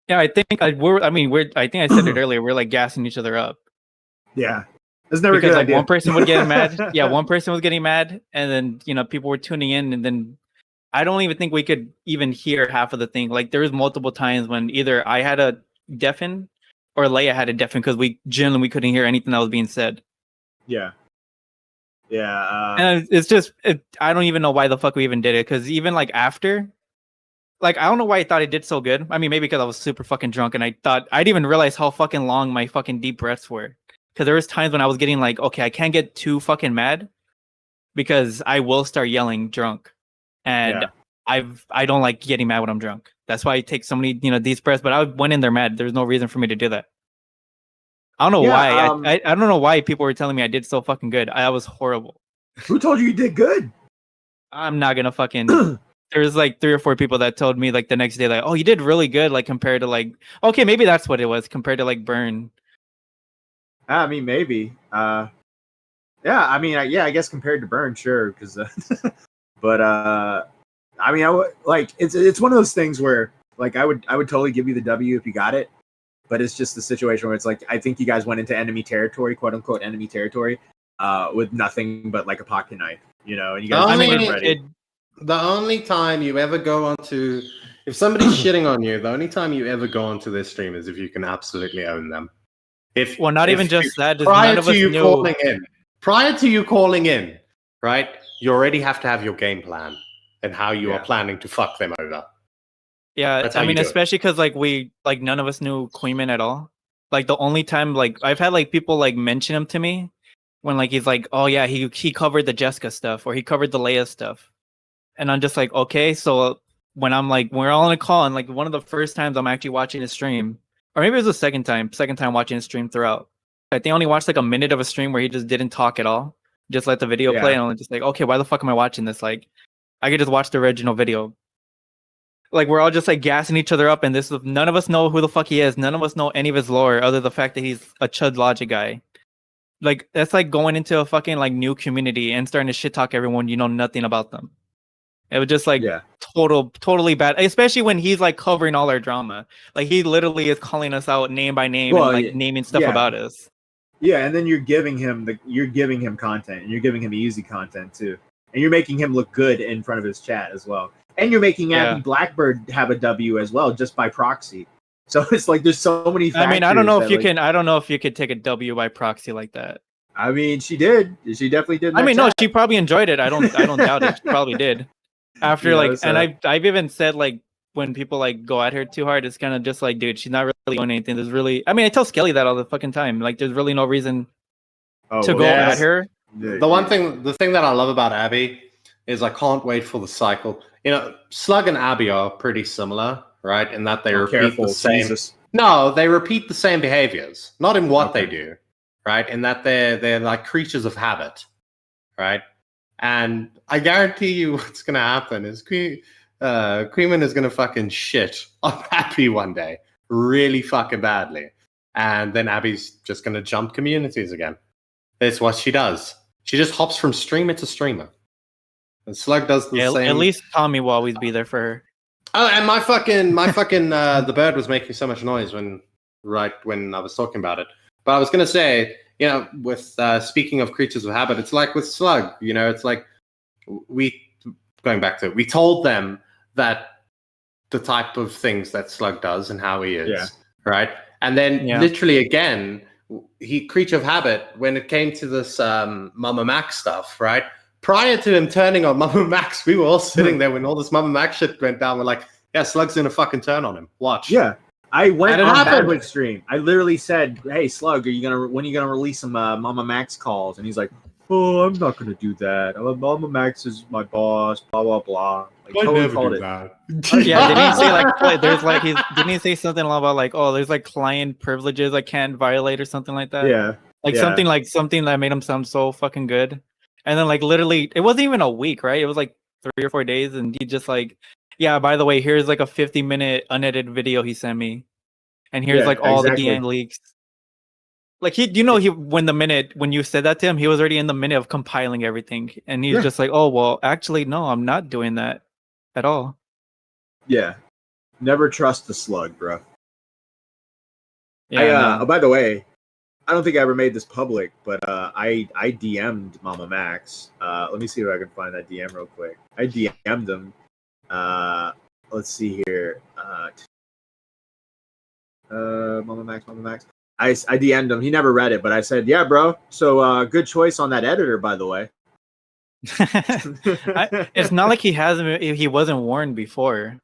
Yeah, I think I think I said it earlier. We're like gassing each other up. Yeah. It's never because a good like idea. one person would get mad. Yeah, one person was getting mad, and then people were tuning in, and then I don't even think we could even hear half of the thing. Like there was multiple times when either I had a deafen or Leia had a deafen because we couldn't hear anything that was being said. Yeah. Yeah. And it's just I don't even know why the fuck we even did it because even like after. Like, I don't know why I thought I did so good. I mean, maybe because I was super fucking drunk and I didn't even realize how fucking long my fucking deep breaths were. Because there was times when I was getting like, okay, I can't get too fucking mad because I will start yelling drunk. And I don't like getting mad when I'm drunk. That's why I take so many, deep breaths. But I went in there mad. There's no reason for me to do that. I don't know why. I don't know why people were telling me I did so fucking good. I was horrible. Who told you did good? I'm not gonna fucking... There's like 3 or 4 people that told me like the next day, like, oh, you did really good, like compared to like, okay, maybe that's what it was compared to like Burn. I mean, maybe. I guess compared to Burn, sure, because, but I mean, it's one of those things where like I would totally give you the W if you got it, but it's just the situation where it's like I think you guys went into enemy territory, quote unquote enemy territory. with nothing but like a pocket knife, you know, and you The guys only, ready. the only time you ever go onto, if somebody's shitting on you, the only time you ever go onto their stream is if you can absolutely own them. Well, not even just that. Just Prior none of to us you knew. calling in, right? You already have to have your game plan and how you are planning to fuck them over. Yeah, That's how I you mean, do it. especially because like none of us knew Kuihman at all. Like the only time like I've had like people like mention him to me when like he's like, oh yeah, he covered the Jessica stuff or he covered the Leia stuff, and I'm just like, okay. So when I'm like, we're all on a call, and like one of the first times I'm actually watching his stream, or maybe it was the second time watching his stream throughout. I think I only watched like a minute of a stream where he just didn't talk at all, just let the video play, and I'm just like, okay, why the fuck am I watching this? Like, I could just watch the original video. Like we're all just like gassing each other up, and none of us know who the fuck he is. None of us know any of his lore, other than the fact that he's a Chud Logic guy. Like that's like going into a fucking like new community and starting to shit talk everyone you know nothing about them. It was just like totally bad, especially when he's like covering all our drama. Like he literally is calling us out name by name and like naming stuff about us. Yeah, and then you're giving him content, and you're giving him easy content too, and you're making him look good in front of his chat as well. And you're making Abby Blackbird have a W as well, just by proxy. So it's like there's so many factors. I mean, I don't know if you can. I don't know if you could take a W by proxy like that. I mean, she did. She definitely did. I mean, no, she probably enjoyed it. I don't doubt it. She probably did. After and I've even said like when people like go at her too hard, it's kind of just like, dude, she's not really doing anything. There's really, I mean, I tell Skelly that all the fucking time. Like, there's really no reason to go at her. The thing that I love about Abby is I can't wait for the cycle. You know, Slug and Abby are pretty similar, right? In that they repeat the same. Jesus. No, they repeat the same behaviors, not in what they do, right? In that they're like creatures of habit, right? And I guarantee you, what's gonna happen is Kuihman is gonna fucking shit on Abby one day, really fucking badly, and then Abby's just gonna jump communities again. That's what she does. She just hops from streamer to streamer. And Slug does the same. At least Tommy will always be there for her. Oh, and my fucking the bird was making so much noise when I was talking about it. But I was gonna say, you know, with speaking of creatures of habit, it's like with Slug. You know, it's like we told them that the type of things that Slug does and how he is, right? And then literally again, he creature of habit when it came to this Mama Max stuff, right? Prior to him turning on Mama Max, we were all sitting there when all this Mama Max shit went down. We're like, yeah, Slug's gonna fucking turn on him. Watch. Yeah. I went on Badwood stream. I literally said, hey, Slug, when are you gonna release some Mama Max calls? And he's like, oh, I'm not gonna do that. Mama Max is my boss, blah, blah, blah. Like, I totally never called do it. that. Yeah, didn't he say like there's like didn't he say something about like, oh, there's like client privileges I can't violate or something like that? Yeah. Like something that made him sound so fucking good. And then like literally it wasn't even a week, right? It was like 3 or 4 days, and he just like, yeah, by the way, here's like a 50-minute unedited video he sent me. And here's like all the DM leaks. Like when you said that to him, he was already in the minute of compiling everything. And he's just like, oh well, actually no, I'm not doing that at all. Yeah. Never trust the Slug, bro. Yeah. By the way, I don't think I ever made this public, but I DM'd Mama Max. Let me see if I can find that DM real quick. I DM'd him. Let's see here. Mama Max. I DM'd him. He never read it, but I said, yeah, bro. So good choice on that editor, by the way. It's not like he wasn't warned before.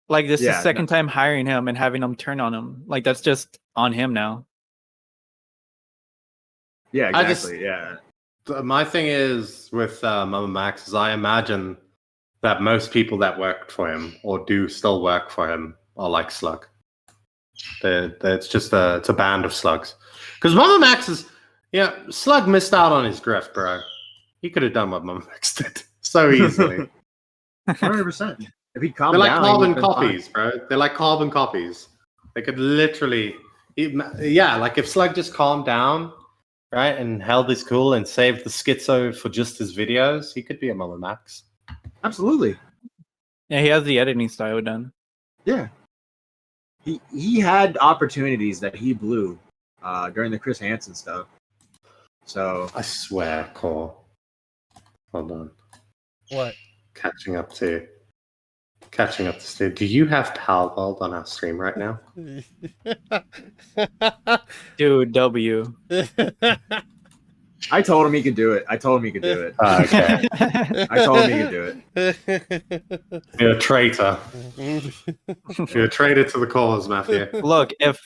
Like this is the second time hiring him and having him turn on him. Like that's just on him now. Yeah, exactly. My thing is with Mama Max is I imagine that most people that worked for him or do still work for him are like Slug. It's just it's a band of slugs. Because Mama Max is, Slug missed out on his grift, bro. He could have done what Mama Max did so easily. 100%. If he calmed They're like down, carbon copies, bro. They're like carbon copies. They could literally, like if Slug just calmed down, right, and held his cool and saved the schizo for just his videos, he could be a Mama Max. Absolutely. Yeah, he has the editing style done. Yeah. He had opportunities that he blew during the Chris Hansen stuff. So I swear, Core. Hold on. What? Catching up to Steve. Do you have Palworld on our stream right now? Dude, W. I told him he could do it. Okay. I told him he could do it. You're a traitor. You're a traitor to the cause, Matthew. Look, if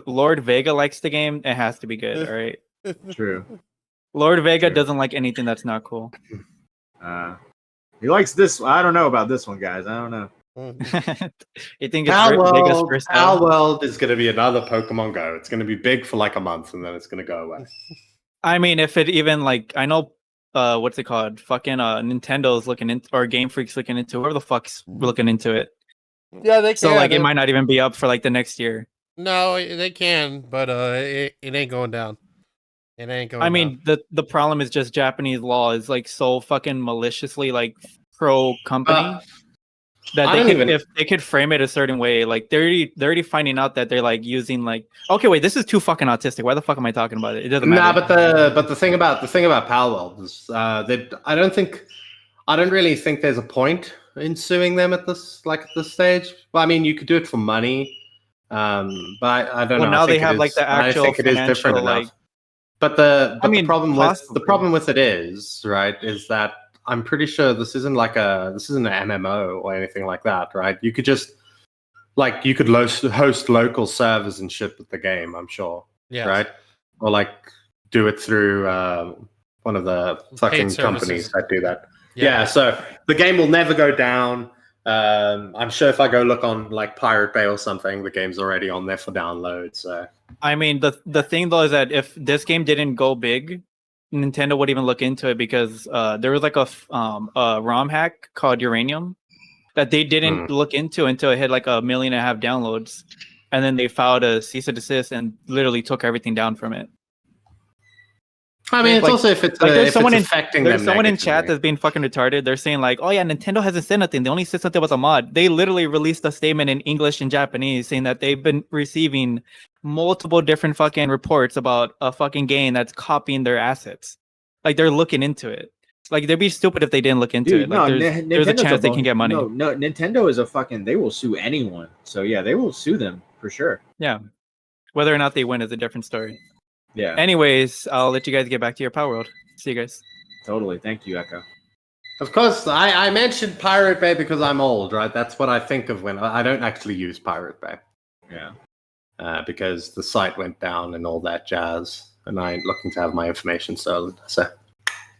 Lord Vega likes the game, it has to be good. All right. True. Lord Vega doesn't like anything that's not cool. He likes this. I don't know about this one, guys. I don't know. You think it's Vega's first time? Palworld is going to be another Pokemon Go. It's going to be big for like a month, and then it's going to go away. I mean, if it even like, I know, what's it called? Fucking Nintendo's looking into, or Game Freak's looking into, whoever the fuck's looking into it. Yeah, they can. So like, it might not even be up for like the next year. No, they can, but it ain't going down. It ain't going. I mean, the problem is just Japanese law is like so fucking maliciously like pro company that if they could frame it a certain way, like they're already finding out that they're like using like, okay, wait, this is too fucking autistic. Why the fuck am I talking about it? It doesn't matter. Nah, but the thing about Palworld is that I don't really think there's a point in suing them at this stage. Well, I mean, you could do it for money, but I don't know. Well, now they have like the actual. I think it is different enough. But the problem with it is that I'm pretty sure this isn't an MMO or anything like that, right? You could just you could host local servers and shit with the game, I'm sure. Yeah. Right? Or do it through one of the fucking companies that do that. Yeah, so the game will never go down. I'm sure if I go look on Pirate Bay or something, the game's already on there for download. So I mean, the thing though is that if this game didn't go big, Nintendo would even look into it because there was like a ROM hack called Uranium that they didn't look into until it hit like 1.5 million downloads, and then they filed a cease and desist and literally took everything down from it. I mean, it's also if it's affecting them. There's someone in chat that's being fucking retarded. They're saying like, "Oh yeah, Nintendo hasn't said nothing. They only said something about the mod." They literally released a statement in English and Japanese saying that they've been receiving multiple different fucking reports about a fucking game that's copying their assets. Like they're looking into it. Like they'd be stupid if they didn't look into it. Like, there's a chance they can get money. No, Nintendo is they will sue anyone. So yeah, they will sue them for sure. Yeah, whether or not they win is a different story. Yeah. Anyways, I'll let you guys get back to your Palworld. See you guys. Totally. Thank you, Echo. Of course, I mentioned Pirate Bay because I'm old, right? That's what I think of when I don't actually use Pirate Bay. Yeah. Because the site went down and all that jazz, and I ain't looking to have my information stolen. So.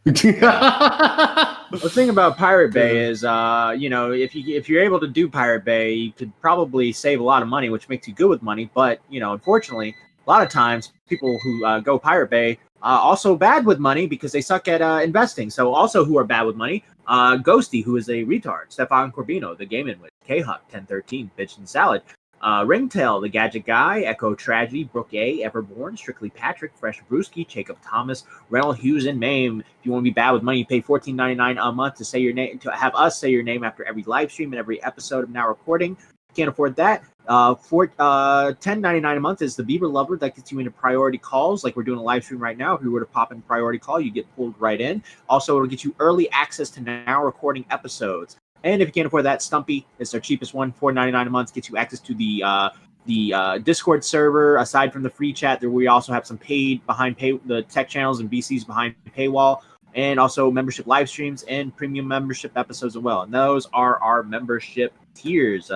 The thing about Pirate Bay is, if you're able to do Pirate Bay, you could probably save a lot of money, which makes you good with money. But unfortunately, a lot of times people who go Pirate Bay also bad with money because they suck at investing. So also who are bad with money, Ghosty, who is a retard, Stefan Corbino, the Game Witch, K-Huck, 1013, Bitch and Salad, Ringtail, the Gadget Guy, Echo Tragedy, Brooke A, Everborn, Strictly Patrick, Fresh Brewski, Jacob Thomas, Reynold Hughes, and Mame. If you want to be bad with money, you pay $14.99 a month to say your name, to have us say your name after every live stream and every episode of Now Recording. Can't afford that. For $10.99 a month is the Bieber Lover that gets you into priority calls, like we're doing a live stream right now. If you were to pop in priority call, you get pulled right in. Also, it'll get you early access to Now Recording episodes. And if you can't afford that, Stumpy is our cheapest one. $4.99 a month gets you access to the Discord server. Aside from the free chat, there we also have some paid the tech channels and VCs behind paywall, and also membership live streams and premium membership episodes as well. And those are our membership tiers.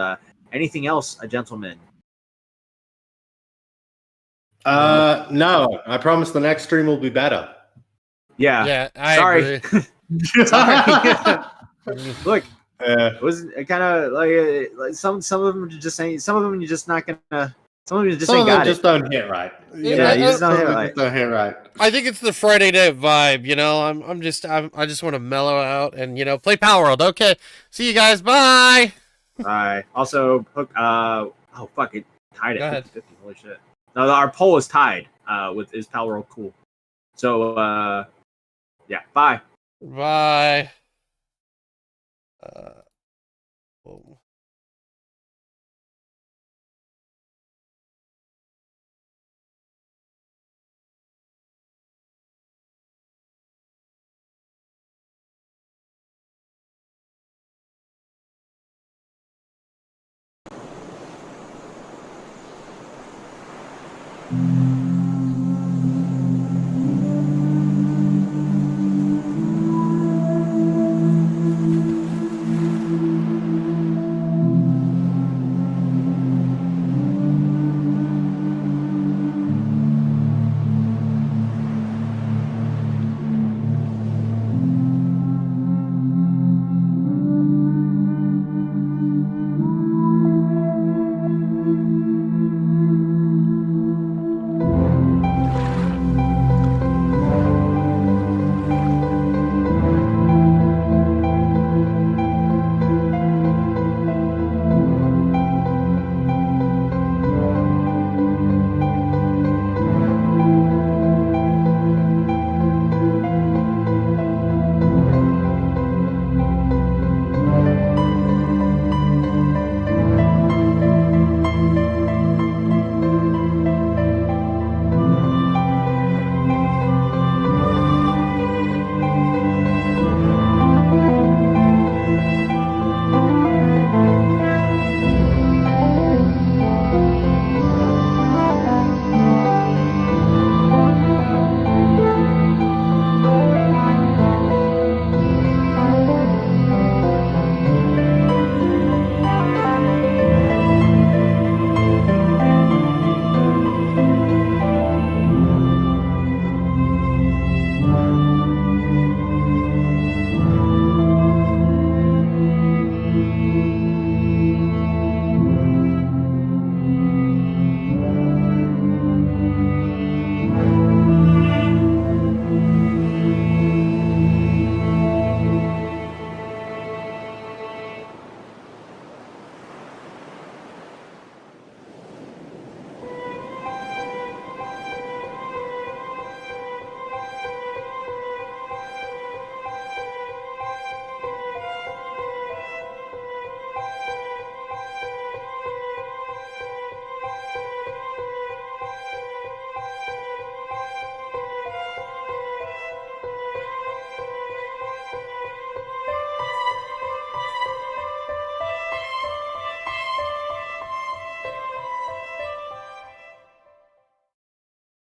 Anything else, gentlemen? No. I promise the next stream will be better. Yeah. Yeah. I Sorry. agree. Sorry. Look, it was kind of like some of them are just saying. Some of them you're just not gonna. Some of them just ain't got it. Just don't hit right. Yeah, you just don't hit right. Don't hit right. I think it's the Friday night vibe. I just want to mellow out and play Palworld. Okay. See you guys. Bye. Bye. Also, Hook. Fuck it. Tied at 50-50. Holy shit. No, our poll is tied. With is Palworld cool? So, yeah. Bye. Bye.